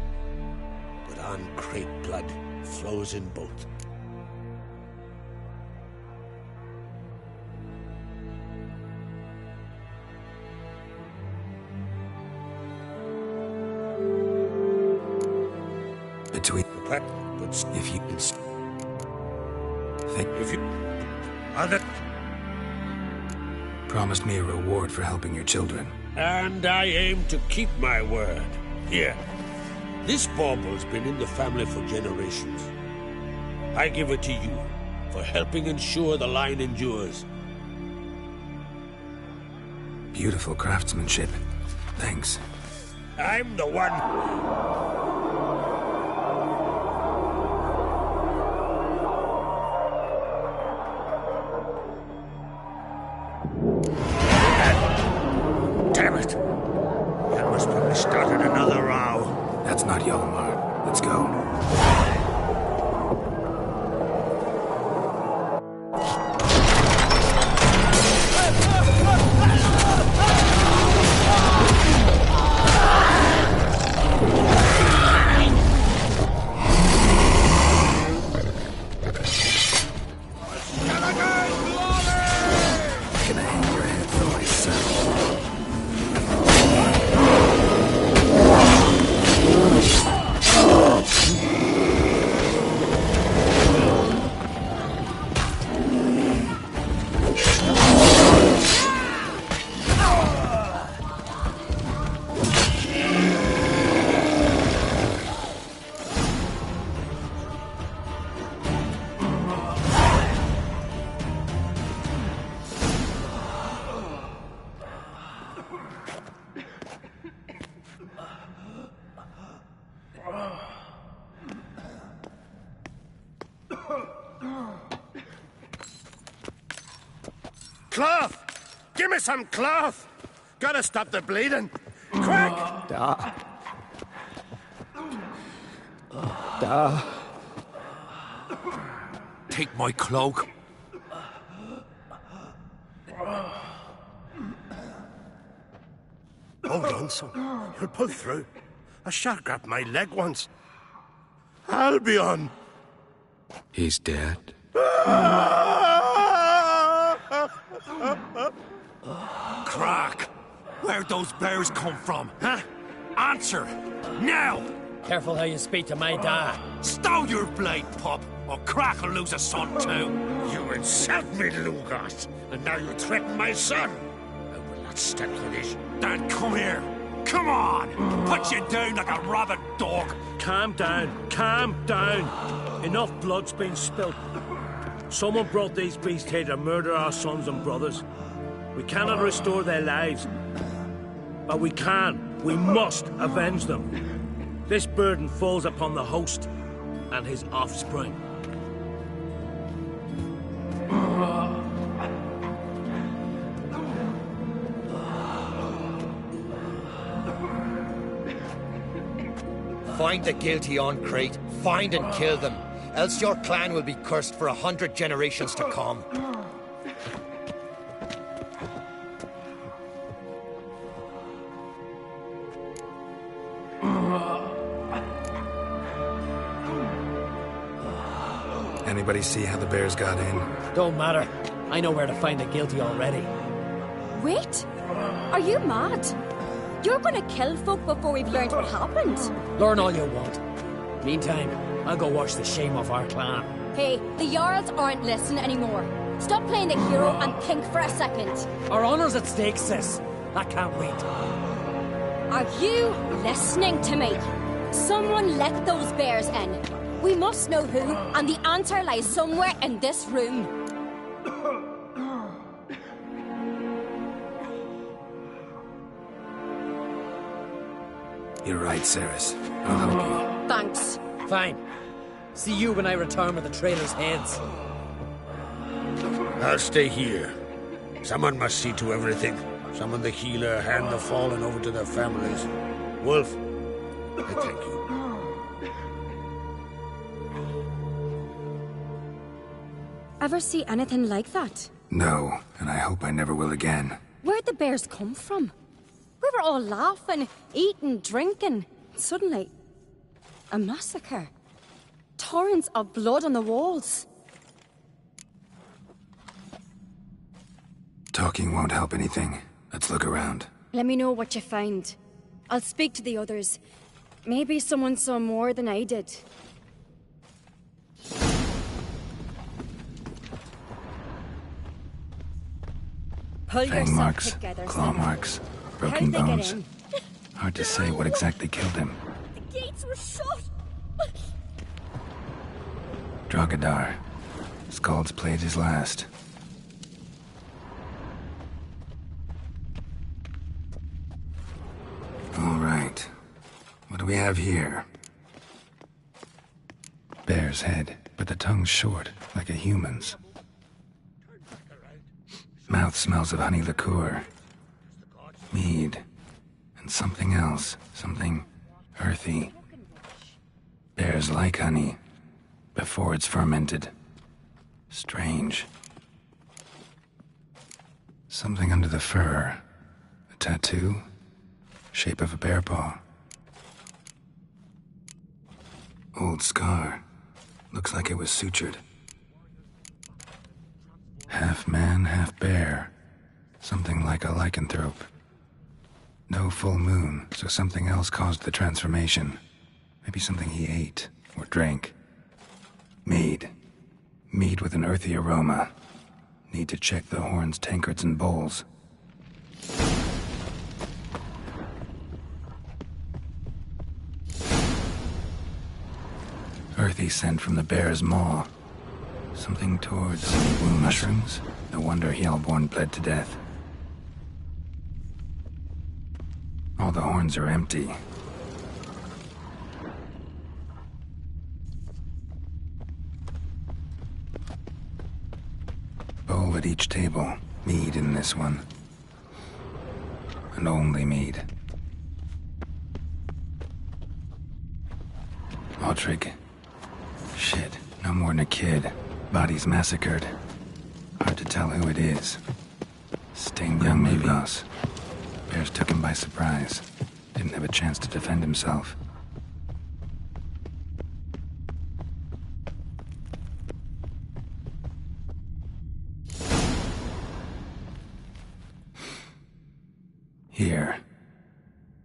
But on Crate blood flows in both. Between... But if you... If you... Other... Promised me a reward for helping your children. And I aim to keep my word. Here. This bauble's been in the family for generations. I give it to you for helping ensure the line endures. Beautiful craftsmanship. Thanks. I'm the one... Damn it! That must probably started another row. That's not Hjalmar. Let's go. Cloth! Give me some cloth! Gotta stop the bleeding. Quick! Da. Da. Take my cloak. Hold on, son. You'll pull through. A shark grabbed my leg once. Albion! He's dead. Crack! Where'd those bears come from, huh? Answer! Now! Careful how you speak to my dad. Stow your blade, pup, or Crack will lose a son too. You insult me, Lugos, and now you threaten my son. I will not stand for this. Dad, come here. Come on! Put you down like a rabid dog. Calm down. Calm down. Enough blood's been spilt. Someone brought these beasts here to murder our sons and brothers. We cannot restore their lives. But we can. We must avenge them. This burden falls upon the host and his offspring. Find the guilty on Crete. Find and kill them. Else your clan will be cursed for 100 generations to come. Anybody see how the bears got in? Don't matter. I know where to find the guilty already. Wait! Are you mad? You're gonna kill folk before we've learned what happened. Learn all you want. Meantime, I'll go wash the shame off our clan. Hey, the Jarls aren't listening anymore. Stop playing the hero and think for a second. Our honor's at stake, sis. I can't wait. Are you listening to me? Someone let those bears in. We must know who, and the answer lies somewhere in this room. You're right, Ceres. I'll help you. Thanks. Fine. See you when I return with the traitors' heads. I'll stay here. Someone must see to everything. Summon the healer, hand the fallen over to their families. Wolf, I thank you. Ever see anything like that? No, and I hope I never will again. Where'd the bears come from? We were all laughing, eating, drinking. Suddenly, a massacre. Torrents of blood on the walls. Talking won't help anything. Let's look around. Let me know what you find. I'll speak to the others. Maybe someone saw more than I did. Pull Fang yourself marks, together, claw son. marks, How broken did they get bones. in? Hard to say what exactly killed him. The gates were shut. Drogadar. Skald's played his last. All right. What do we have here? Bear's head, but the tongue's short, like a human's. Mouth smells of honey liqueur. Mead. And something else. Something earthy. Bears like honey. Before it's fermented. Strange. Something under the fur. A tattoo? Shape of a bear paw. Old scar. Looks like it was sutured. Half man, half bear. Something like a lycanthrope. No full moon, so something else caused the transformation. Maybe something he ate or drank. Mead. Mead with an earthy aroma. Need to check the horns, tankards, and bowls. Earthy scent from the bear's maw. Something towards mushrooms. No wonder Hellborn bled to death. All the horns are empty. at each table. Mead in this one. And only mead. Autrig. Shit, no more than a kid. Bodies massacred. Hard to tell who it is. Sting young maybe. Us. Bears took him by surprise. Didn't have a chance to defend himself. Here.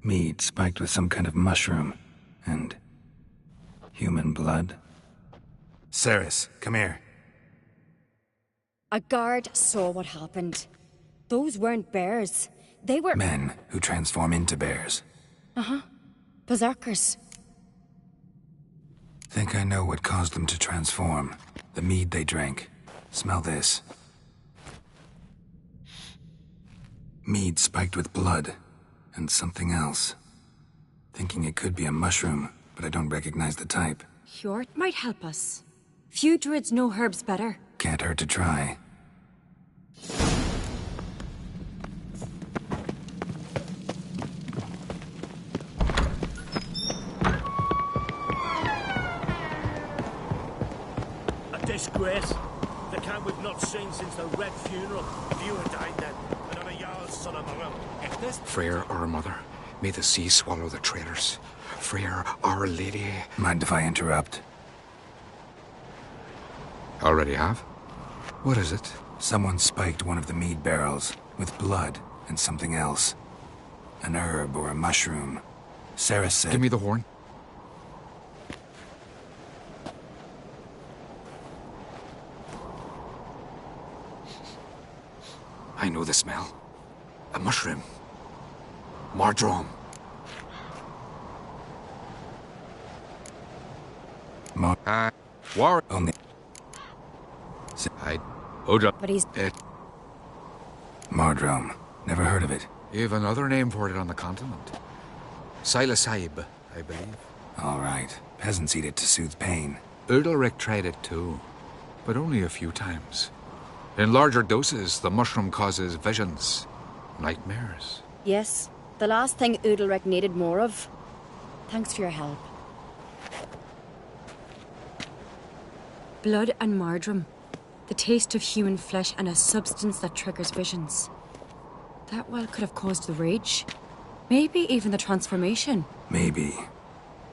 Mead spiked with some kind of mushroom. And... human blood. Ceres, come here. A guard saw what happened. Those weren't bears. They were... Men who transform into bears. Uh-huh. Berserkers. Think I know what caused them to transform. The mead they drank. Smell this. Mead spiked with blood. And something else. Thinking it could be a mushroom, but I don't recognize the type. Hjort might help us. Few druids know herbs better. Can't hurt to try. A disgrace. The camp we've not seen since the Red Funeral. If you had died then, and I'm a Jarl's son of Mother. If this... Freya, our mother, may the sea swallow the traitors. Freya, our lady... Mind if I interrupt? Already have? What is it? Someone spiked one of the mead barrels with blood and something else. An herb or a mushroom. Sarah said... Give me the horn. I know the smell. A mushroom. Mardrome. War only. But he's... Mardrome. Never heard of it. You have another name for it on the continent. Silasib, I believe. All right. Peasants eat it to soothe pain. Udalric tried it too, but only a few times. In larger doses, the mushroom causes visions, nightmares. Yes, the last thing Udalric needed more of. Thanks for your help. Blood and Mardrome. The taste of human flesh and a substance that triggers visions. That well could have caused the rage. Maybe even the transformation. Maybe.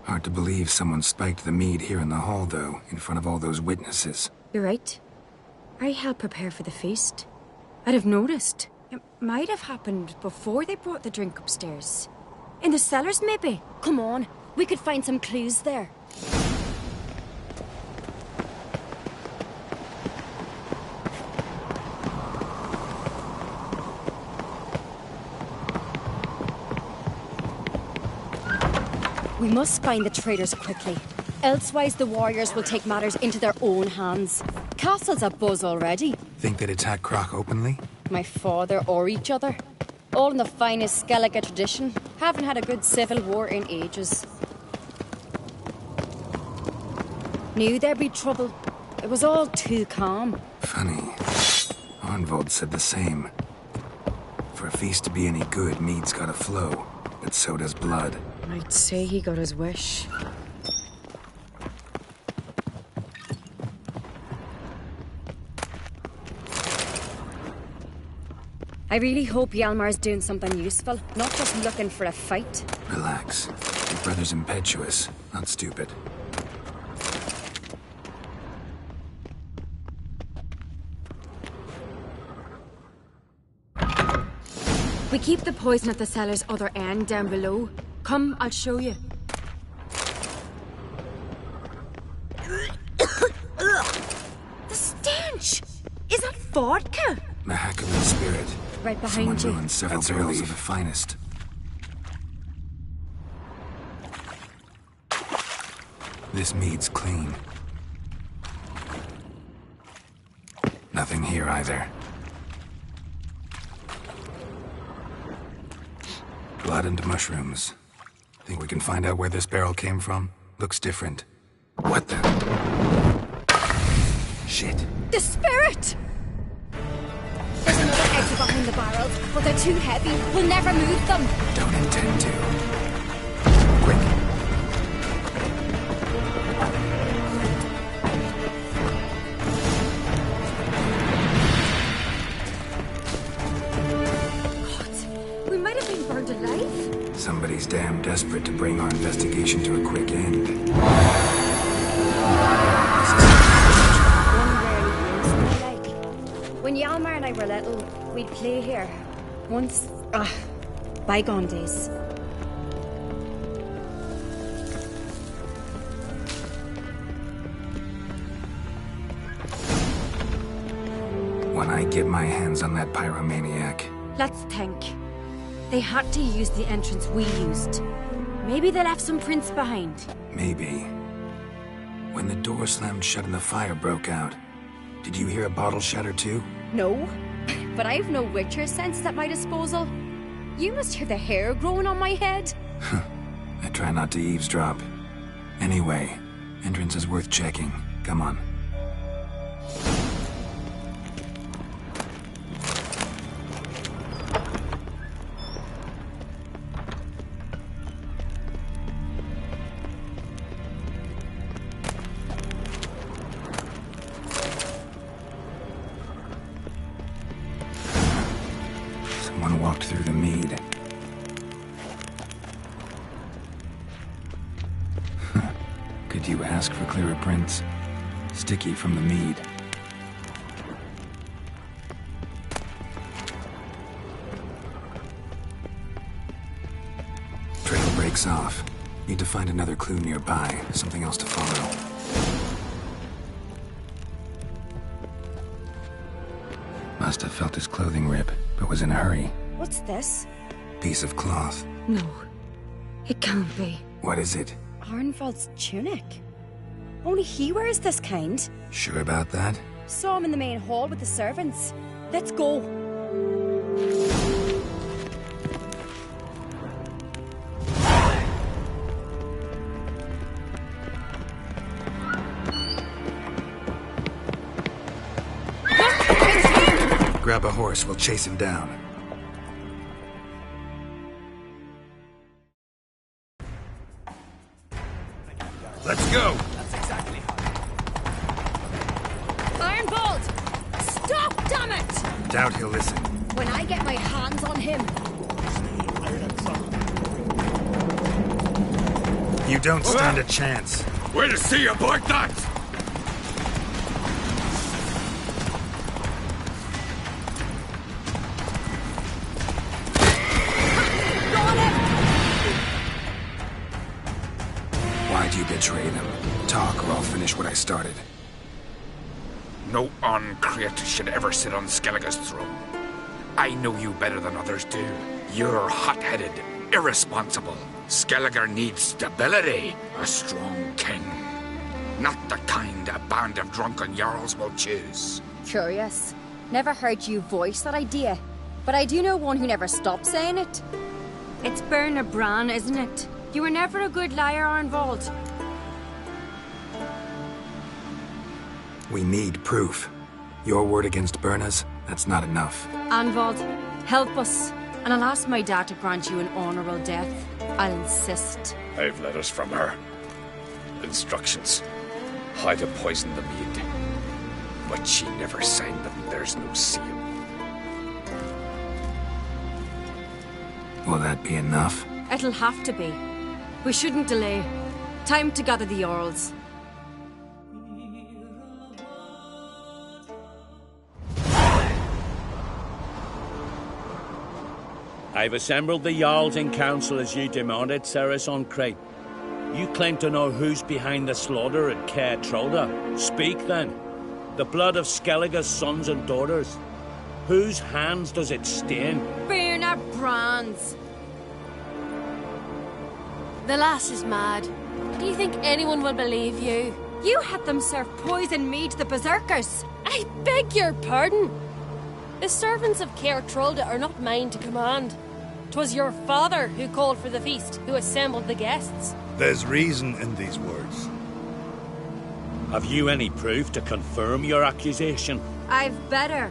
Hard to believe someone spiked the mead here in the hall, though, in front of all those witnesses. You're right. I helped prepare for the feast. I'd have noticed. It might have happened before they brought the drink upstairs. In the cellars, maybe? Come on, we could find some clues there. We must find the traitors quickly. Elsewise, the warriors will take matters into their own hands. Castle's abuzz already. Think they'd attack Croc openly? My father or each other. All in the finest Skellige tradition. Haven't had a good civil war in ages. Knew there'd be trouble. It was all too calm. Funny. Arnvold said the same. For a feast to be any good, mead's gotta flow. But so does blood. I'd say he got his wish. I really hope Hjalmar's doing something useful, not just looking for a fight. Relax. Your brother's impetuous, not stupid. We keep the poison at the cellar's other end down below. Come, I'll show you. The stench! Is that vodka? Mahakaman spirit. Right behind Someone you. ruined several barrels of the finest. This mead's clean. Nothing here either. Blood and mushrooms. Think we can find out where this barrel came from? Looks different. What the? Shit. The spirit! behind the barrels, but they're too heavy. We'll never move them. Don't intend to. Quick. We might have been burned alive. Somebody's damn desperate to bring our investigation to a quick end. When Yalmar and I were little, we'd play here. Once, bygone days. When I get my hands on that pyromaniac, Let's think. They had to use the entrance we used. Maybe they left some prints behind. maybe. When the door slammed shut and the fire broke out, did you hear a bottle shatter too? No, but I have no Witcher sense at my disposal. You must hear the hair growing on my head. I try not to eavesdrop. Anyway, entrance is worth checking. Come on. Someone walked through the mead. Could you ask for clearer prints? Sticky from the mead. Trail breaks off. Need to find another clue nearby. Something else to follow. Must have felt his clothing rip, but was in a hurry. What's this? Piece of cloth. No, it can't be. What is it? Arnvald's tunic. Only he wears this kind. Sure about that? Saw him in the main hall with the servants. Let's go. Grab a horse, we'll chase him down. Let's go! Ironbolt! Stop, damn it! Doubt he'll listen. When I get my hands on him. You don't stand a chance. Way to see you, boy, that! Why'd you betray them? Talk or I'll finish what I started. No Oncreate should ever sit on Skellige's throne. I know you better than others do. You're hot-headed, irresponsible. Skellige needs stability, a strong king. Not the kind a band of drunken jarls will choose. Curious. Never heard you voice that idea. But I do know one who never stopped saying it. It's Bernard Bran, isn't it? You were never a good liar, Arnvald. We need proof. Your word against Berna's, that's not enough. Arnvald, help us. And I'll ask my dad to grant you an honorable death. I'll insist. I've letters from her. Instructions. How to poison the mead. But she never signed them. There's no seal. Will that be enough? It'll have to be. We shouldn't delay. Time to gather the Jarls. I've assembled the Jarls in council as you demanded, Ceres on Crate. You claim to know who's behind the slaughter at Caer Trolda. Speak then. The blood of Skellige's sons and daughters. Whose hands does it stain? Bernard Bran's. The lass is mad. Do you think anyone will believe you? You had them serve poison mead to the berserkers. I beg your pardon. The servants of Caer Trolda are not mine to command. 'Twas your father who called for the feast, who assembled the guests. There's reason in these words. Have you any proof to confirm your accusation? I've better.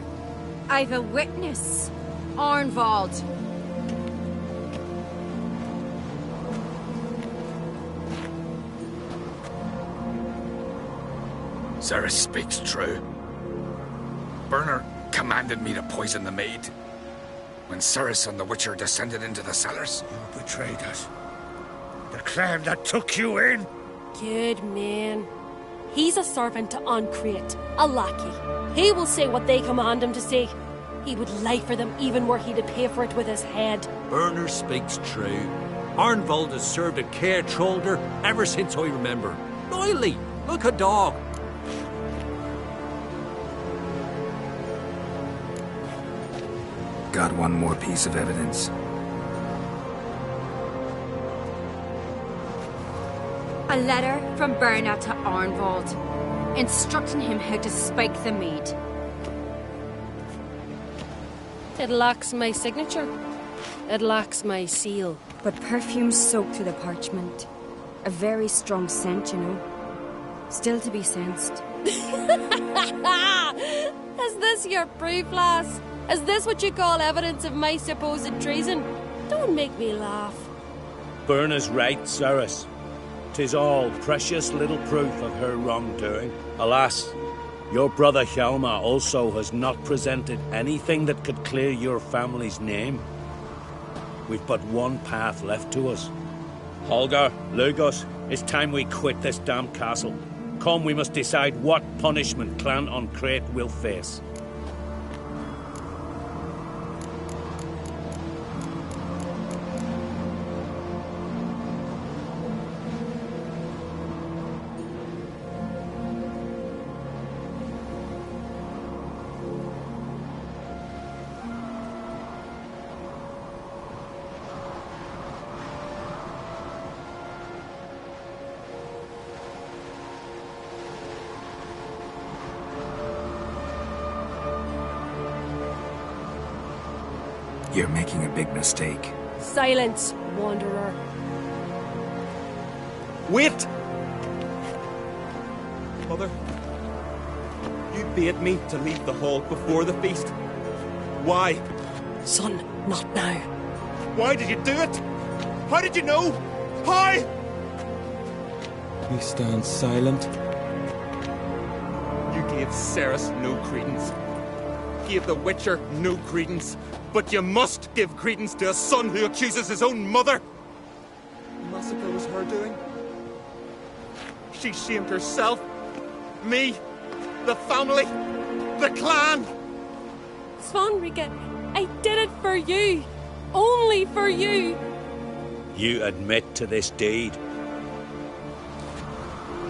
I've a witness. Arnvald. Ceres speaks true. Burner commanded me to poison the maid. When Ceres and the Witcher descended into the cellars. You betrayed us. The clan that took you in. Good man. He's a servant to Ancreate, a lackey. He will say what they command him to say. He would lie for them even were he to pay for it with his head. Burner speaks true. Arnvald has served a care trollder ever since I remember. Loyally, like a dog. Got one more piece of evidence. A letter from Berna to Arnvald, instructing him how to spike the mead. It lacks my signature. It lacks my seal. But perfume soaked through the parchment. A very strong scent, you know. Still to be sensed. Is this your proof, lass? Is this what you call evidence of my supposed treason? Don't make me laugh. Berna's right, Ceres. 'Tis all precious little proof of her wrongdoing. Alas, your brother Hjalmar also has not presented anything that could clear your family's name. We've but one path left to us. Holger, Lugos, it's time we quit this damn castle. Come, we must decide what punishment Clan Ancreate will face. You're making a big mistake. Silence, wanderer. Wait! Mother, you bade me to leave the hall before the feast. Why? Son, not now. Why did you do it? How did you know? How? We stand silent. You gave Ceres no credence. Gave the Witcher no credence. But you must give credence to a son who accuses his own mother. The massacre was her doing. She shamed herself, me, the family, the clan. Svanrige, I did it for you. Only for you. You admit to this deed.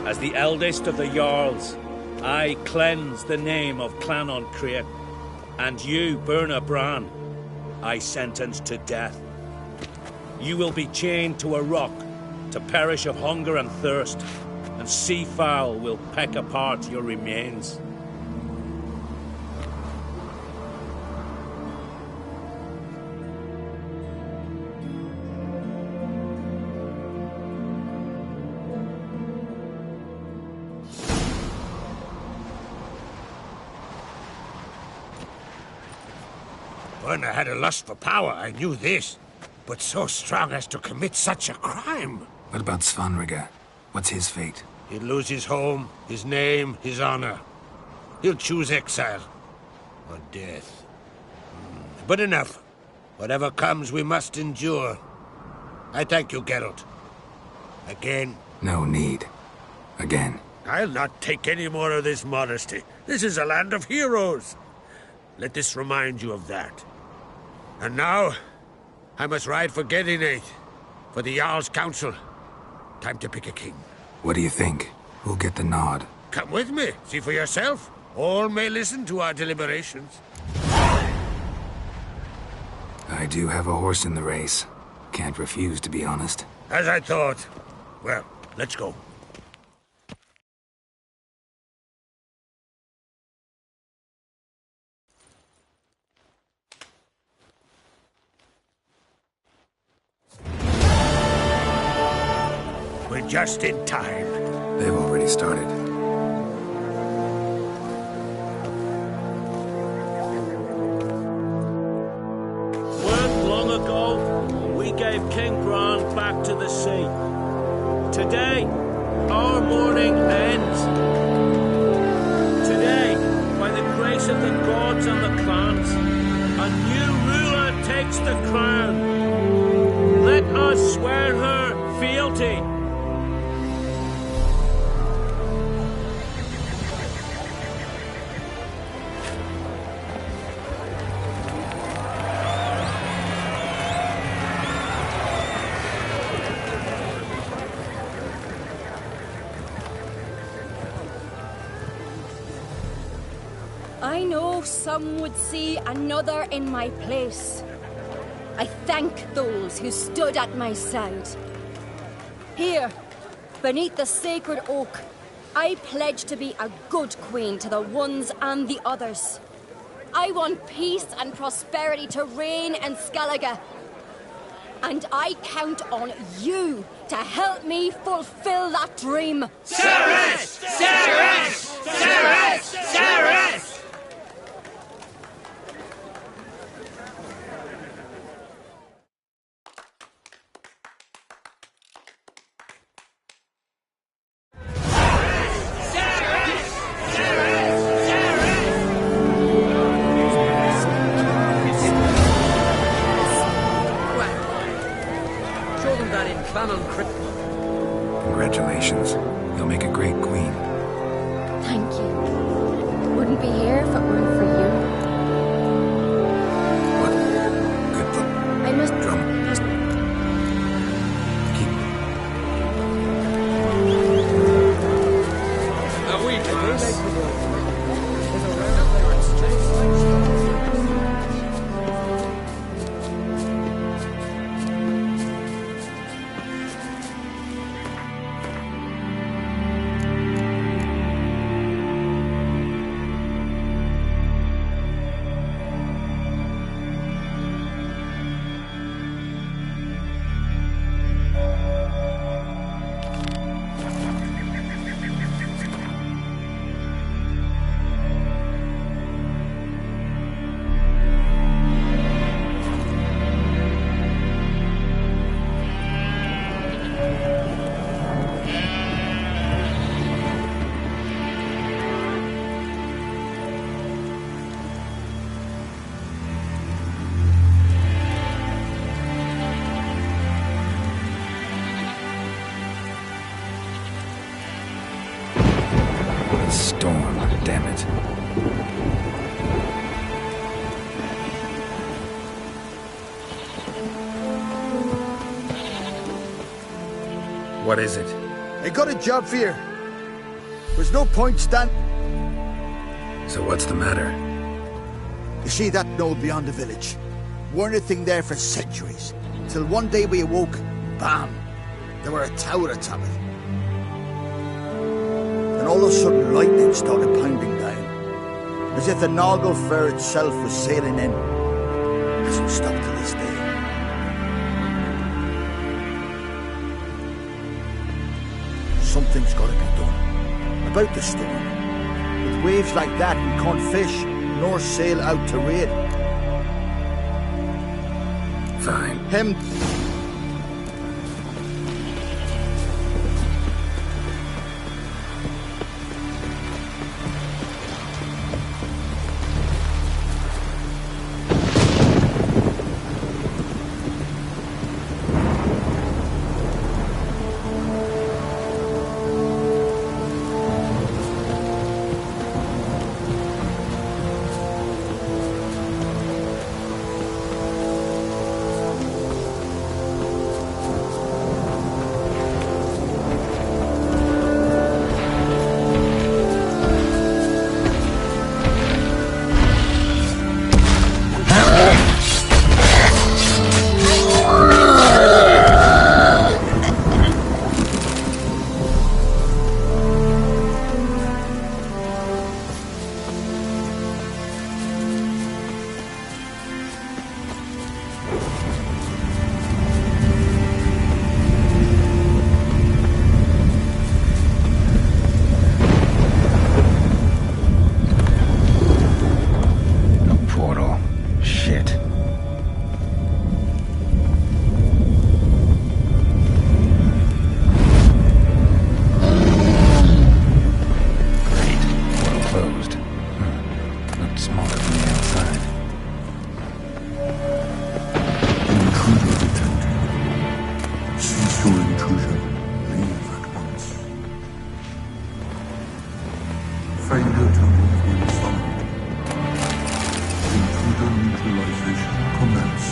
As the eldest of the Jarls, I cleanse the name of Clan Ancreate, and you, Berna Bran, I sentence to death. You will be chained to a rock, to perish of hunger and thirst, and sea fowl will peck apart your remains. Berna had a lust for power, I knew this. But so strong as to commit such a crime. What about Svanrige? What's his fate? He'll lose his home, his name, his honor. He'll choose exile. Or death. But enough. Whatever comes, we must endure. I thank you, Geralt. Again. No need. Again. I'll not take any more of this modesty. This is a land of heroes. Let this remind you of that. And now, I must ride for Gedinate, for the Jarl's Council. Time to pick a king. What do you think? Who'll get the nod? Come with me, see for yourself. All may listen to our deliberations. I do have a horse in the race. Can't refuse, to be honest. As I thought. Well, let's go. We're just in time. They've already started. back to the sea. Today, our mourning ends. Today, by the grace of the gods and the clans, a new ruler takes the crown. Let us swear her fealty. I know some would see another in my place. I thank those who stood at my side. Here, beneath the sacred oak, I pledge to be a good queen to the ones and the others. I want peace and prosperity to reign in Skellige. And I count on you to help me fulfill that dream. Ceres! Ceres! Ceres! Ceres! Congratulations. You'll make a great queen. Thank you. Wouldn't be here if it weren't for you. What? Good look. I must... Drum. A wee glass. Storm, damn it. What is it? I got a job for you. There's no point So what's the matter? You see that node beyond the village? Weren't a thing there for centuries. Till one day we awoke, bam! There were a tower atop it. And all of a sudden lightning started pounding down. As if the Nagelfare itself was sailing in. Hasn't stopped to this day. Something's gotta be done. About the storm. With waves like that, we can't fish, nor sail out to raid. Fine. Him... closed. Looked smaller from the outside. Intruder detected. Cease your intrusion. Leave at once. Failure to leave when summoned. Intruder neutralization commence.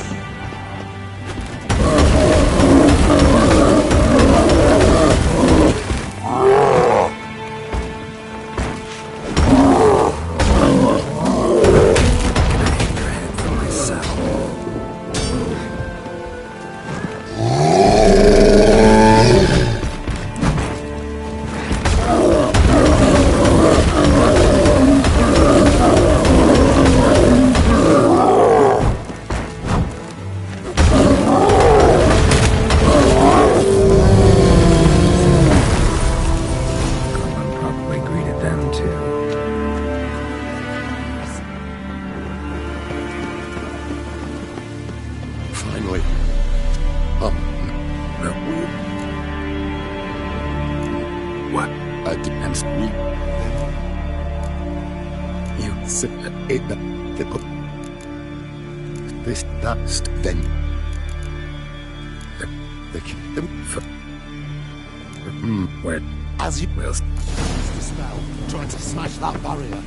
Where? As you will. Use the spell, trying to smash that barrier.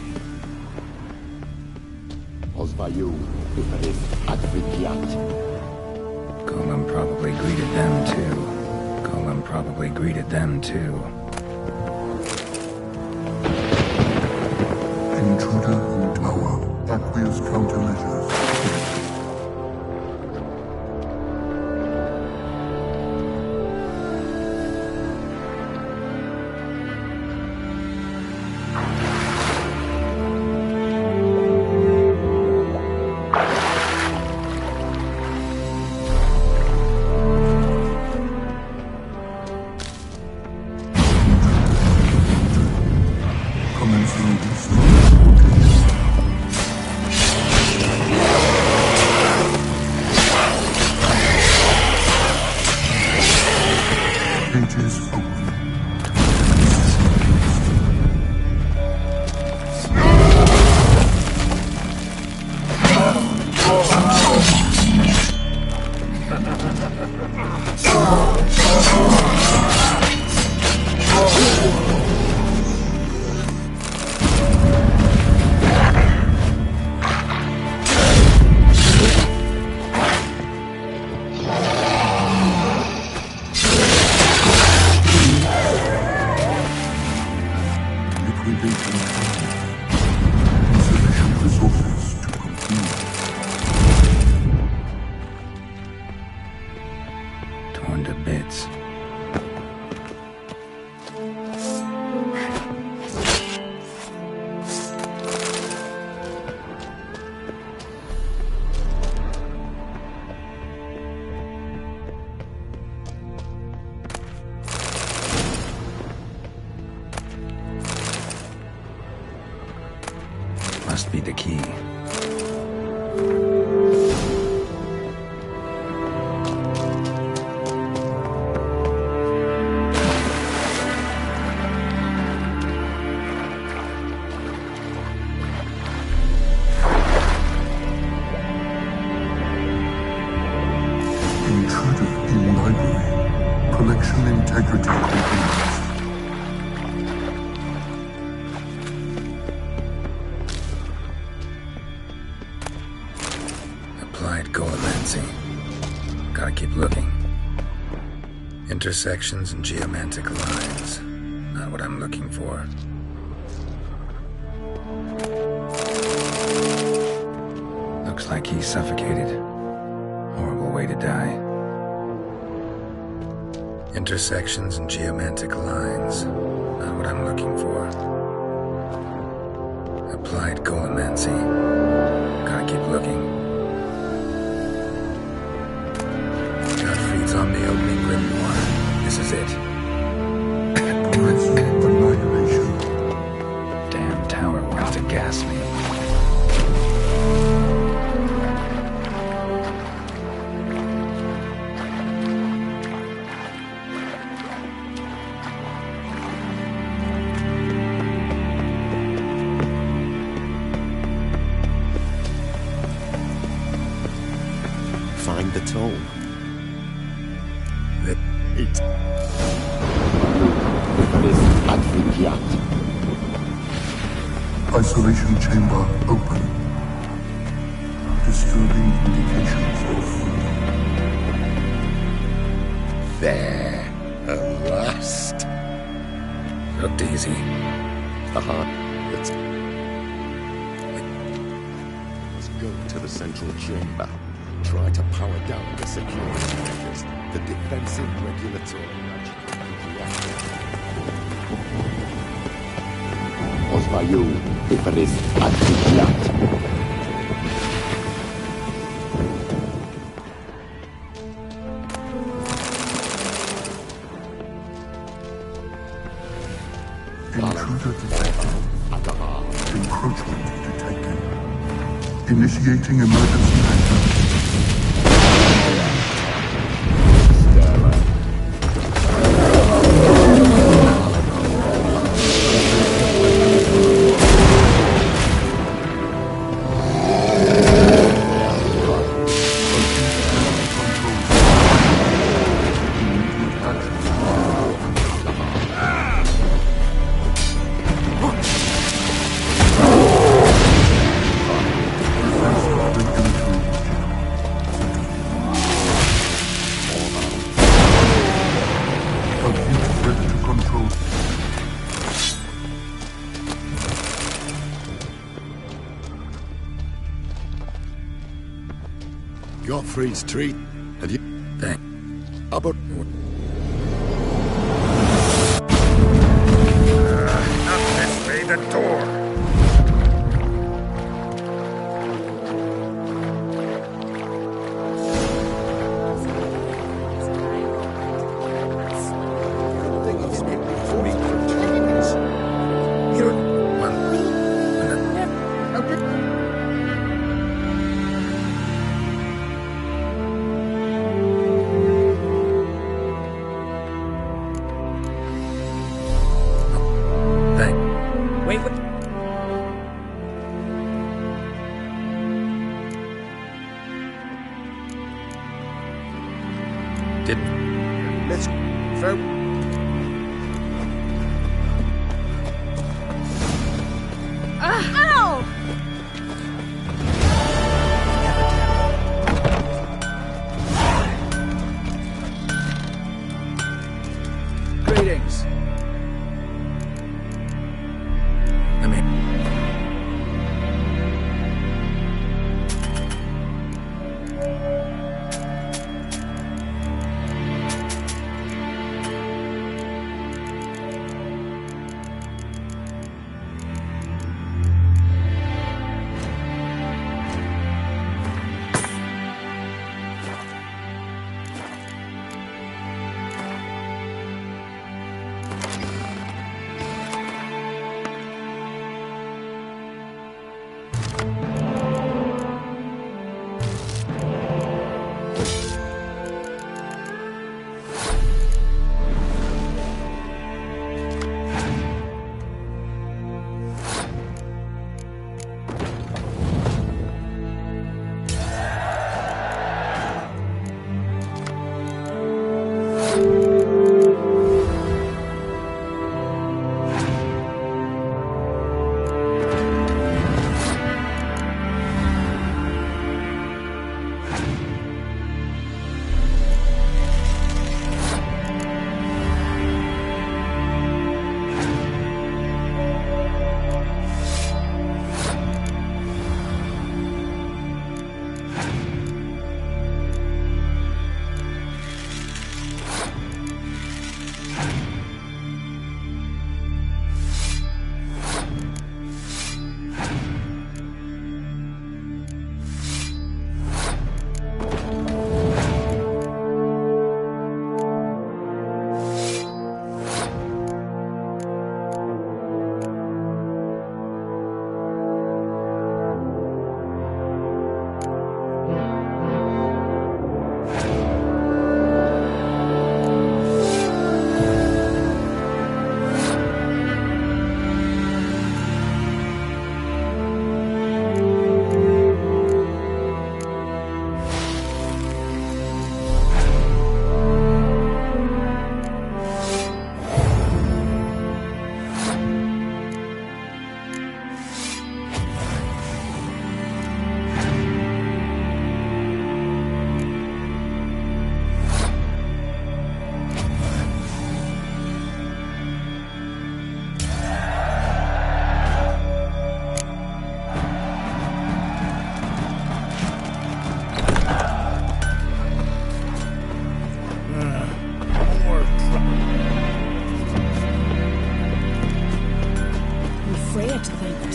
Ozvayu, Ifaris, Advikiat. Golem probably greeted them too. Golem probably greeted them too. Intruder in tower. Aqueous countermeasures. Torn to bits. Must be the key. Collection integrity compromised. Applied coalescing. Gotta keep looking. Intersections and geomantic lines. Not what I'm looking for. Looks like he's suffocated. Horrible way to die. Intersections and geomantic lines. Not what I'm looking for. Applied coalescing. Gotta keep looking. Godfried's on the opening grimoire. This is it. Annihilation. Damn tower wants to gas me. find the tome. It is Adventiat. Isolation chamber open. Disturbing indications of freedom. There, at last. Not easy. Let's go to the central chamber. Try to power down the security measures. The defensive regulatory magic will be active. Osvayu, Iferis, Adventiat. Intruder detected. Encroachment detected. Initiating emergency action. Gottfried's treat. Have you? Thank. About. Not this way, the door.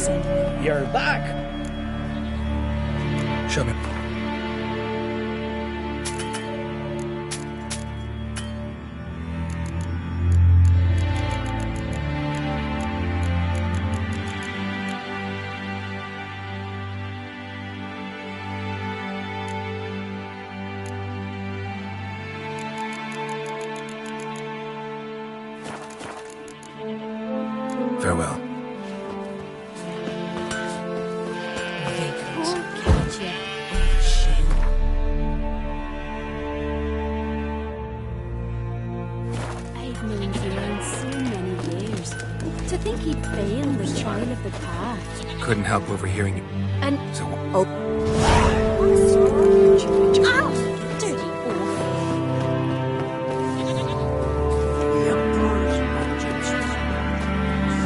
said. You're back. Show me. Farewell. I've known Kieran so many years. To think he'd fail the trial of the path. Couldn't help overhearing you. And... So, Ow! Dirty oaf. The Emperor's Majesty.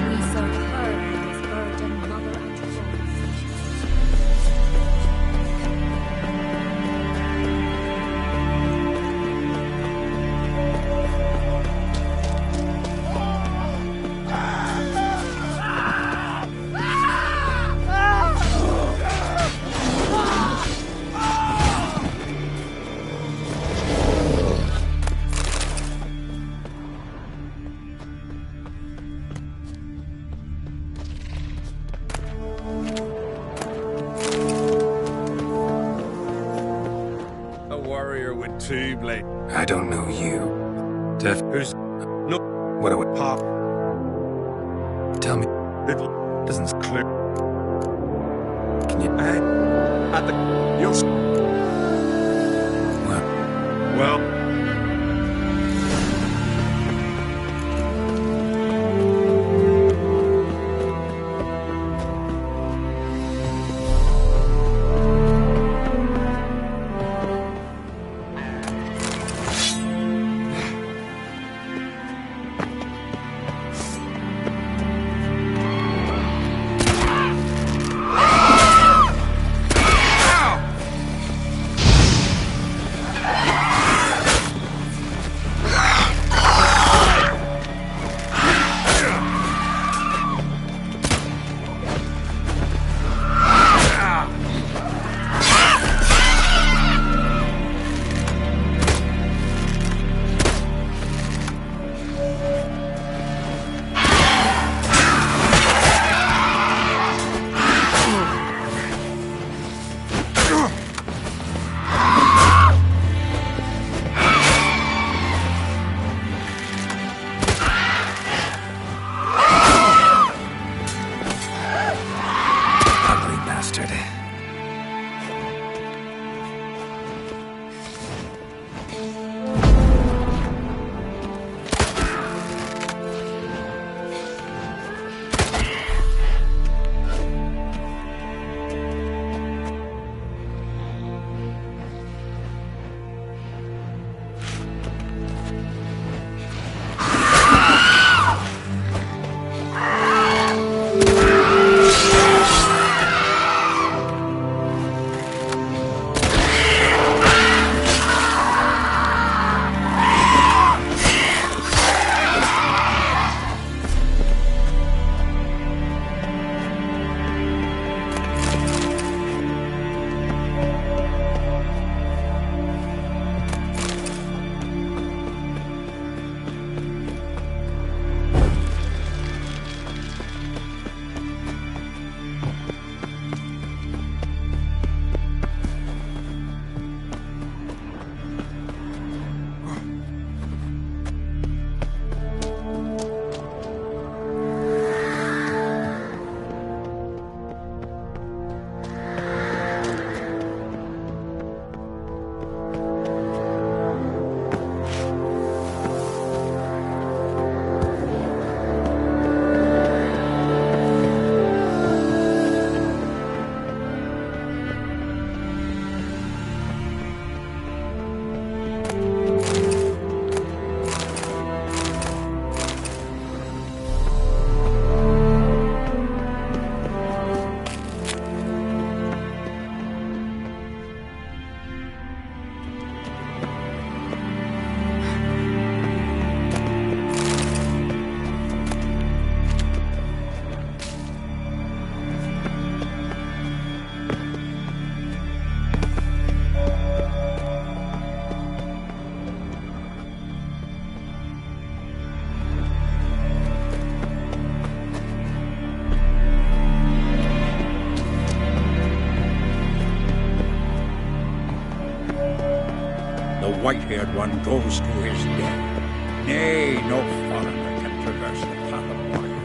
We serve her with his burden, mother and father. A warrior with two blades. I don't know you. Def. Who's... No. What do I... Pop. Tell me. It doesn't clear. Can you... At the... You'll... What? Well... white-haired one goes to his death. Nay, no foreigner can traverse the path of warriors.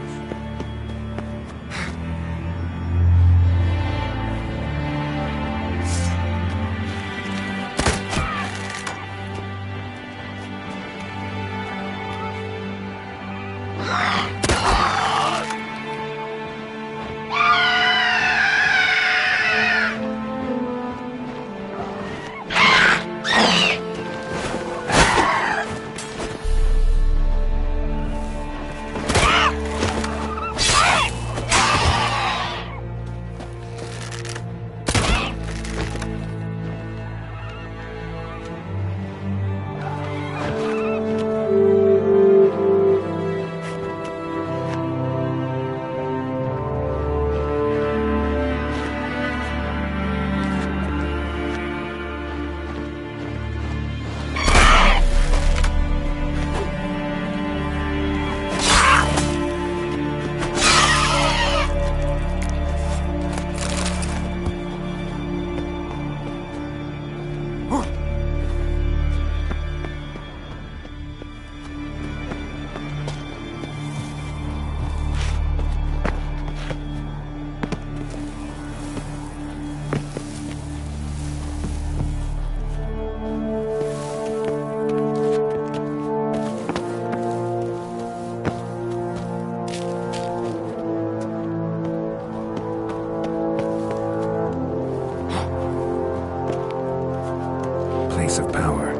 Place of power.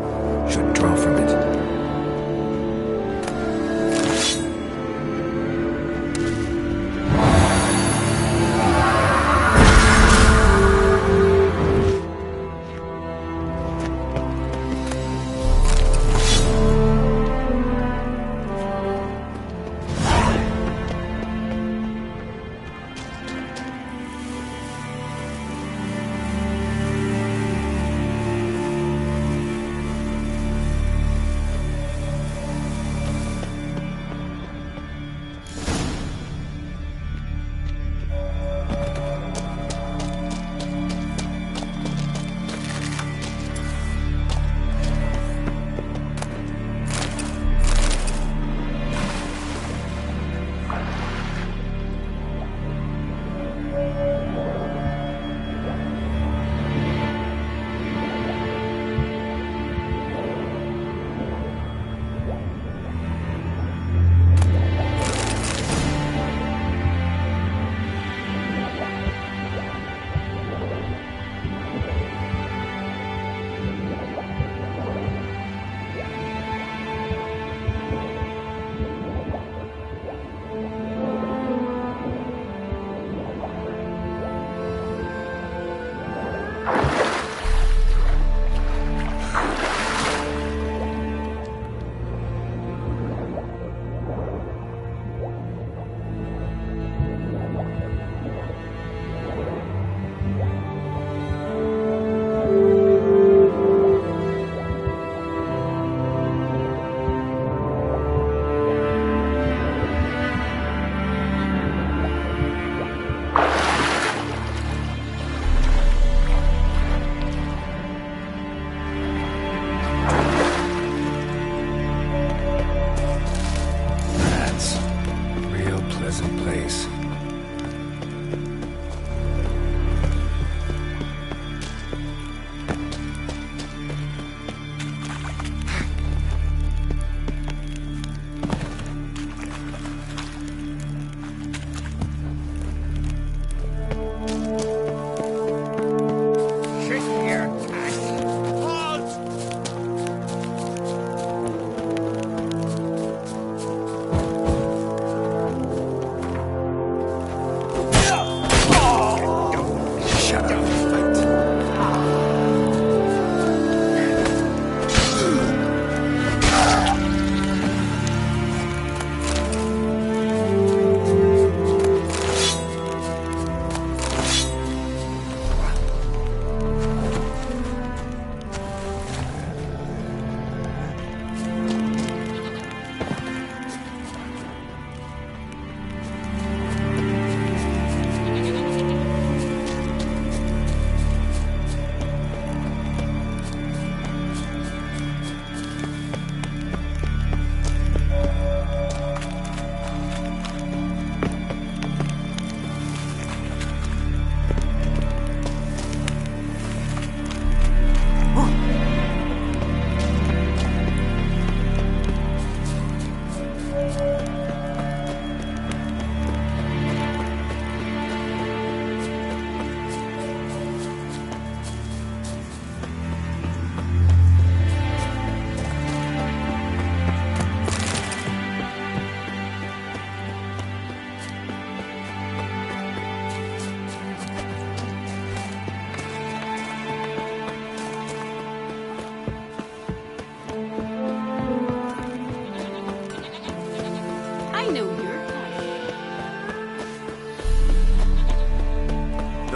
Should draw from it.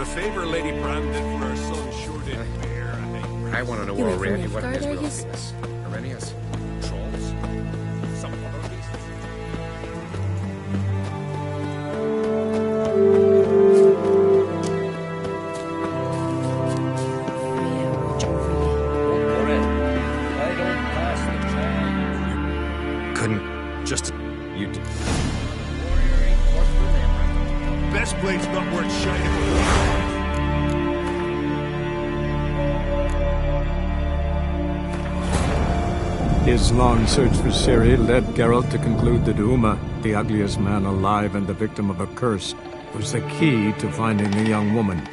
The favor Lady Bran did for our son sure did bear. I want to know You where ain't from Aurelius, what it is Nilfgaard, with are yous? Aurelius. Aurelius? Trolls? Some other beasts? Couldn't just... You did. Best blade's not worth shining. His long search for Ciri led Geralt to conclude that Uma, the ugliest man alive and the victim of a curse, was the key to finding the young woman.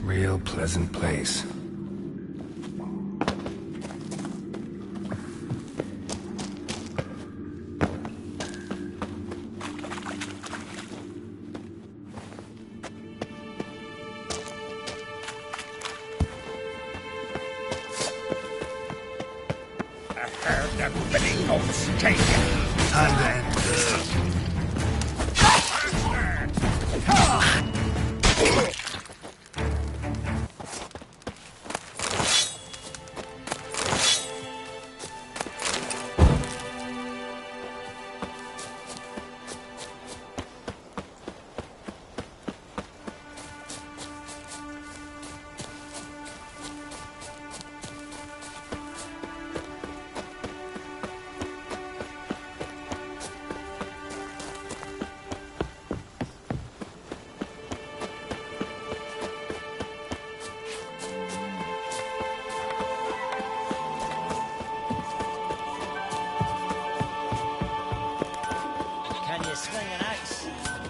Real pleasant place. I heard the bidding goats taken. Time to end this.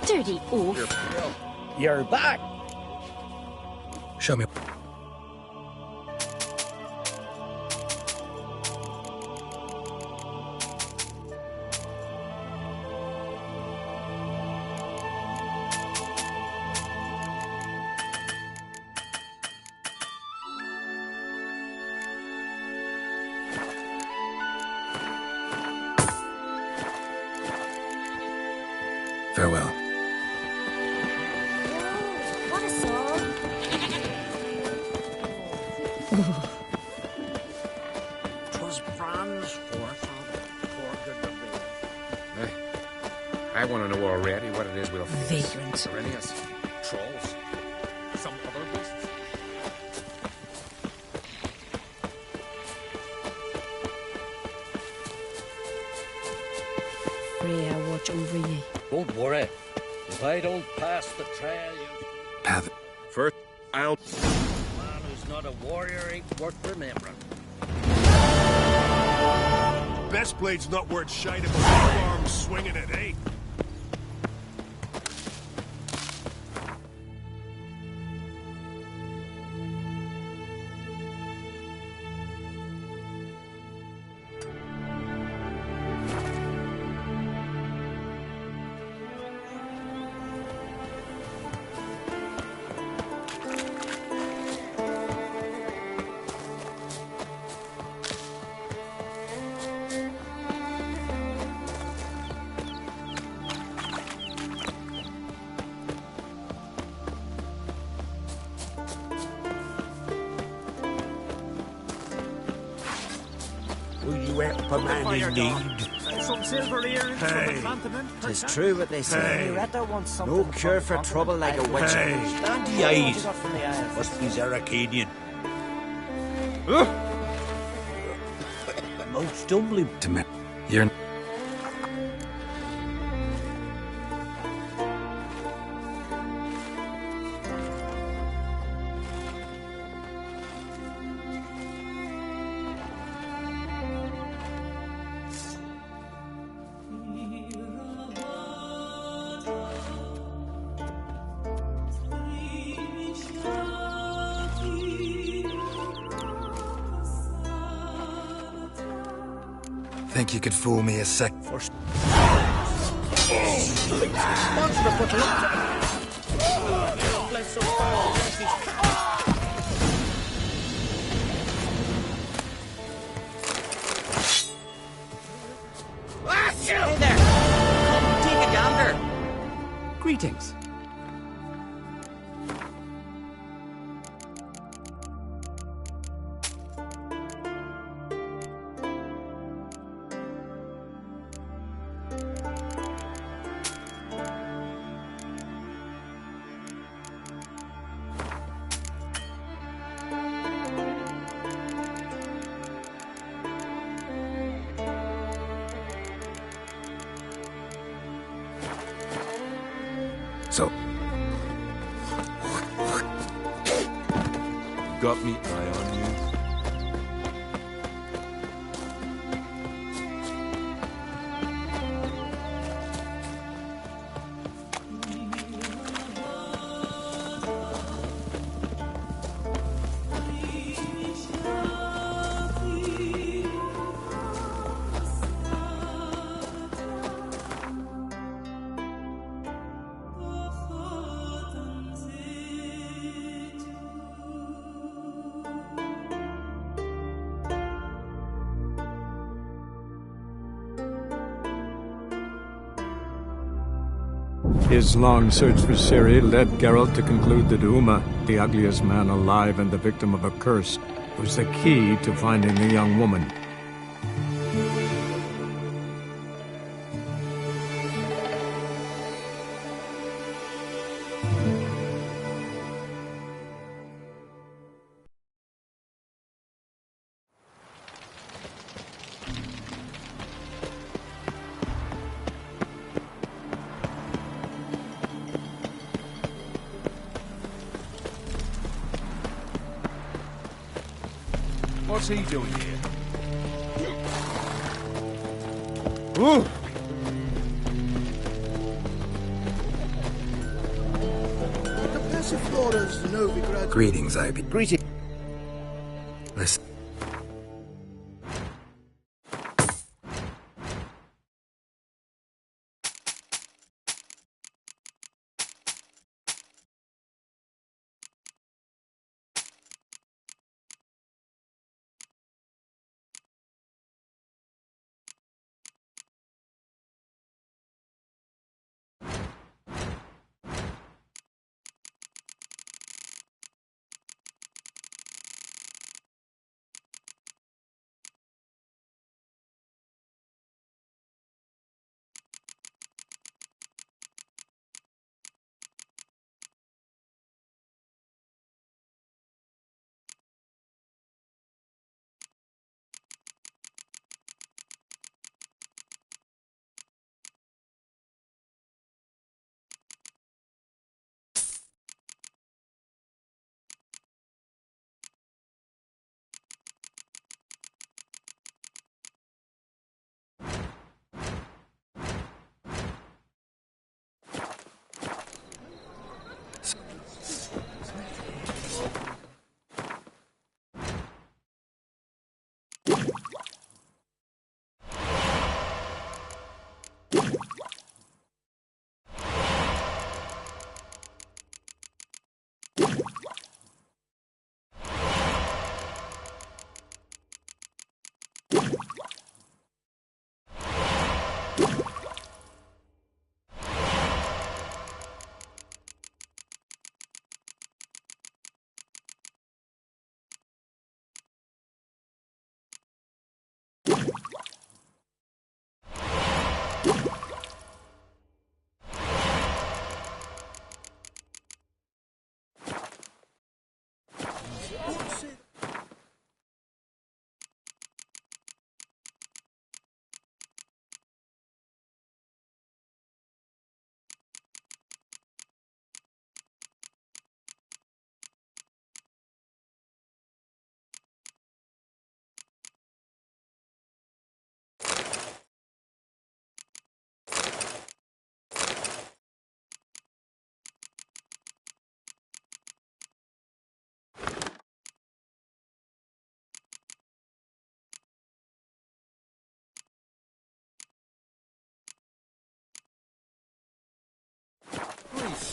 Dirty oaf. You're back. Show me. Farewell. What a song! Twas Fran's forth ported the veil. I want to know already what it is we'll face. Vagrants. Arrhenius, trolls, some other beasts. Freya, watch over ye. Don't worry. If I don't pass the trail, you... Path. First, I'll... A man who's not a warrior ain't worth remembering. Best blade's not worth shite if a arm swinging it, eh? Will you help a man in need? Some silver earrings Hey. from a continent. Tis true what they say. Hey. Loretta wants something. No cure for from trouble like a witch. Hey. Stand The eyes. from the Isles. Must be Arcadian. Most stumbling. To me. You're... Think you could fool me a sec? Hey there! Come, take a gander! Greetings. So, got me eye on you. His long search for Ciri led Geralt to conclude that Uma, the ugliest man alive and the victim of a curse, was the key to finding the young woman. What's he doing here? Ooh! greetings, Ivy. Greetings. Listen.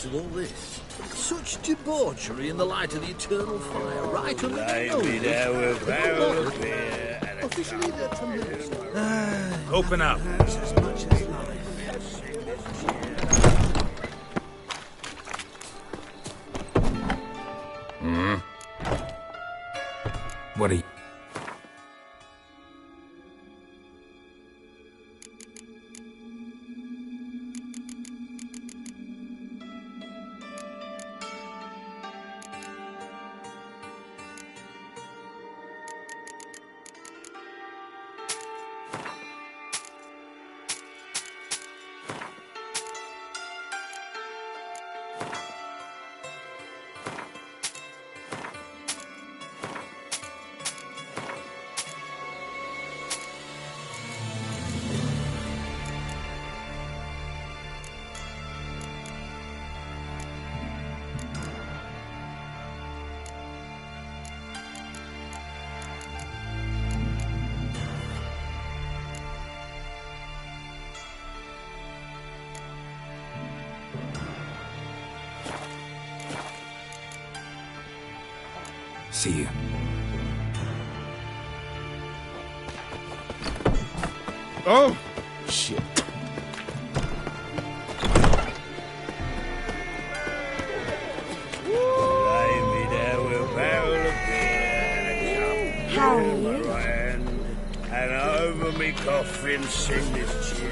sense in all this? Such debauchery in the light of the eternal fire, right? And we don't know this. Officially, they're to me. Open up. What are you... See you. Oh! Shit. How are you? And over me coffin sing this cheer.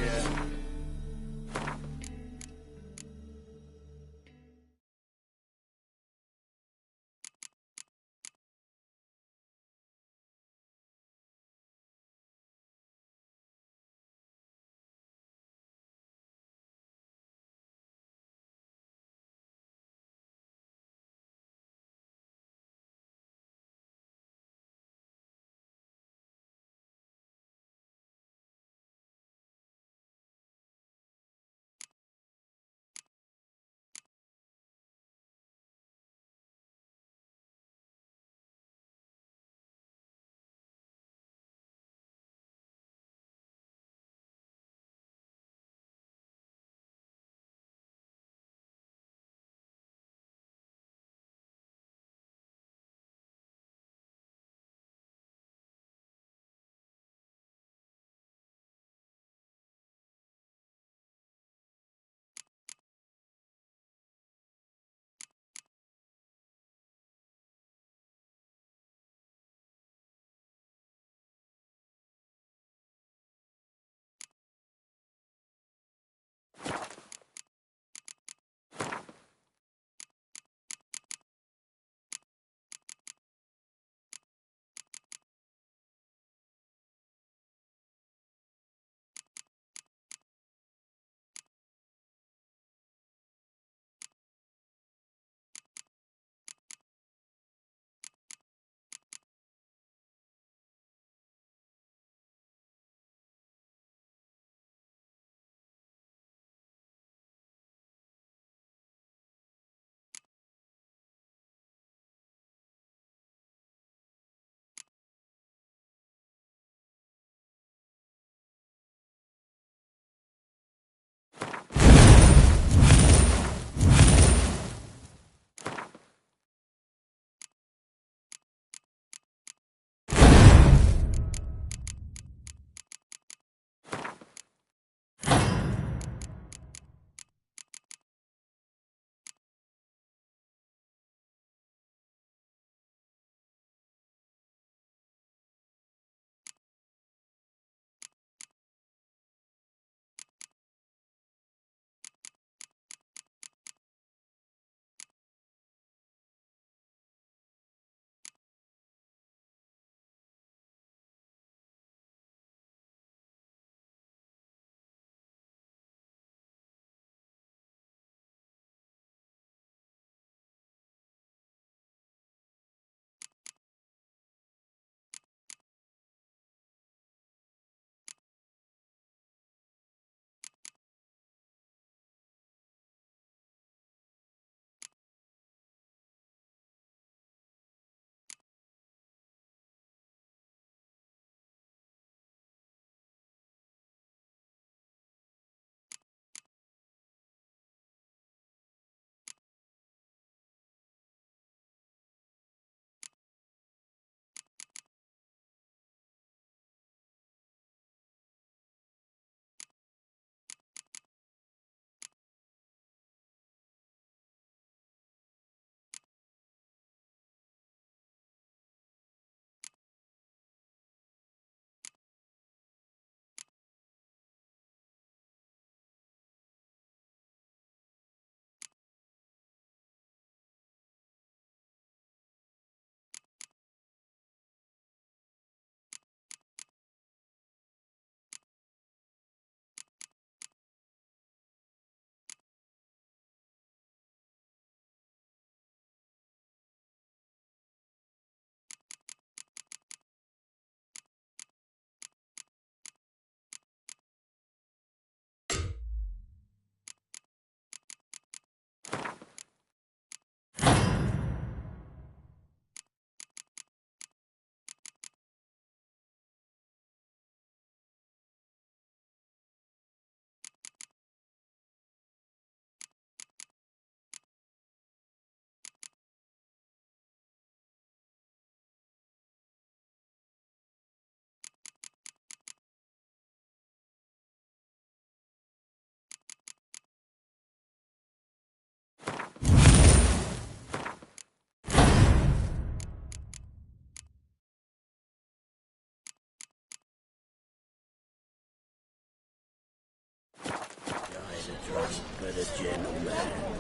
the gentleman.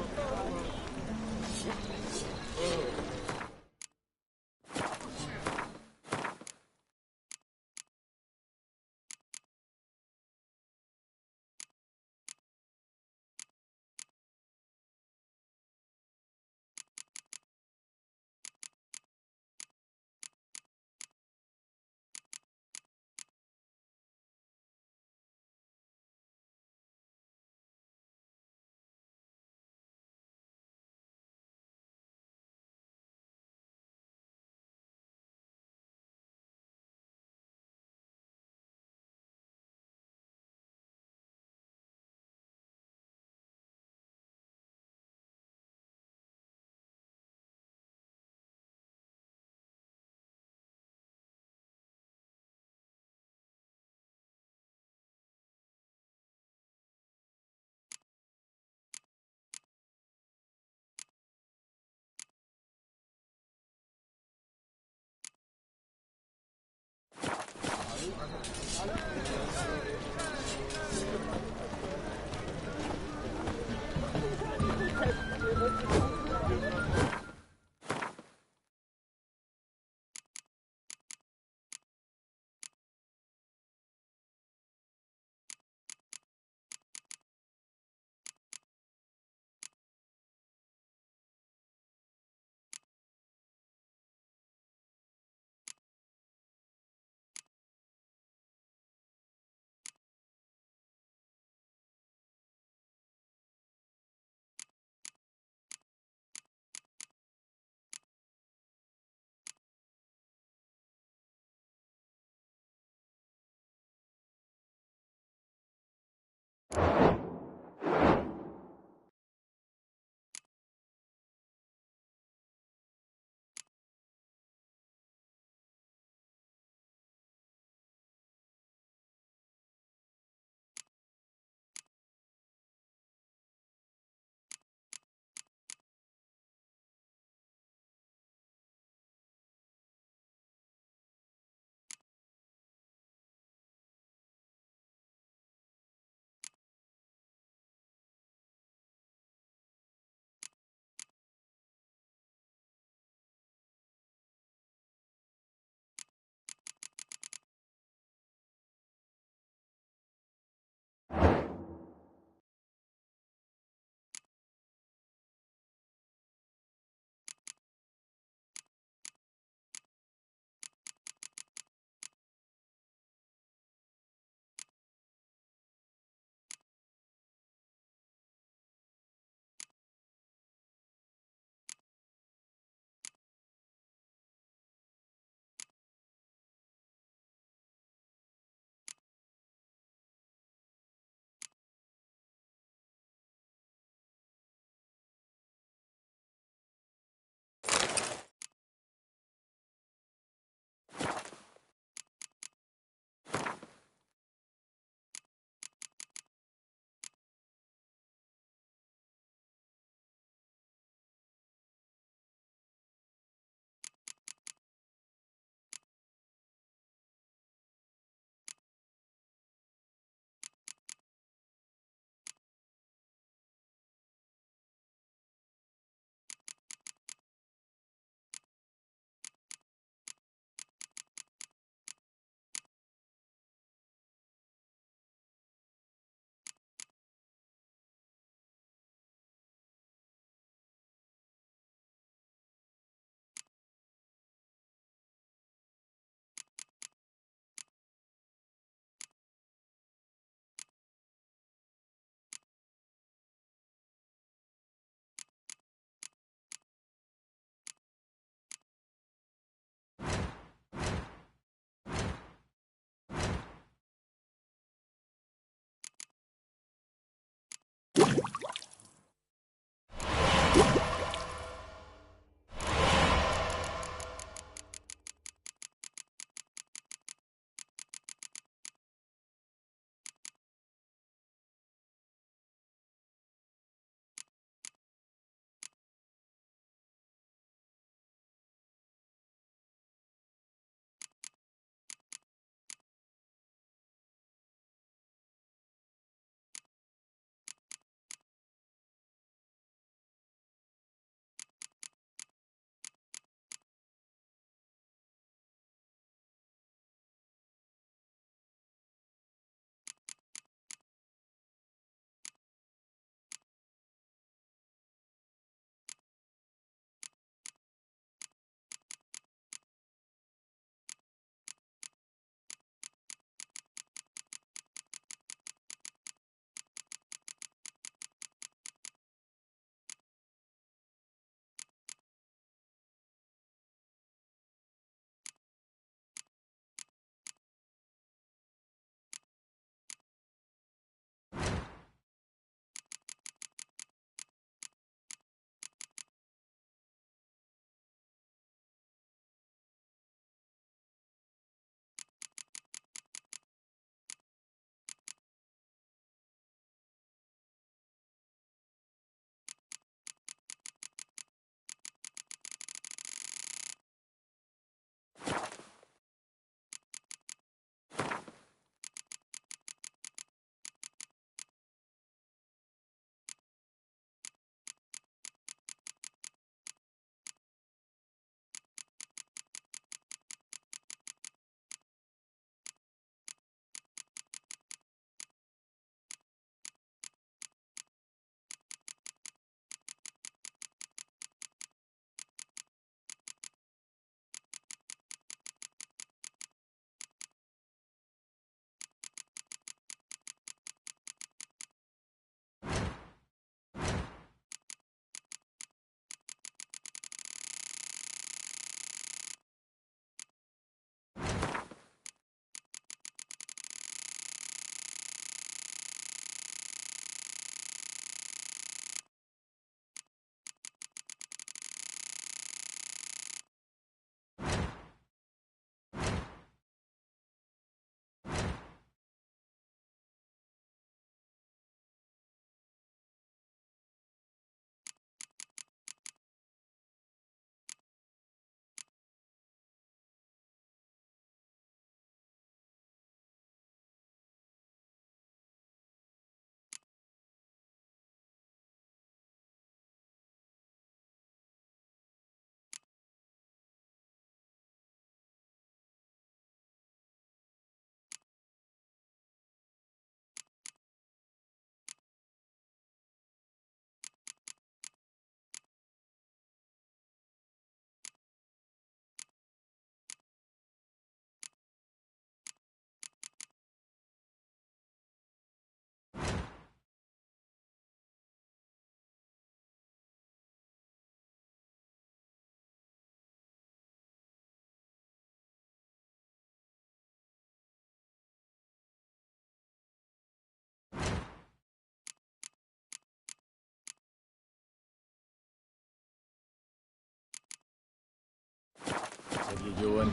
What are you doing?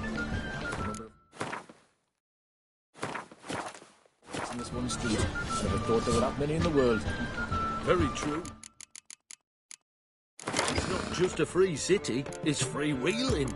In this one street. Never thought there were that many in the world. Very true. It's not just a free city, it's freewheeling.